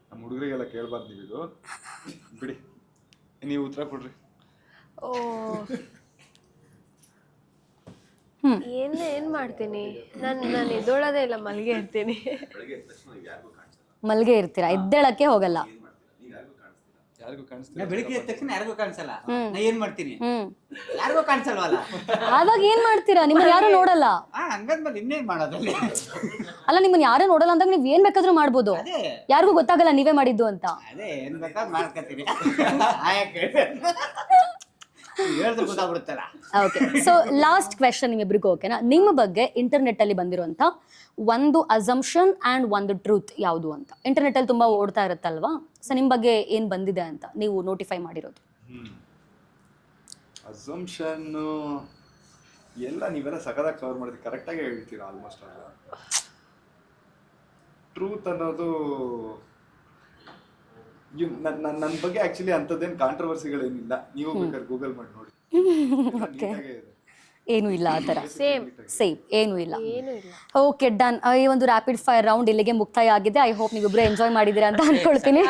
ನಮ್ಮ ಹುಡುಗರಿಗೆಲ್ಲ ಕೇಳಬಾರ್ದು ನೀವು ಇದು, ಬಿಡಿ, ನೀವು ಉತ್ತರ ಕೊಡ್ರಿ. ಓ, ಏನ್ ಮಾಡ್ತೀನಿ ನಾನು ಎದ್ದೋಳದೇ ಇಲ್ಲ, ಮಲ್ಗೆ ಇರ್ತೀನಿ. ಮಲ್ಗೆ ಇರ್ತೀರಾ, ಎದ್ದೇಳಕ್ಕೆ ಹೋಗಲ್ಲ? ಯಾರಿಗೂ ನಾ ಕಾಣಿಸ್ತಿಲ್ಲ. ಬೆಳಿಗ್ಗೆ ಎದ್ದ ತಕ್ಷಣ ಯಾರಿಗೂ ಕಾಣಿಸಲ್ಲ, ನಾ ಏನ್ ಮಾಡ್ತೀನಿ, ಯಾರಿಗೂ ಕಾಣಿಸಲ್ವಲ್ಲ. ಆವಾಗ ಏನ್ ಮಾಡ್ತೀರಾ? ನಿಮ್ಮನ್ನ ಯಾರು ನೋಡಲ್ಲ. ಹಂಗಂದ್ಮೇಲೆ ಇನ್ನೇನ್ ಮಾಡೋದಲ್ಲಿ. ಅಲ್ಲ, ನಿಮ್ಮನ್ನ ಯಾರು ನೋಡಲ್ಲ ಅಂದಾಗ ನೀವ್ ಏನ್ ಬೇಕಾದ್ರೂ ಮಾಡ್ಬೋದು, ಅದೇ ಯಾರಿಗೂ ಗೊತ್ತಾಗಲ್ಲ ನೀವೇ ಮಾಡಿದ್ದು ಅಂತ. ಅದೇ ಏನ್ ಬೇಕಾದ್ ಮಾಡ್ಕೊತೀನಿ. ಹೇಳಿದ್ರೆ ಗೊತ್ತಾಗ್ಬಿಡುತ್ತಲ್ಲ. ಓಕೆ, ಸೊ ಲಾಸ್ಟ್ ಕ್ವೆಶನ್ ನಿಮ್ಮಿಬ್ರಿಗೂ, ಓಕೆನಾ? ನಿಮ್ಮ ಬಗ್ಗೆ ಇಂಟರ್ನೆಟ್ ಅಲ್ಲಿ ಬಂದಿರುವಂತ ಒಂದು ಅಸಂಪ್ಷನ್ ಅಂಡ್ ಒಂದು ಟ್ರೂತ್ ಯಾವುದು ಅಂತ. ಇಂಟರ್ನೆಟ್ ಅಲ್ಲಿ ತುಂಬಾ ಓಡ್ತಾ ಇರುತ್ತಲ್ವಾ, ಸೊ ನಿಮ್ ಬಗ್ಗೆ ಏನ್ ಬಂದಿದೆ ಅಂತ ನೀವು ನೋಟಿಫೈ ಮಾಡಿರೋದು? ಅಸಂಪ್ಷನ್ ಎಲ್ಲ ನೀವೆಲ್ಲ ಸಖತ್ತಾಗಿ ಕವರ್ ಮಾಡ್ತೀವಿ, ಕರೆಕ್ಟಾಗಿ ಹೇಳ್ತೀರಾ ಆಲ್ಮೋಸ್ಟ್ ಅಲ್ಲ. ಟ್ರೂತ್ ಅನ್ನೋದು ನನ್ನ ಬಗ್ಗೆ ಆಕ್ಚುಲಿ ಅಂಥದ್ದೇನು ಕಾಂಟ್ರವರ್ಸಿಗಳೇನಿಲ್ಲ. ನೀವು ಬೇಕಾದ್ರೆ ಗೂಗಲ್ ಮಾಡಿ ನೋಡಿ. ನೀಟಾಗೇ ಇದೆ. ಏನು ಇಲ್ಲ ಆ ಥರ, ಸೇಮ್ ಏನು ಇಲ್ಲ. ಏನು ಇಲ್ಲ. Okay, done. ಈ ಒಂದು ರ್ಯಾಪಿಡ್ ಫೈರ್ ರೌಂಡ್ ಇಲ್ಲಿಗೆ ಮುಕ್ತಾಯ ಆಗಿದೆ. ಐ ಹೋಪ್ ನೀವಿಬ್ರು ಎಂಜಾಯ್ ಮಾಡಿದ್ದೀರಾ ಅಂತ ಅನ್ಕೊಳ್ತೀನಿ.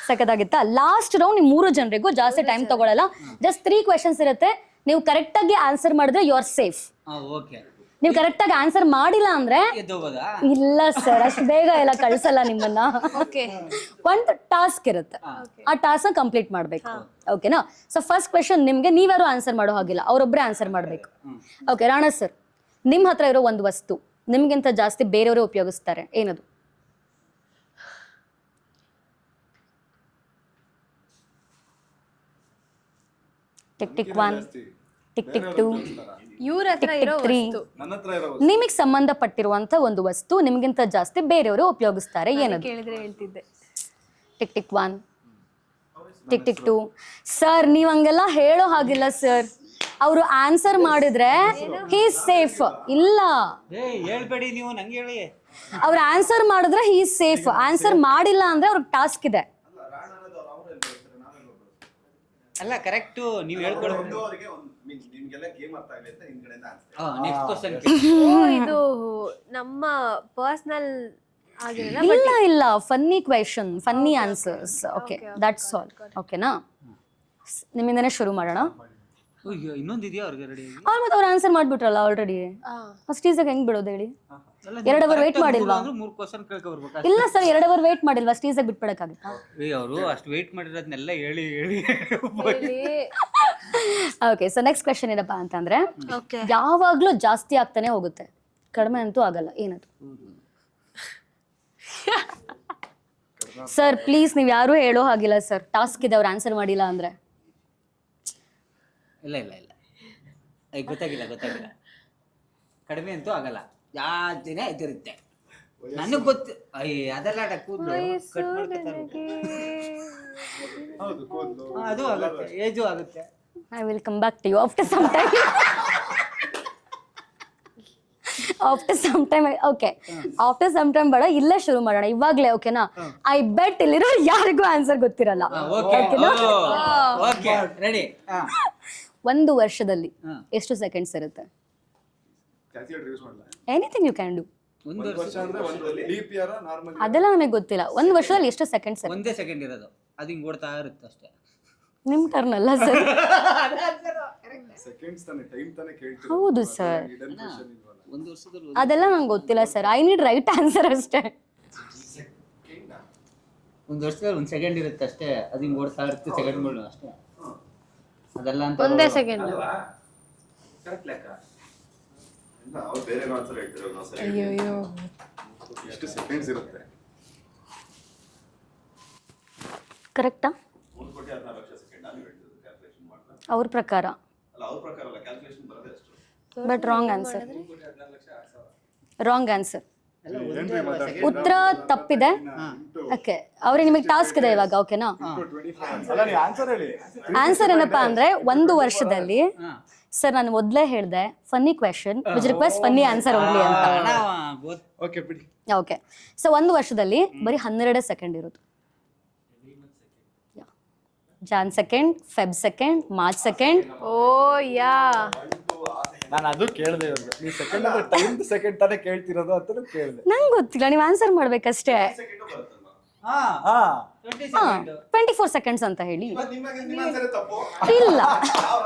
ಸಖತ್ತಾಗಿತ್ತಾ? ಲಾಸ್ಟ್ ರೌಂಡ್ ನಿಮ್ 3 ಜನರಿಗೂ ಜಾಸ್ತಿ ಟೈಮ್ ತಗೊಳ್ಳಲ್ಲ. ಜಸ್ಟ್ 3 ಕ್ವೆಶನ್ಸ್ ಇರುತ್ತೆ. ನೀವು ಕರೆಕ್ಟ್ ಆಗಿ ಆನ್ಸರ್ ಮಾಡಿದ್ರೆ ಯು ಆರ್ ಸೇಫ್. ಓಕೆ, ನೀವು ಕರೆಕ್ಟ್ ಆಗಿ ಆನ್ಸರ್ ಮಾಡಿಲ್ಲ ಅಂದ್ರೆ ಎದ್ದೋಗೋದಾ? ಇಲ್ಲ ಸರ್, ಅಷ್ಟು ಬೇಗ ಎಲ್ಲ ಕಳ್ಸಲ್ಲ ನಿಮ್ಮನ್ನ. ಓಕೆ, ಒಂದು ಟಾಸ್ಕ್ ಇರುತ್ತೆ, ಆ ಟಾಸ್ಕ್ ಕಂಪ್ಲೀಟ್ ಮಾಡ್ಬೇಕು. ಓಕೆನಾ? ಸೊ ಫಸ್ಟ್ ಕ್ವೆಶನ್ ನಿಮ್ಗೆ, ನೀವ್ಯಾರು ಆನ್ಸರ್ ಮಾಡೋ ಹಾಗಿಲ್ಲ, ಅವರೊಬ್ಬರೇ ಆನ್ಸರ್ ಮಾಡ್ಬೇಕು. ಓಕೆ, ರಾಣಾ ಸರ್, ನಿಮ್ ಹತ್ರ ಇರೋ ಒಂದು ವಸ್ತು ನಿಮ್ಗಿಂತ ಜಾಸ್ತಿ ಬೇರೆಯವರೇ ಉಪಯೋಗಿಸ್ತಾರೆ, ಏನದು? ಟಿಕ್ ಟಿಕ್ 1, ಟಿಕ್ ಟಿಕ್ 2, ಇವ್ರ ಹತ್ರ ಟಿಕ್ ಇರೋ ಟಿಕ್ 3. ವಸ್ತು ನನ್ನ ಹತ್ರ ಇರೋ ನಿಮಗೆ ಸಂಬಂಧಪಟ್ಟಿರುವಂತ ಒಂದು ವಸ್ತು ನಿಮ್ಗಿಂತ ಜಾಸ್ತಿ ಬೇರೆಯವರು ಉಪಯೋಗಿಸ್ತಾರೆ, ಏನದು? ಕೇಳಿದ್ರೆ ಹೇಳ್ತಿದ್ದೆ. Tick tick 1, tick tick 2. Sir, ನೀವ್ ಹಂಗೆಲ್ಲ ಹೇಳೋ ಹಾಗಿಲ್ಲ ಸರ್. ಅವರು ಆನ್ಸರ್ ಮಾಡಿದ್ರೆ ಹೀ ಸೇಫ್. ಇಲ್ಲ, ಹೇಳ್ಬೇಡಿ ನೀವು, ನಂಗೆ ಹೇಳಿ. ಅವ್ರು ಆನ್ಸರ್ ಮಾಡಿದ್ರೆ ಹೀ ಸೇಫ್. ಆನ್ಸರ್ ಮಾಡಿಲ್ಲ ಅಂದ್ರೆ ಅವ್ರಿಗೆ ಟಾಸ್ಕ್ ಇದೆ. ಅಲ್ಲ, ಕರೆಕ್ಟ್ ನೀವು ಹೇಳ್ಕೊಡ್ಬೇಕು. ಅವರಿಗೆ ನಿಮ್ಗೆಲ್ಲ ಗೇಮ್ ಅರ್ಥ ಆಗಲಿ ಅಂತ ಹಿಂದ್ಗಡೆಯಿಂದ ನೆಕ್ಸ್ಟ್ ಕ್ವಶನ್. ಇದು ನಮ್ಮ ಪರ್ಸನಲ್ ಆಗಿರಲ್ಲ. ಇಲ್ಲ, funny question, funny answers. Okay, that's all. ಓಕೆನಾ? ನಿಮ್ಮಿಂದನೇ ಶುರು ಮಾಡೋಣ. ಇನ್ನೊಂದು ಇದೆಯಾ ಅವ್ರಿಗೆ ರೆಡಿ? ಮತ್ತೆ ಅವ್ರು ಆನ್ಸರ್ ಮಾಡ್ಬಿಟ್ರಲ್ಲ ಆಲ್ರೆಡಿ. ಅಷ್ಟು ಈಸಾಗಿ ಹೆಂಗ್ ಬಿಡೋದು ಹೇಳಿ? 2 ಅವರ್ ವೇಟ್ ಮಾಡಿಲ್ವಾ? 3 ಕ್ವಶನ್ ಕೇಳ್ಕೊ ಬರ್ಬೇಕು. ಇಲ್ಲ ಸರ್, 2 ಅವರ್ ವೇಟ್ ಮಾಡಿಲ್ವಾ? ಅಷ್ಟು ಈಸಾಗಿ ಬಿಟ್ಬಿಡಕ್ಕಾಗುತ್ತಾ? ಅವರು ಅಷ್ಟು ವೇಟ್ ಮಾಡಿರೋದನ್ನೆಲ್ಲ ಹೇಳಿ ಹೇಳಿ. ಓಕೆ, ಸೊ ನೆಕ್ಸ್ಟ್ ಕ್ವೆಶನ್ ಏನಪ್ಪಾ ಅಂತಂದ್ರೆ, ಓಕೆ, ಯಾವಾಗ್ಲೂ ಜಾಸ್ತಿ ಆಗ್ತಾನೆ ಹೋಗುತ್ತೆ, ಕಡಿಮೆ ಅಂತೂ ಆಗಲ್ಲ, ಏನದು? ಸರ್ ಪ್ಲೀಸ್, ನೀವು ಯಾರು ಹೇಳೋ ಹಾಗಿಲ್ಲ ಸರ್. ಟಾಸ್ಕ್ ಇದೆ, ಅವ್ರು ಆನ್ಸರ್ ಮಾಡಿಲ್ಲ ಅಂದ್ರೆ. ಇಲ್ಲ ಗೊತ್ತಾಗಿಲ್ಲ. ಕಡಿಮೆ ಅಂತೂ ಆಗಲ್ಲ, ಜಾಸ್ತಿನೇ ಇದಿರುತ್ತೆ. ನನಗ್ ಗೊತ್ತು. ಅದೆಲ್ಲ ಕೂದಲು ಕಟ್ ಮಾಡ್ಕೊತಾರೆ. ಹೌದು, ಕೂದಲು ಅದು ಆಗುತ್ತೆ, ಏಜು ಆಗುತ್ತೆ. I will come back to you after some time. Okay, after some time ಬೇಡ, ಇಲ್ಲೇ ಶುರು ಮಾಡೋಣ ಇವಾಗ್ಲೇ. ಓಕೆನಾ? ಐ ಬೆಟ್ ಇಲ್ಲಿರೋ ಯಾರಿಗೂ ಆನ್ಸರ್ ಗೊತ್ತಿರಲ್ಲ. Okay, ready. ಒಂದು ವರ್ಷದಲ್ಲಿ ಎಷ್ಟು ಸೆಕೆಂಡ್ಸ್ ಇರುತ್ತೆ? ಕ್ಯಾಲ್ಕುಲೇಟರ್ ಯೂಸ್ ಮಾಡಲ್ಲ. Anything you can do. ಒಂದು ವರ್ಷ ಅಂದ್ರೆ ಒಂದು ಲೀಪ್ ಇಯರ್ ನಾರ್ಮಲ್ ಅದೆಲ್ಲ ನಮಗೆ ಗೊತ್ತಿಲ್ಲ. ಒಂದು ವರ್ಷದಲ್ಲಿ ಎಷ್ಟು ಸೆಕೆಂಡ್ಸ್? ಒಂದೇ ಸೆಕೆಂಡ್ ಇರೋದು, ಅದು ಹಿಂಗ್ ಓಡ್ತಾ ಇರುತ್ತೆ ಅಷ್ಟೇ. ನಿಮ್ ಟರ್ನ್ ಅಲ್ಲ ಸರ್. ಸೆಕೆಂಡ್ಸ್ ತಾನೆ, ಟೈಮ್ ತಾನೆ ಕೇಳ್ತೀವಿ. ಹೌದು ಸರ್, ಒಂದು ವರ್ಷದಲ್ಲಿ ಅದೆಲ್ಲ ನಂಗೆ ಗೊತ್ತಿಲ್ಲ sir. I need right answer ಅಷ್ಟೇ. ಒಂದು ವರ್ಷದಲ್ಲಿ 1 ಸೆಕೆಂಡ್ ಇರುತ್ತೆ ಅಷ್ಟೇ, ಅದು ಹಿಂಗ್ ಓಡ್ತಾ ಇರುತ್ತೆ ಸೆಕೆಂಡ್ಗಳು ಅಷ್ಟೇ. ಅದೆಲ್ಲ ಅಂತ ಒಂದೇ ಸೆಕೆಂಡ್. ಕರೆಕ್ಟ್ ಲೆಕ್ಕ. ಇಲ್ಲ, ಅವ್ರು ಬೇರೆ ಆನ್ಸರ್ ಹೇಳ್ತಿರೋ ನಾವು ಸರಿ. ಅಯ್ಯೋ, ಎಷ್ಟು ಸೆಕೆಂಡ್ಸ್ ಇರುತ್ತೆ? ಕರೆಕ್ಟಾ? 3,14,00,000 ಸೆಕೆಂಡ್ ನಾನು ಹೇಳ್ತಿದ್ದು ಕ್ಯಾಲ್ಕುಲೇಷನ್ ಮಾಡ್ತಾ. ಅವ್ರ ಪ್ರಕಾರ. ಅಲ್ಲ, ಅವ್ರ ಪ್ರಕಾರ ಅಲ್ಲ, ಕ್ಯಾಲ್ಕುಲೇಷನ್ ಬರೋದೇ ಅಷ್ಟು. But wrong answer. Wrong answer. ಉತ್ತರ ತಪ್ಪಿದೆ. ಓಕೆ, ಅವ್ರಿಗೆ ನಿಮಗೆ ಟಾಸ್ಕ್ ಇದೆ ಇವಾಗ. ಓಕೆನಾ? ಅಲ್ಲ, ನೀವು ಆನ್ಸರ್ ಹೇಳಿ. ಆನ್ಸರ್ ಏನಪ್ಪಾ ಅಂದ್ರೆ, ಒಂದು ವರ್ಷದಲ್ಲಿ ಸರ್, ನಾನು ಮೊದಲೇ ಹೇಳಿದೆ funny question which request funny answer only ಅಂತ. ಓಕೆ ಬಿಡಿ. ಓಕೆ, ಸೊ ಒಂದು ವರ್ಷದಲ್ಲಿ ಬರೀ 12 ಸೆಕೆಂಡ್ ಇರೋದು. Jan second, Feb second, March second. Oh yeah, ನಾನು ಅದು ಕೇಳಿದೆ. ನೀವು ಸೆಕೆಂಡ್ ಅಂದ್ರೆ ಟೈಮ್ ಸೆಕೆಂಡ್ ತಾನೇ ಕೇಳ್ತಿರೋದು ಅಂತ ಕೇಳಿದೆ. ನಂಗೆ ಗೊತ್ತಿಲ್ಲ, ನೀವು ಆನ್ಸರ್ ಮಾಡ್ಬೇಕಷ್ಟೇ. ಸೆಕೆಂಡ್ ಬರುತ್ತಲ್ವಾ? 24 ಸೆಕೆಂಡ್ಸ್ ಅಂತ ಹೇಳಿ. ನಿಮ್ಮ ಆನ್ಸರ್ ತಪ್ಪು. ಇಲ್ಲ,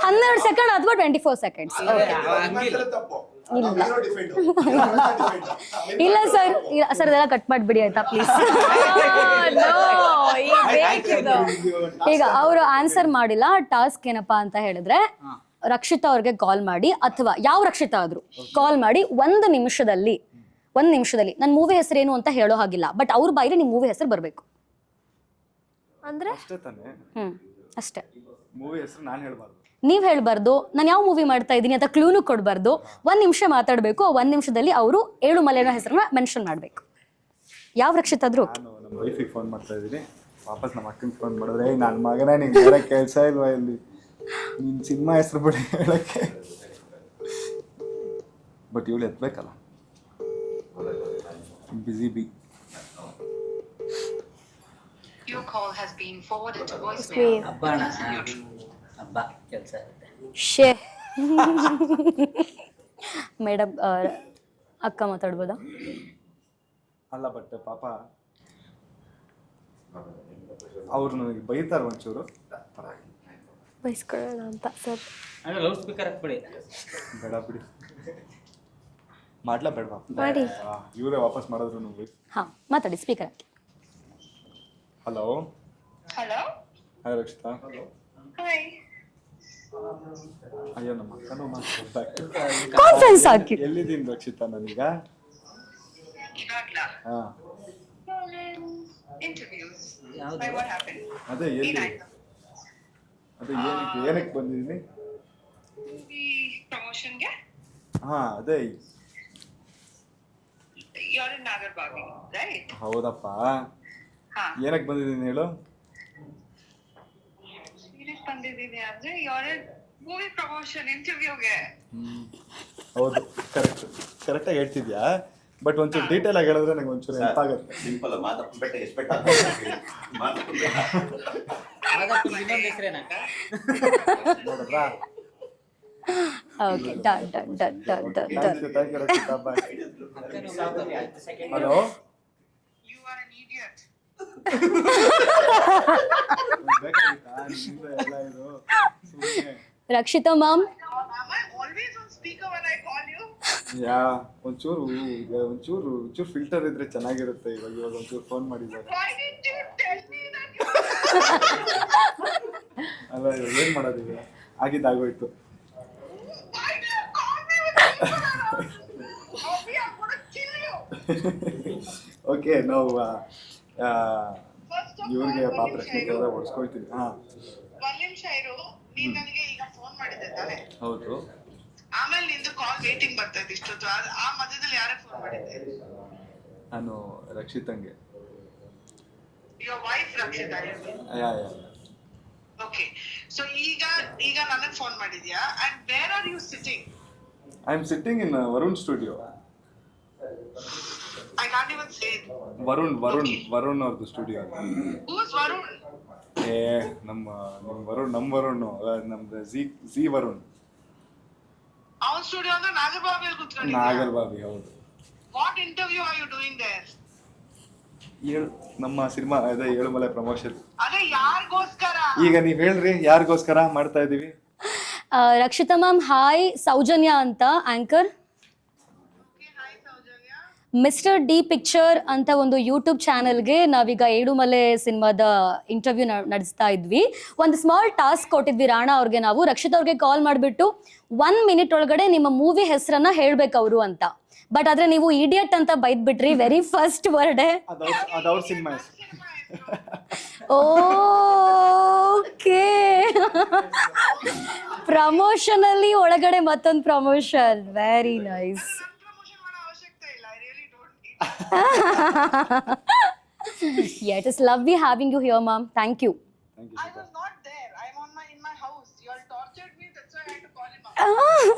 12 ಸೆಕೆಂಡ್ ಅಥವಾ 24 ಸೆಕೆಂಡ್ಸ್. ನಿಮ್ಮ ಆನ್ಸರ್ ತಪ್ಪು. ಇಲ್ಲ ಸರ್, ಸರ್ ಅದೆಲ್ಲ ಕಟ್ ಮಾಡಿಬಿಡಿ ಆಯ್ತಾ ಪ್ಲೀಸ್. ಈಗ ಅವರು ಆನ್ಸರ್ ಮಾಡಿಲ್ಲ. ಟಾಸ್ಕ್ ಏನಪ್ಪಾ ಅಂತ ಹೇಳಿದ್ರೆ ರಕ್ಷಿತಾ ಅವ್ರಿಗೆ ಕಾಲ್ ಮಾಡಿ, ಅಥವಾ ಯಾವ ರಕ್ಷಿತಾ ಆದ್ರು ಕಾಲ್ ಮಾಡಿ ಒಂದ್ ನಿಮಿಷದಲ್ಲಿ ನನ್ನ ಮೂವಿ ಹೆಸರೇನು ಅಂತ ಹೇಳೋ ಹಾಗಿಲ್ಲ, ಬಟ್ ಅವ್ರ ಬಾಯಿಲಿ ನಿಮ್ ಮೂವಿ ಹೆಸರು ಬರ್ಬೇಕು. ಅಂದ್ರೆ ಅಷ್ಟೇ ತಾನೇ? ಅಷ್ಟೇ. ಮೂವಿ ಹೆಸರು ನಾನು ಹೇಳ್ಬಾರ್ದು, ನೀವ್ ಹೇಳ್ಬಾರ್ದು, ನಾನು ಯಾವ ಮೂವಿ ಮಾಡ್ತಾ ಇದ್ದೀನಿ ಅಂತ ಕ್ಲೂನು ಕೊಡ್ಬಾರ್ದು. 1 ನಿಮಿಷ ಮಾತಾಡ್ಬೇಕು. 1 ನಿಮಿಷದಲ್ಲಿ ಅವರು ಏಳುಮಲೆನ ಹೆಸರನ್ನ ಮೆನ್ಷನ್ ಮಾಡ್ಬೇಕು. ಯಾವ ರಕ್ಷಿತ್ ಆದ್ರೂ ಓಕೆ. ನಾನು ನಮ್ಮ ವೈಫಿಗೆ ಫೋನ್ ಮಾಡ್ತಾ ಇದ್ದೀನಿ, ವಾಪಸ್ ನಮ್ಮ ಅಕ್ಕನಿಗೆ ಫೋನ್ ಮಾಡಿದ್ರೆ ನನ್ನ ಮಗನೇ ನಿಂಗೆ ಬೇರೆ ಕೆಲಸ ಇಲ್ವಾ ಇಲ್ಲಿ, ನಿನ್ನ ಸಿನಿಮಾ ಹೆಸರು ಬಿಡಿ ಹೇಳಕ್ಕೆ. ಬಟ್ ಇವಳು ಎತ್ತಬೇಕಲ್ಲ, ಬಿಸಿ B. Your call has been forwarded to voicemail. ಹಬ್ಬ ಕೆಲಸ ಇರುತ್ತೆ. ಶೇ ಮೇಡಮ್, ಅಕ್ಕ ಮಾತಾಡ್ಬೋದಾ? ಅಲ್ಲ ಬಟ್ ಪಾಪ ಅವ್ರು ನನಗೆ ಬೈತಾರೆ ಒಂಚೂರು, ಬಯಸ್ಕೊಳ್ಳೋಣ ಅಂತ ಸರ್. ಅಂದ್ರೆ ಲೌಡ್ ಸ್ಪೀಕರ್ ಹಾಕ್ಬಿಡಿ. ಬೇಡ ಬಿಡಿ, ಮಾಡ್ಲಾ ಬೇಡವಾ? ಮಾಡಿ. ಇವರೇ ವಾಪಸ್ ಮಾಡಿದ್ರು ನೀವು. ಹಾ ಮಾತಾಡಿ, ಸ್ಪೀಕರ್ ಹಾಕಿ. Hello. Hello? Hi Rakshita. Hi. ಅಯ್ಯೋ ನಮ್ಮ ಅಕ್ಕನೂ ಮಾತಾಡ್ಬೇಕು. ಕಾನ್ಫರೆನ್ಸ್ ಹಾಕಿ. ಎಲ್ಲಿದ್ದೀನಿ ರಕ್ಷಿತಾ ನಾನೀಗ? Inagla. ಹಾ Interviews. ಯಾವ್ದು? Why, what happened? ಅದೇ ಎಲ್ಲಿ, ಅದೇ ಏನಕ್ಕೆ ಬಂದಿದ್ದೀನಿ? Movie promotion ge? ಹಾ ಅದೇ. You're in Nagarbavi, right? ಹೌದಪ್ಪ. ಹಾ. ಏನಕ್ಕೆ ಬಂದಿದ್ದೀನಿ ಹೇಳು? ಸೀರಿಯಸ್ ಬಂದಿದ್ದೀನಿ ಅಂದ್ರೆ you're in movie promotion interview ge. ಹೌದು, ಕರೆಕ್ಟಾಗಿ ಹೇಳ್ತಿದ್ಯಾ, ಬಟ್ ಒಂಚೂರು ಡೀಟೇಲ್ ಆಗಿ ಹೇಳಿದ್ರೆ ನಂಗೆ ಒಂಚೂರು ಹೆಲ್ಪ್ ಆಗುತ್ತೆ. ಸಿಂಪಲ್ ಮಾತಾಡ್ಬಿಟ್ಟೆ ಎಕ್ಸ್ಪೆಕ್ಟ್ ಇನ್ನೊಂದು ಹೆಸರೇನಕ್ಕ? ನೋಡಿದ್ರಾ? Okay, done done done done done done. Thank you Rakshita, bye. Hello. You are an idiot. ಬೇಕಾಗಿತ್ತಾ ನಿಮ್ಮಿಂದ ಎಲ್ಲ ಇದು? ಸುಮ್ನೆ. Rakshita ma'am, Am I always on speaker when I call you? ಒಂಚೂರು ಫಿಲ್ಟರ್ ಇದ್ರೆ ಚೆನ್ನಾಗಿರುತ್ತೆ. ಇವಾಗ ಒಂಚೂರು ಫೋನ್ ಮಾಡಿದ್ದಾರೆ. Why didn't you tell me that you ಅಲ್ಲ ಇವಾಗ ಏನ್ ಮಾಡೋದೀಗ, ಆಗಿದ್ದಾಗೋಯ್ತು. Why did you call me with this? Bobby, I'm gonna kill you. Okay, ನಾವು First of all, ಇವ್ರಿಗೆ ಒಂದ್ ಪ್ರಶ್ನೆ ನಿಮಿಷ ಕೇಳಿದ್ರೆ ಇರು. ಓಡಿಸ್ಕೊಳ್ತೀನಿ. ಹಾ ಒಂದ್ ನಿಮಿಷ ಇರು. ನೀನ್ ನನಗೆ ಈಗ ಫೋನ್ ಮಾಡಿದ್ದೆ ತಾನೆ? ಹೌದು. ಆಮೇಲೆ ನಿಂದು ಕಾಲ್ ವೇಟಿಂಗ್ ಬರ್ತಾ ಇದೆ ಇಷ್ಟೊತ್ತು. ಆ ಮಧ್ಯದಲ್ಲಿ ಯಾರೇ ಫೋನ್ ಮಾಡಿದ್ದೆ? ನಾನು ರಕ್ಷಿತಂಗೆ. Your wife Rakshita. Yeah okay, so ಈಗ ನನಗೆ ಫೋನ್ ಮಾಡಿದ್ಯಾ? And where are you sitting? I am sitting in Varun studio. I can't even say it. Varun ಅವ್ರದ್ದು ಸ್ಟುಡಿಯೋ. ಹೂಸ್ ವರುಣ್? ನಮ್ಮ ವರುಣ್, ನಮ್ದು ಜಿ ವರುಣ್. ಅವನ್ ಸ್ಟುಡಿಯೋ ಅಂದ್ರೆ ನಾಗರಬಾವಿಯಲ್ಲಿ ಕೂತ್ಕೊಂಡಿದ್ಯಾ? ನಾಗರಬಾವಿ, ಹೌದು. What interview are you doing there? ನಮ್ಮ ಸಿನಿಮಾ ಅದೇ ಏಳುಮಲೆ ಪ್ರಮೋಷನ್. ಅದೇ ಯಾರಿಗೋಸ್ಕರ? ಈಗ ನೀವ್ ಹೇಳ್ರಿ ಯಾರಿಗೋಸ್ಕರ ಮಾಡ್ತಾ ಇದೀವಿ? ರಕ್ಷಿತಾ ಮ್ಯಾಮ್ ಹಾಯ್, ಸೌಜನ್ಯ ಅಂತ anchor. Hi Soujanya. Mister D picture ಅಂತ ಒಂದು ಯೂಟ್ಯೂಬ್ ಚಾನೆಲ್ಗೆ ನಾವೀಗ ಏಳುಮಲೆ ಸಿನಿಮಾದ ಇಂಟರ್ವ್ಯೂ ನಡೆಸ್ತಾ ಇದ್ವಿ. ಒಂದು ಸ್ಮಾಲ್ ಟಾಸ್ಕ್ ಕೊಟ್ಟಿದ್ವಿ ರಾಣಾ ಅವ್ರಿಗೆ. ನಾವು ರಕ್ಷಿತ್ ಅವ್ರಿಗೆ ಕಾಲ್ ಮಾಡಿಬಿಟ್ಟು 1 ಮಿನಿಟ್ ಒಳಗಡೆ ನಿಮ್ಮ ಮೂವಿ ಹೆಸರನ್ನ ಹೇಳ್ಬೇಕು ಅವರು ಅಂತ. ಬಟ್ ಆದ್ರೆ ನೀವು ಇಡಿಯಟ್ ಅಂತ ಬೈದ್ಬಿಟ್ರಿ ವೆರಿ ಫಸ್ಟ್ ವರ್ಡೇ. ಅದವ್ರ ಸಿನಿಮಾ. ಓಕೆ, ಪ್ರಮೋಷನ್ ಅಲ್ಲಿ ಒಳಗಡೆ ಮತ್ತೊಂದು ಪ್ರಮೋಷನ್. Very nice. ಪ್ರಮೋಷನ್ ಮಾಡೋ ಅವಶ್ಯಕತೆ ಇಲ್ಲ. I really don't need. Yeah, it is lovely having you here, ma'am. Thank you. I was not there. I'm in my house. You all tortured me. That's why I had to call him up.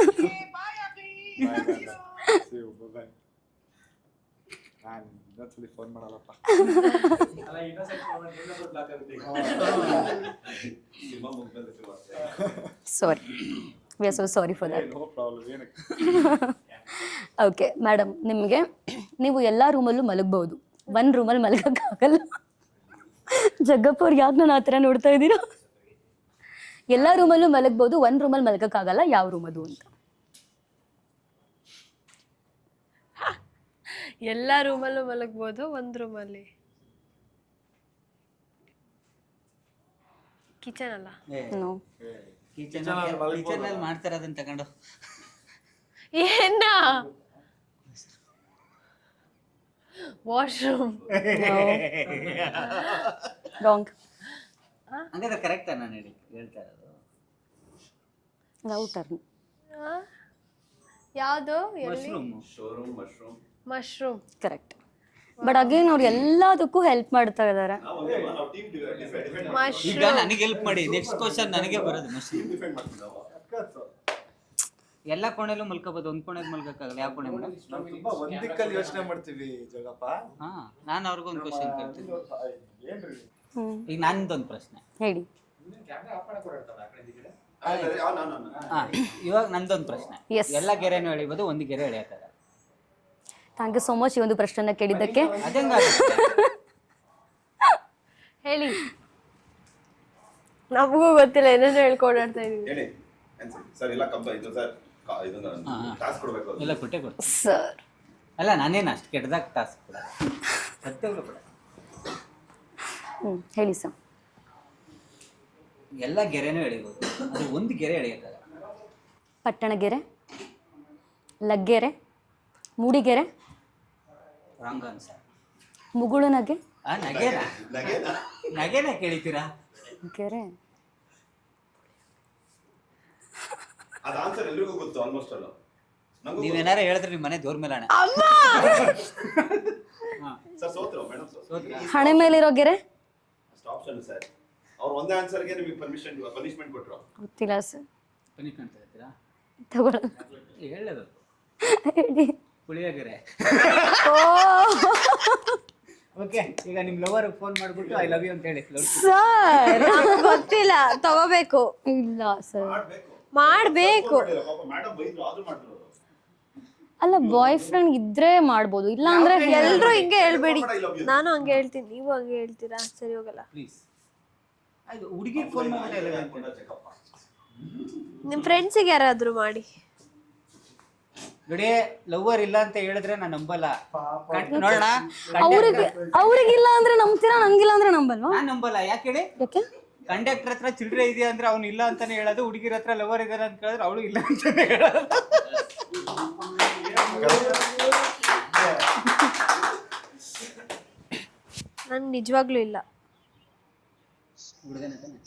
Okay, bye, Abhi. Love you. Bye. ನಾನು ಇನ್ನೊಂದ್ಸಲಿ phone ಮಾಡಲ್ಲಪ್ಪ. Sorry. We are so sorry for that. No problem. ಏನಕ್ಕೆ? Okay madam, ನಿಮಗೆ ನೀವು ಎಲ್ಲ ರೂಮಲ್ಲೂ ಮಲಗಬಹುದು, 1 ರೂಮಲ್ಲಿ ಮಲಗಕ್ಕಾಗಲ್ಲ. ಜಗ್ಗಪ್ಪ ಅವ್ರು ಯಾಕೆ ನಾನು ಆ ಥರ ನೋಡ್ತಾ ಇದ್ದೀರಾ? ಎಲ್ಲ ರೂಮಲ್ಲೂ ಮಲಗಬಹುದು, 1 ರೂಮಲ್ಲಿ ಮಲಗಕ್ಕಾಗಲ್ಲ. ಯಾವ ರೂಮ್ ಅದು ಅಂತ? ಎಲ್ಲ ರೂಮಲ್ಲೂ ಮಲಗ್ಬೋದು, ಒಂದು ರೂಮಲ್ಲಿ ಕಿಚನ್ ಅಲ್ಲ. ನೋ. ಕಿಚನ್ ಅಲ್ಲಿ ಮಾಡ್ತಾರೆ ಅದನ್ನ ತಗೊಂಡು. ಏನ ವಾಶ್ರೂಮ್? ರಾಂಗ್. ಹಂಗಾದ್ರೆ ಕರೆಕ್ಟ್ ನಾನು ಹೇಳ್ತಾ ಇರೋದು. ರೌಟರ್. ಯಾವುದು? Mushroom. Showroom mushroom. Mushroom correct. But again ಅವ್ರು ಎಲ್ಲದಕ್ಕೂ ಹೆಲ್ಪ್ ಮಾಡ್ತಾ ಇದ್ದಾರೆ. ನಾವು ಟೀಮ್ ಡಿಫೆಂಡ್ ಈಗ ನನಗೆ ಹೆಲ್ಪ್ ಮಾಡಿ, ನೆಕ್ಸ್ಟ್ ಕ್ವಶನ್ ನನಗೆ ಬರೋದು. ಮಶ್ರೂಮ್ ಡಿಫೆಂಡ್ ಮಾಡ್ತೀವಿ ನಾವು. ಎಲ್ಲ ಕೋಣೆಲ್ಲೂ ಮಲ್ಕೋಬಹುದು, ಒಂದ್ ಕೋಣೆಗೆ ಮಲ್ಕೋಕ್ಕಾಗಲ್ಲ. ಯಾವ ಕೋಣೆ ಮೇಡಮ್? ನಾವು ತುಂಬಾ ಒಂದ್ ದಿಕ್ಕಲ್ಲಿ ಯೋಚನೆ ಮಾಡ್ತೀವಿ ಜಗಪ್ಪ. ಹಾ, ನಾನು ಅವ್ರಿಗೊಂದು ಕ್ವಶನ್ ಕೇಳ್ತೀನಿ. ಏನ್ರಿ ಈಗ ನಂದೊಂದು ಪ್ರಶ್ನೆ ಹೇಳಿ. ಹಾ, ಇವಾಗ ನಂದೊಂದು ಪ್ರಶ್ನೆ. Yes. ಎಲ್ಲ ಗೆರೆನೂ ಎಳಿಬೋದು, ಒಂದು ಗೆರೆ ಎಳೆಯಕ್ಕಾಗಲ್ಲ. ಥ್ಯಾಂಕ್ ಯು ಸೋ ಮಚ್ ಈ ಒಂದು ಪ್ರಶ್ನೆನ ಕೇಳಿದ್ದಕ್ಕೆ. ಅದಂಗ ಹೇಳಿ, ನಮಗೂ ಗೊತ್ತಿಲ್ಲ, ಏನೇನು ಹೇಳ್ಕೊಂಡಾಡ್ತಾ ಇದೀವಿ. ಹೇಳಿ ಸರ್. ಇಲ್ಲ ಕಂಬ ಇದು ಸರ್, ಇದು ಟಾಸ್ಕ್ ಕೊಡ್ಬೇಕು. ಎಲ್ಲ ಕೊಟ್ಟೆ ಕೊಡ್ತೀನಿ ಸರ್. ಅಲ್ಲ, ನಾನೇನು ಅಷ್ಟು ಕೆಟ್ಟದಾಗ ಟಾಸ್ಕ್ ಕೊಡ ಸತ್ಯಗಳು ಕೊಡ. ಹೇಳಿ ಸರ್. ಎಲ್ಲ ಗೆರೆನೂ ಎಳಿಬೋದು, ಅದು ಒಂದು ಗೆರೆ ಎಳೆಯಕ್ಕಾಗಲ್ಲ. Pattanagere, Laggere, Mudigere, wrong answer. ಮುಗುಳುನಗೆ, ನಗೆನ ಕೇಳಿತೀರಾ? ಗೆರೆ. ಅದ ಆನ್ಸರ್ ಎಲ್ರಿಗೂ ಗೊತ್ತು ಆಲ್ಮೋಸ್ಟ್ ಅಲ್ಲ. ನೀವೇನಾರ ಹೇಳಿದ್ರೆ ನಿಮ್ಮ ಮನೆ ದೋರ್ ಮೇಲೆ ಹಣ. ಸರ್ ಸೋತ್ರು ಮೇಡಮ್. ಹಣೆ ಮೇಲಿರೋ ಗೆರೆ. Stop sir. ಅವ್ರು ಒಂದೇ ಆನ್ಸರ್ಗೆ ನಿಮಗೆ ಪನಿಷ್ಮೆಂಟ್ ಕೊಟ್ರು. ಗೊತ್ತಿಲ್ಲ ಸರ್. ಪನಿಷ್ಮೆಂಟ್ ಹೇಳ್ತೀರಾ? ತಗೊಳ್ಳೋದು. ಹೇಳೋದು ಹೇಳಿ. ಪುಳಿಯೋಗರೆ. ಓಕೆ, ಈಗ ನಿಮ್ ಲವರ್ ಫೋನ್ ಮಾಡ್ಬಿಟ್ಟು ಐ ಲವ್ ಯು ಅಂತ ಹೇಳಿ. ಸರ್ ಗೊತ್ತಿಲ್ಲ, ತಗೋಬೇಕು. ಇಲ್ಲ ಸರ್, ಮಾಡ್ಬೇಕು. ಪಾಪ ಮೇಡಮ್ ಬೈದ್ರು ಆದ್ರೂ ಮಾಡಿದ್ರು. ಅಲ್ಲ, ಬಾಯ್ ಫ್ರೆಂಡ್ ಇದ್ರೆ ಮಾಡ್ಬೋದು, ಇಲ್ಲ ಅಂದ್ರೆ ಎಲ್ರು ಹಿಂಗೆ ಹೇಳ್ಬೇಡಿ. ನಾನು ಹಂಗೆ ಹೇಳ್ತೀನಿ, ನೀವು ಹಂಗೆ ಹೇಳ್ತೀರಾ? ಸರಿ ಹೋಗಲ್ಲ. ಪ್ಲೀಸ್. ಆಯ್ತು, ಹುಡುಗಿಗೆ ಫೋನ್ ಮಾಡಿ ನಿಮ್ಮ ಫ್ರೆಂಡ್ಸಿಗೆ ಯಾರಾದ್ರೂ ಮಾಡಿ. ನೋಡಿ, ಲವರ್ ಇಲ್ಲ ಅಂತ ಹೇಳಿದ್ರೆ ನಾನು ನಂಬಲ್ಲ. ನೋಡೋಣ, ಅವ್ರಿಗಿಲ್ಲ ಅಂದ್ರೆ ನಂಬ್ತೀರಾ, ನಂಗಿಲ್ಲ ಅಂದ್ರೆ ನಂಬಲ್ವಾ? ನಾನ್ ನಂಬಲ್ಲ. ಯಾಕೆ ಹೇಳಿ? ಯಾಕೆ? ಕಂಡಕ್ಟರ್ ಹತ್ರ ಚಿಲ್ಡ್ರೆ ಇದೆಯಾ ಅಂದ್ರೆ ಅವ್ನು ಇಲ್ಲ ಅಂತಾನೆ ಹೇಳೋದು, ಹುಡುಗಿರ ಹತ್ರ ಲವರ್ ಇದಾರೆ ಅಂತ ಕೇಳಿದ್ರೆ ಅವಳು ಇಲ್ಲ ಅಂತಾನೆ ಹೇಳೋದು. ನನ್ ನಿಜವಾಗ್ಲೂ ಇಲ್ಲ. ಹುಡುಗನ ತಾನೆ?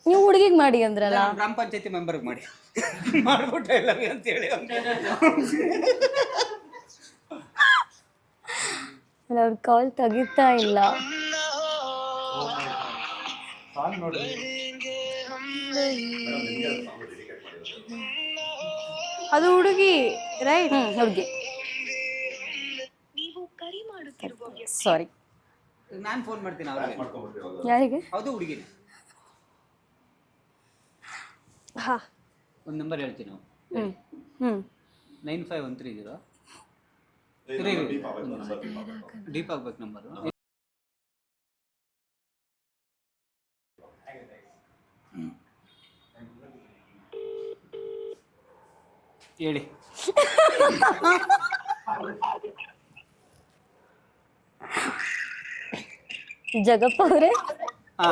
ನೀವು ಹುಡುಗಿಗೆ ಮಾಡಿ ಅಂದ್ರಲ್ಲ. ಗ್ರಾಮ ಪಂಚಾಯತಿ ಮೆಂಬರ್ಗೆ ಮಾಡಿ ಮಾಡ್ಬಿಟ್ಟು ಇಲ್ಲ ಅಂತ ಹೇಳಿ ಅವ್ರ ಕಾಲ್ ತೆಗಿತಾ ಇಲ್ಲ. ಅದು ಹುಡುಗಿ, ರೈಟ್? ಹುಡುಗಿ. ಸಾರಿ, ನಾನು ಫೋನ್ ಮಾಡ್ತೀನಿ ಅವ್ರಿಗೆ. ಯಾರಿಗೆ? ಹೌದು, ಹುಡುಗಿನೇ. ಹಾ, ಒಂದು ನಂಬರ್ ಹೇಳ್ತೀನಿ ನಾವು. 9513 ಡೀಪ್ ಆಗ್ಬೇಕು ನಂಬರು. ಹೇಳಿ. ಜಗಪ್ಪ ಅವರೇ. ಹಾ,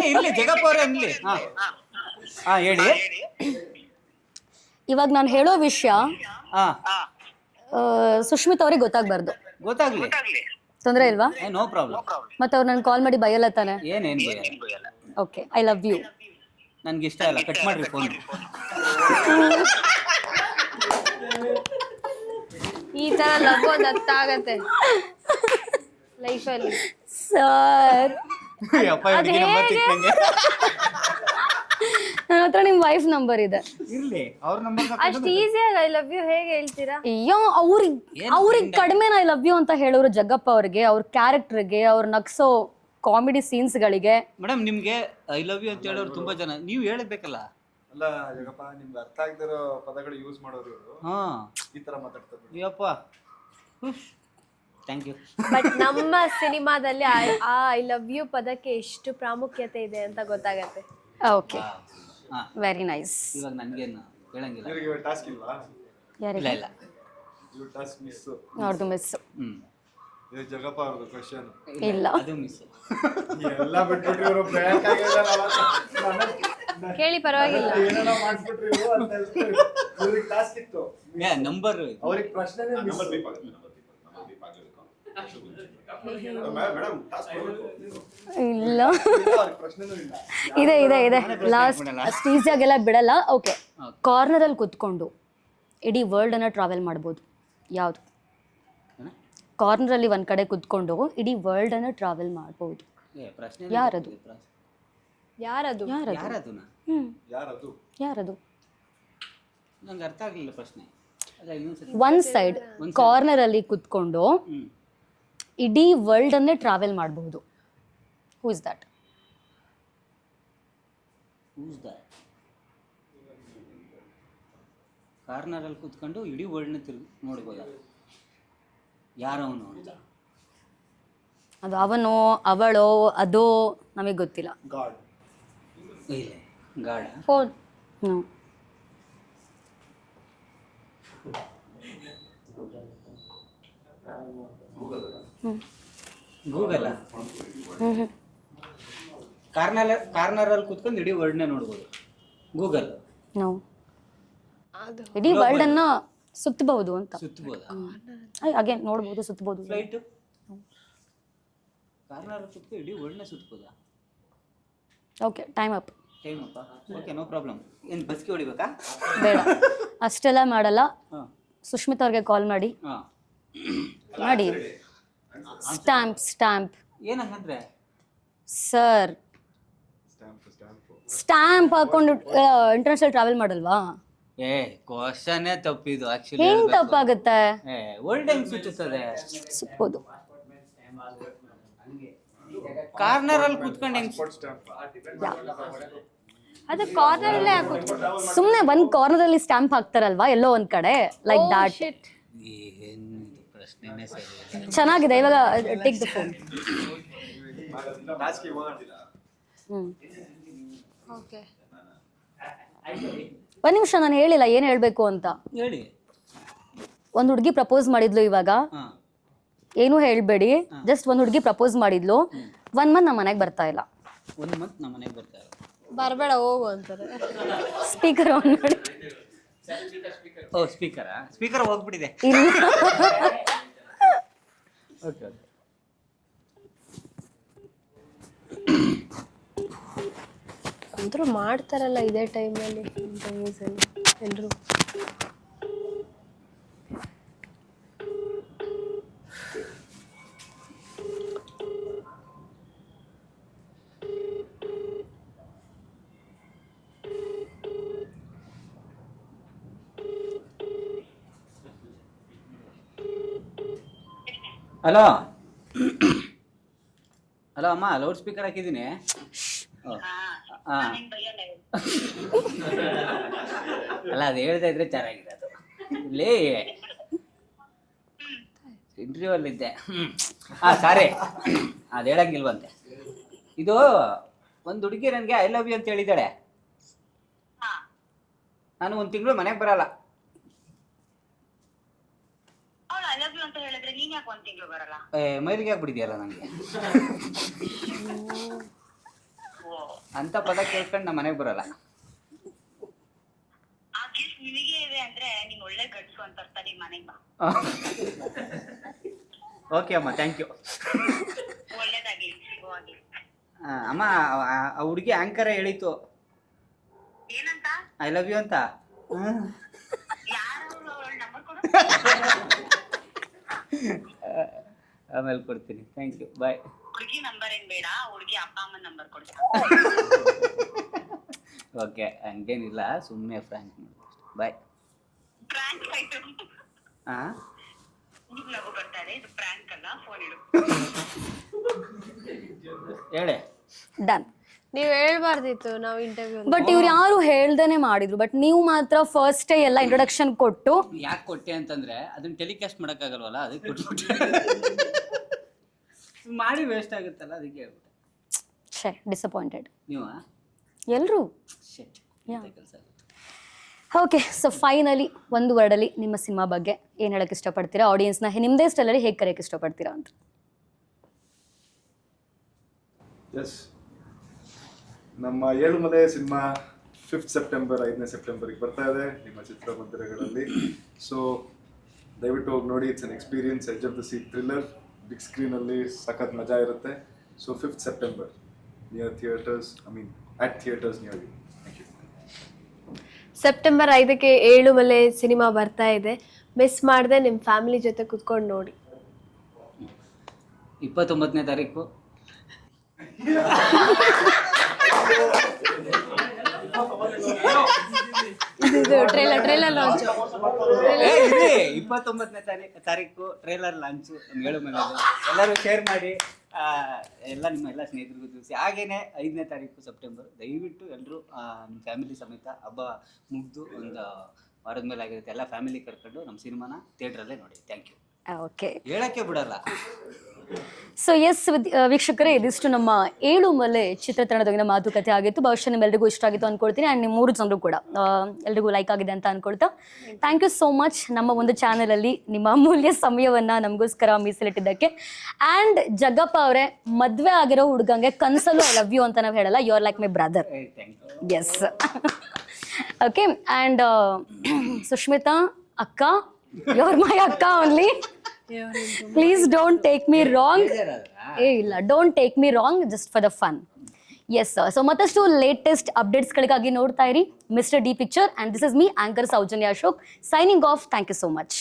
ಇರ್ಲಿ, ಜಗಪ್ಪ ಅವರೇ ಅನ್ಲಿ. ಹಾ, ಹೇಳಿ. ಇವಾಗ ನಾನು ಹೇಳೋ ವಿಷಯ ಹಾ, ಸುಷ್ಮಿತ್ ಅವ್ರಿಗೆ ಗೊತ್ತಾಗ್ಬಾರ್ದು. ಗೊತ್ತಾಗ್ಲಿ, ತೊಂದ್ರೆ ಇಲ್ವಾ? No problem. ಮತ್ತೆ ಅವ್ರು ನನ್ ಕಾಲ್ ಮಾಡಿ ಬಯಲ್ಲ ತಾನೆ? ಏನೇನು ಓಕೆ, ಐ ಲವ್ ಯು. ನನ್ಗೆ ಇಷ್ಟ ಇಲ್ಲ, ಕಟ್ ಮಾಡ್ರಿ ಫೋನ್. ಈ ತರ ಲವ್ ಒಂದು ಅತ್ತಾಗತ್ತೆ ಲೈಫಲ್ಲಿ. ಸರ್, ನನ್ನ ಹತ್ರ ನಿಮ್ ವೈಫ್ ನಂಬರ್ ಇದೆ. ಇರ್ಲಿ, ಅವ್ರ ನಂಬರ್ ಅಷ್ಟು ಈಸಿಯಾಗಿ ಐ ಲವ್ ಯು ಹೇಗೆ ಹೇಳ್ತೀರಾ? ಅಯ್ಯೋ, ಅವ್ರಿಗೆ ಕಡಿಮೆ ಐ ಲವ್ ಯು ಅಂತ ಹೇಳೋರು ಜಗ್ಗಪ್ಪ ಅವ್ರಿಗೆ, ಅವ್ರ ಕ್ಯಾರೆಕ್ಟರ್ಗೆ, ಅವ್ರ ನಗ್ಸೋ ಕಾಮಿಡಿ ಸೀನ್ಸ್ಗಳಿಗೆ. ಮೇಡಮ್, ನಿಮ್ಗೆ ಐ ಲವ್ ಯು ಅಂತ ಹೇಳೋರು ತುಂಬಾ ಜನ, ನೀವು ಹೇಳಬೇಕಲ್ಲ. ಅಲ್ಲ ಜಗಪ್ಪ, ನಿಮ್ಗೆ ಅರ್ಥ ಆಗದಿರೋ ಪದಗಳು ಯೂಸ್ ಮಾಡೋರು ಇವರು. ಹಾ, ಈ ತರ ಮಾತಾಡ್ತಾರೆ. Ayyappa, thank you. ಬಟ್ ನಮ್ಮ ಸಿನಿಮಾದಲ್ಲಿ ಆ ಐ ಲವ್ ಯು ಪದಕ್ಕೆ ಎಷ್ಟು ಪ್ರಾಮುಖ್ಯತೆ ಇದೆ ಅಂತ ಗೊತ್ತಾಗತ್ತೆ. Okay, very nice. ಇವಾಗ ನನ್ಗೇನು ಹೇಳಂಗಿಲ್ಲ. ಇವ್ರಿಗೆ ಟಾಸ್ಕ್ ಇಲ್ವಾ? ಯಾರಿಗೆ? ಇಲ್ಲ ಇವ್ರ ಟಾಸ್ಕ್ ಮಿಸ್. ಅವ್ರದ್ದು ಮಿಸ್. ಇದು ಜಗಪ್ಪ ಅವ್ರದ್ದು ಕ್ವಶನ್. ಇಲ್ಲ. ಅದು ಮಿಸ್. ಎಲ್ಲ ಬಿಟ್ಬಿಟ್ರಿ ಇವರು ಬ್ರ್ಯಾಂಕ್ ಆಗಿದ್ದಾರೆ. ಕೇಳಿ ಪರವಾಗಿಲ್ಲ. ಏನೇನೋ ಮಾಡಿಸ್ಬಿಟ್ರಿ ಇವರು ಅಂತ ಹೇಳ್ತಾರೆ. ಇವ್ರಿಗೆ ಟಾಸ್ಕ್ ಇತ್ತು. ನಂಬರ್ ಅವ್ರಿಗೆ ಪ್ರಶ್ನೆನೇ ಮಿಸ್. ನಂಬರ್ ದೀಪ ಆಗಬೇಕು. ಮೇಡಮ್ ಟಾಸ್ಕ್ ಕೊಡಬೇಕು. ಇಲ್ಲ, ಅವ್ರಿಗೆ ಪ್ರಶ್ನೆನೂ ಇಲ್ಲ. ಇದೆ ಲಾಸ್ಟ್ ಅಷ್ಟು ಈಸಿಯಾಗೆಲ್ಲ ಬಿಡಲ್ಲ. ಓಕೆ, ಕಾರ್ನರಲ್ಲಿ ಕುತ್ಕೊಂಡು ಇಡೀ ವರ್ಲ್ಡನ್ನು ಟ್ರಾವೆಲ್ ಮಾಡ್ಬೋದು. ಯಾವುದು? ಕಾರ್ನರಲ್ಲಿ ಒಂದು ಕಡೆ ಕುತ್ಕೊಂಡು ಇಡೀ ವರ್ಲ್ಡನ್ನು ಟ್ರಾವೆಲ್ ಮಾಡ್ಬೋದು. ಪ್ರಶ್ನೆ ಯಾರದು? ಯಾರದು? ಯಾರದು? ಯಾರದು? ಯಾರದು? ನಂಗೆ ಅರ್ಥ ಆಗಲಿಲ್ಲ ಪ್ರಶ್ನೆ. ಅಲ್ಲ ಇನ್ನೊಂದ್ಸರಿ. ಒನ್ ಸೈಡ್ ಕಾರ್ನರಲ್ಲಿ ಕುತ್ಕೊಂಡು ಇಡೀ ವರ್ಲ್ಡನ್ನೇ ಟ್ರಾವೆಲ್ ಮಾಡಬಹುದು. Who is that? Whose that? ಕಾರ್ನರಲ್ಲಿ ಕೂತ್ಕೊಂಡು ಇಡೀ ವರ್ಲ್ಡ್ನ ನೋಡ್ಬೋದ? ಯಾರವನು ಅಂತ? ಅದು ಅವನೋ ಅವಳೋ ಅದೋ ನಮಗೆ ಗೊತ್ತಿಲ್ಲ. ಗಾಡ್. ಇಲ್ಲ, ಗಾಢ. ಫೋನ್. ಗೂಗಲ್. ಕಾರ್ನರಲ್ಲಿ ಕೂತ್ಕೊಂಡು ಇಡೀ ವರ್ಲ್ಡ್ನ ನೋಡ್ಬೋದು. ಗೂಗಲ್. ನೋ, ಅದು ಇಡೀ ವರ್ಲ್ಡನ್ನು ಸುತ್ತಬಹುದು ಅಂತ. ಸುತ್ತಬೋದ? ಅಗೇನ್ ನೋಡ್ಬೋದು, ಸುತ್ತಬಹುದು. ಫ್ಲೈಟ್ ಕಾರ್ನರಲ್ಲಿ ಕೂತ್ಕೊಂಡು ಇಡೀ ವರ್ಲ್ಡ್ನ ಸುತ್ತಬೋದಾ? Okay, time up. ಟೈಮ್ ಅಪ್ಪ. Okay, no problem. ಏನು ಬಸ್ಗೆ ಹೊಡಿಬೇಕಾ? ಬೇಡ, ಅಷ್ಟೆಲ್ಲ ಮಾಡಲ್ಲ. ಹಾಂ ಸುಷ್ಮಿತ್ ಅವ್ರಿಗೆ ಕಾಲ್ ಮಾಡಿ ಹಾಂ ಮಾಡಿ. ಸ್ಟ್ಯಾಂಪ್ ಏನಂದ್ರೆ ಸರ್, ಸ್ಟ್ಯಾಂಪ್ ಹಾಕೊಂಡು ಇಂಟರ್ನ್ಯಾಷನಲ್ ಟ್ರಾವೆಲ್ ಮಾಡಲ್ವಾ? ಕ್ವಶನೇ ತಪ್ಪಿದು ಆಕ್ಚುಲಿ. ಹೆಂಗ್ ತಪ್ಪಾಗುತ್ತೆ? ವರ್ಲ್ಡ್ ಹೆಂಗ್ ಸುತ್ತುತ್ತದೆ? ಸುತ್ಬೋದು. ಕಾರ್ನರಲ್ಲಿ ಕೂತ್ಕೊಂಡು ಹೆಂಗ್? ಅದು ಕಾರ್ನರಲ್ಲೇ ಹಾಕೋದು. ಸುಮ್ಮನೆ ಒಂದ್ ಕಾರ್ನರ್ ಅಲ್ಲಿ ಸ್ಟ್ಯಾಂಪ್ ಹಾಕ್ತಾರಲ್ವಾ ಎಲ್ಲೋ ಒಂದ್ ಕಡೆ, ಲೈಕ್ ದಾಟ್. ಏನು ಪ್ರಶ್ನೆನೇ ಸರಿ. ಚೆನ್ನಾಗಿದೆ. ಇವಾಗ ಟೇಕ್ ದ ಫೋನ್. ಟಾಸ್ಕ್ ಇವಾಗ ಓಕೆ, ಒಂದ್ ನಿಮಿಷ, ನಾನು ಹೇಳಿಲ್ಲ ಏನ್ ಹೇಳ್ಬೇಕು ಅಂತ. ಹೇಳಿ. ಒಂದ್ ಹುಡುಗಿ ಪ್ರಪೋಸ್ ಮಾಡಿದ್ಲು. ಇವಾಗ ಹಾಂ ಏನು ಹೇಳ್ಬೇಡಿ, ಜಸ್ಟ್ ಒಂದ್ ಹುಡುಗಿ ಪ್ರಪೋಸ್ ಮಾಡಿದ್ಲು. 1 ಮಂತ್ ನಮ್ಮ ಮನೆಗೆ ಬರ್ತಾ ಇಲ್ಲ. 1 ಮಂತ್ ನಮ್ಮ ಮನೆಗೆ ಬರ್ತಾರೆ. ಬರಬೇಡ ಹೋಗು ಅಂತಾರೆ. ಸ್ಪೀಕರ್ ಆನ್ ಮಾಡಿ. ಓ, ಸ್ಪೀಕರಾ? ಸ್ಪೀಕರ್ ಹೋಗ್ಬಿಟ್ಟಿದೆ. ಇಲ್ಲ, ಓಕೆ ಓಕೆ. ಅಂದ್ರೂ ಮಾಡ್ತಾರಲ್ಲ ಇದೇ ಟೈಮಲ್ಲಿ ಇಂಟರ್ವ್ಯೂಸಲ್ಲಿ ಎಲ್ಲರೂ. ಹಲೋ ಹಲೋ ಅಮ್ಮ, ಲೌಡ್ ಸ್ಪೀಕರ್ ಹಾಕಿದ್ದೀನಿ. ಹಾಂ ಅಲ್ಲ, ಅದು ಹೇಳ್ತಾ ಇದ್ರೆ ಚೆನ್ನಾಗಿದೆ. ಅದು ಇಲ್ಲಿ ಇಂಟರ್ವ್ಯೂ ಅಲ್ಲಿದ್ದೆ. ಹಾಂ ಸಾರಿ, ಅದು ಹೇಳಂಗಿಲ್ವಂತೆ. ಇದು ಒಂದು ಹುಡುಗಿ ನನಗೆ ಐ ಲವ್ ಯು ಅಂತ ಹೇಳಿದ್ದಾಳೆ. ನಾನು 1 ತಿಂಗಳು ಮನೆಗೆ ಬರಲ್ಲ. ಮೈಲಿಗೆ ಆಗ್ಬಿಟ್ಟಿದೆಯಲ್ಲ ನನಗೆ ಅಂತ ಪದ ಕೇಳ್ಕೊಂಡು ನಮ್ಮ ಮನೆಗೆ ಬರಲ್ಲ. ಓಕೆ ಅಮ್ಮ, ಥ್ಯಾಂಕ್ ಯು. ಅಮ್ಮ, ಆ ಹುಡುಗಿ ಆಂಕರೇ ಹೇಳಿತು ಐ ಲವ್ ಯು ಅಂತ. ಆಮೇಲೆ ಕೊಡ್ತೀನಿ. ಥ್ಯಾಂಕ್ ಯು, ಬಾಯ್. ಹುಡುಗಿ ನಂಬರ್ ಏನ್ ಬೇಡ, ಹುಡುಗಿ ಅಪ್ಪ ಅಮ್ಮನ ನಂಬರ್ ಕೊಡ್ತೀನಿ. ಓಕೆ, ಹಂಗೇನಿಲ್ಲ, ಸುಮ್ಮನೆ ಫ್ರ್ಯಾಂಕ್ ಮಾಡಿ. ಬಾಯ್. ಪ್ರಾಂಕ್ ಆಯ್ತು. ಹಾಂ, ಈಗ ನಗು ಬರ್ತಾರೆ, ಇದು ಪ್ರಾಂಕ್ ಅಲ್ಲ, ಫೋನ್ ಇಡು. ಹೇಳೆ. ಡನ್. ನೀವು ಹೇಳ್ಬಾರ್ದಿತ್ತು ನಾವು ಇಂಟರ್ವ್ಯೂ. ಬಟ್ ಇವ್ರು ಯಾರು ಹೇಳ್ದೇನೆ ಮಾಡಿದ್ರು. ಬಟ್ ನೀವು ಮಾತ್ರ ಫಸ್ಟ್ ಎಲ್ಲ ಇಂಟ್ರೊಡಕ್ಷನ್ ಕೊಟ್ಟು. ಯಾಕೆ ಕೊಟ್ಟೆ ಅಂತಂದ್ರೆ ಅದನ್ನ ಟೆಲಿಕಾಸ್ಟ್ ಮಾಡೋಕ್ಕಾಗಲ್ವಲ್ಲ, ಅದಕ್ಕೆ ಕೊಟ್ಬಿಟ್ಟೆ. ಮಾಡಿ ವೇಸ್ಟ್ ಆಗುತ್ತಲ್ಲ, ಅದಕ್ಕೆ ಹೇಳ್ಬಿಟ್ಟೆ. ಛೇ, ಡಿಸಪಾಯಿಂಟೆಡ್. ನೀವು ಎಲ್ಲರೂ ಶೆಟ್ ಕೆಲಸ. ಓಕೆ, ಸೊ ಫೈನಲಿ ಒಂದು ವರ್ಡಲ್ಲಿ ನಿಮ್ಮ ಸಿನಿಮಾ ಬಗ್ಗೆ ಏನು ಹೇಳಕ್ಕೆ ಇಷ್ಟಪಡ್ತೀರಾ? ಆಡಿಯನ್ಸ್ನ ನಿಮ್ಮದೇ ಸ್ಟೈಲಲ್ಲಿ ಹೇಗೆ ಕರೆಯೋಕ್ಕೆ ಇಷ್ಟಪಡ್ತೀರಾ ಅಂತ? ಎಸ್, ನಮ್ಮ ಏಳುಮಲೆ ಸಿನಿಮಾ 5th ಸೆಪ್ಟೆಂಬರ್ 5ನೇ ಸೆಪ್ಟೆಂಬರ್ಗೆ ಬರ್ತಾ ಇದೆ ನಿಮ್ಮ ಚಿತ್ರಮಂದಿರಗಳಲ್ಲಿ. ಸೊ ದಯವಿಟ್ಟು ಹೋಗಿ ನೋಡಿ. It's an experience, edge of the seat thriller, big ಸ್ಕ್ರೀನಲ್ಲಿ ಸಖತ್ ಮಜಾ ಇರುತ್ತೆ. So 5th September near theatres, at theatres near you. Thank you. September 5ಕ್ಕೆ ಏಳುಮಲೆ ಸಿನಿಮಾ ಬರ್ತಾ ಇದೆ. ಮಿಸ್ ಮಾಡದೆ ನಿಮ್ಮ ಫ್ಯಾಮಿಲಿ ಜೊತೆ ಕುತ್ಕೊಂಡು ನೋಡಿ. 29ನೇ ತಾರೀಕು ಟ್ರೇಲರ್ ಲಾಂಚ್ 29ನೇ ತಾರೀಕು ಟ್ರೇಲರ್ ಲಾಂಚ್ ಏಳುಮಲೆ. ಎಲ್ಲರೂ ಶೇರ್ ಮಾಡಿ, ಎಲ್ಲ ನಿಮ್ಮ ಎಲ್ಲ ಸ್ನೇಹಿತರಿಗೂ ತಿಳಿಸಿ. ಹಾಗೇನೆ 5ನೇ ತಾರೀಕು ಸೆಪ್ಟೆಂಬರ್ ದಯವಿಟ್ಟು ಎಲ್ಲರೂ ನಿಮ್ಮ ಫ್ಯಾಮಿಲಿ ಸಮೇತ ಹಬ್ಬ ಮುಗಿದು ಒಂದು ವಾರದ ಮೇಲೆ ಆಗಿರುತ್ತೆ, ಎಲ್ಲ ಫ್ಯಾಮಿಲಿ ಕರ್ಕೊಂಡು ನಮ್ಮ ಸಿನಿಮಾನ ಥಿಯೇಟ್ರಲ್ಲೇ ನೋಡಿ. Thank you. ಓಕೆ, ಹೇಳಕ್ಕೆ ಬಿಡಲ್ಲ. ಸೊ ಎಸ್ ವೀಕ್ಷಕರೇ, ಇದಿಷ್ಟು ನಮ್ಮ ಏಳುಮಲೆ ಚಿತ್ರತಂಡದೊಂದಿಗಿನ ಮಾತುಕತೆ ಆಗಿತ್ತು. ಬಹುಶಃ ನಿಮ್ಮೆಲ್ಲರಿಗೂ ಇಷ್ಟ ಆಗಿತ್ತು ಅಂದ್ಕೊಳ್ತೀನಿ. ಆ್ಯಂಡ್ ನಿಮ್ಮ 3 ಜನರು ಕೂಡ ಎಲ್ರಿಗೂ ಲೈಕ್ ಆಗಿದೆ ಅಂತ ಅಂದ್ಕೊಳ್ತಾ ಥ್ಯಾಂಕ್ ಯು ಸೋ ಮಚ್ ನಮ್ಮ ಒಂದು ಚಾನಲಲ್ಲಿ ನಿಮ್ಮ ಅಮೂಲ್ಯ ಸಮಯವನ್ನು ನಮಗೋಸ್ಕರ ಮೀಸಲಿಟ್ಟಿದ್ದಕ್ಕೆ. ಆ್ಯಂಡ್ ಜಗ್ಗಪ್ಪ ಅವರೇ, ಮದುವೆ ಆಗಿರೋ ಹುಡುಗಂಗೆ ಕನಸಲ್ಲೂ ಐ ಲವ್ ಯು ಅಂತ ನಾವು ಹೇಳಲ್ಲ, you are like my brother. Thank you. Yes. Okay, and Sushmita ಅಕ್ಕ, ಯು ಆರ್ ಮೈ ಅಕ್ಕ only. Please don't take me wrong. ಇಲ್ಲ, don't take me wrong, just for the fun. Yes, so ಮತ್ತಷ್ಟು latest ಅಪ್ಡೇಟ್ಸ್ಗಳಿಗಾಗಿ ನೋಡ್ತಾ ಇರಿ mister D picture. And this is me anchor Soujanya Ashok signing off. Thank you so much.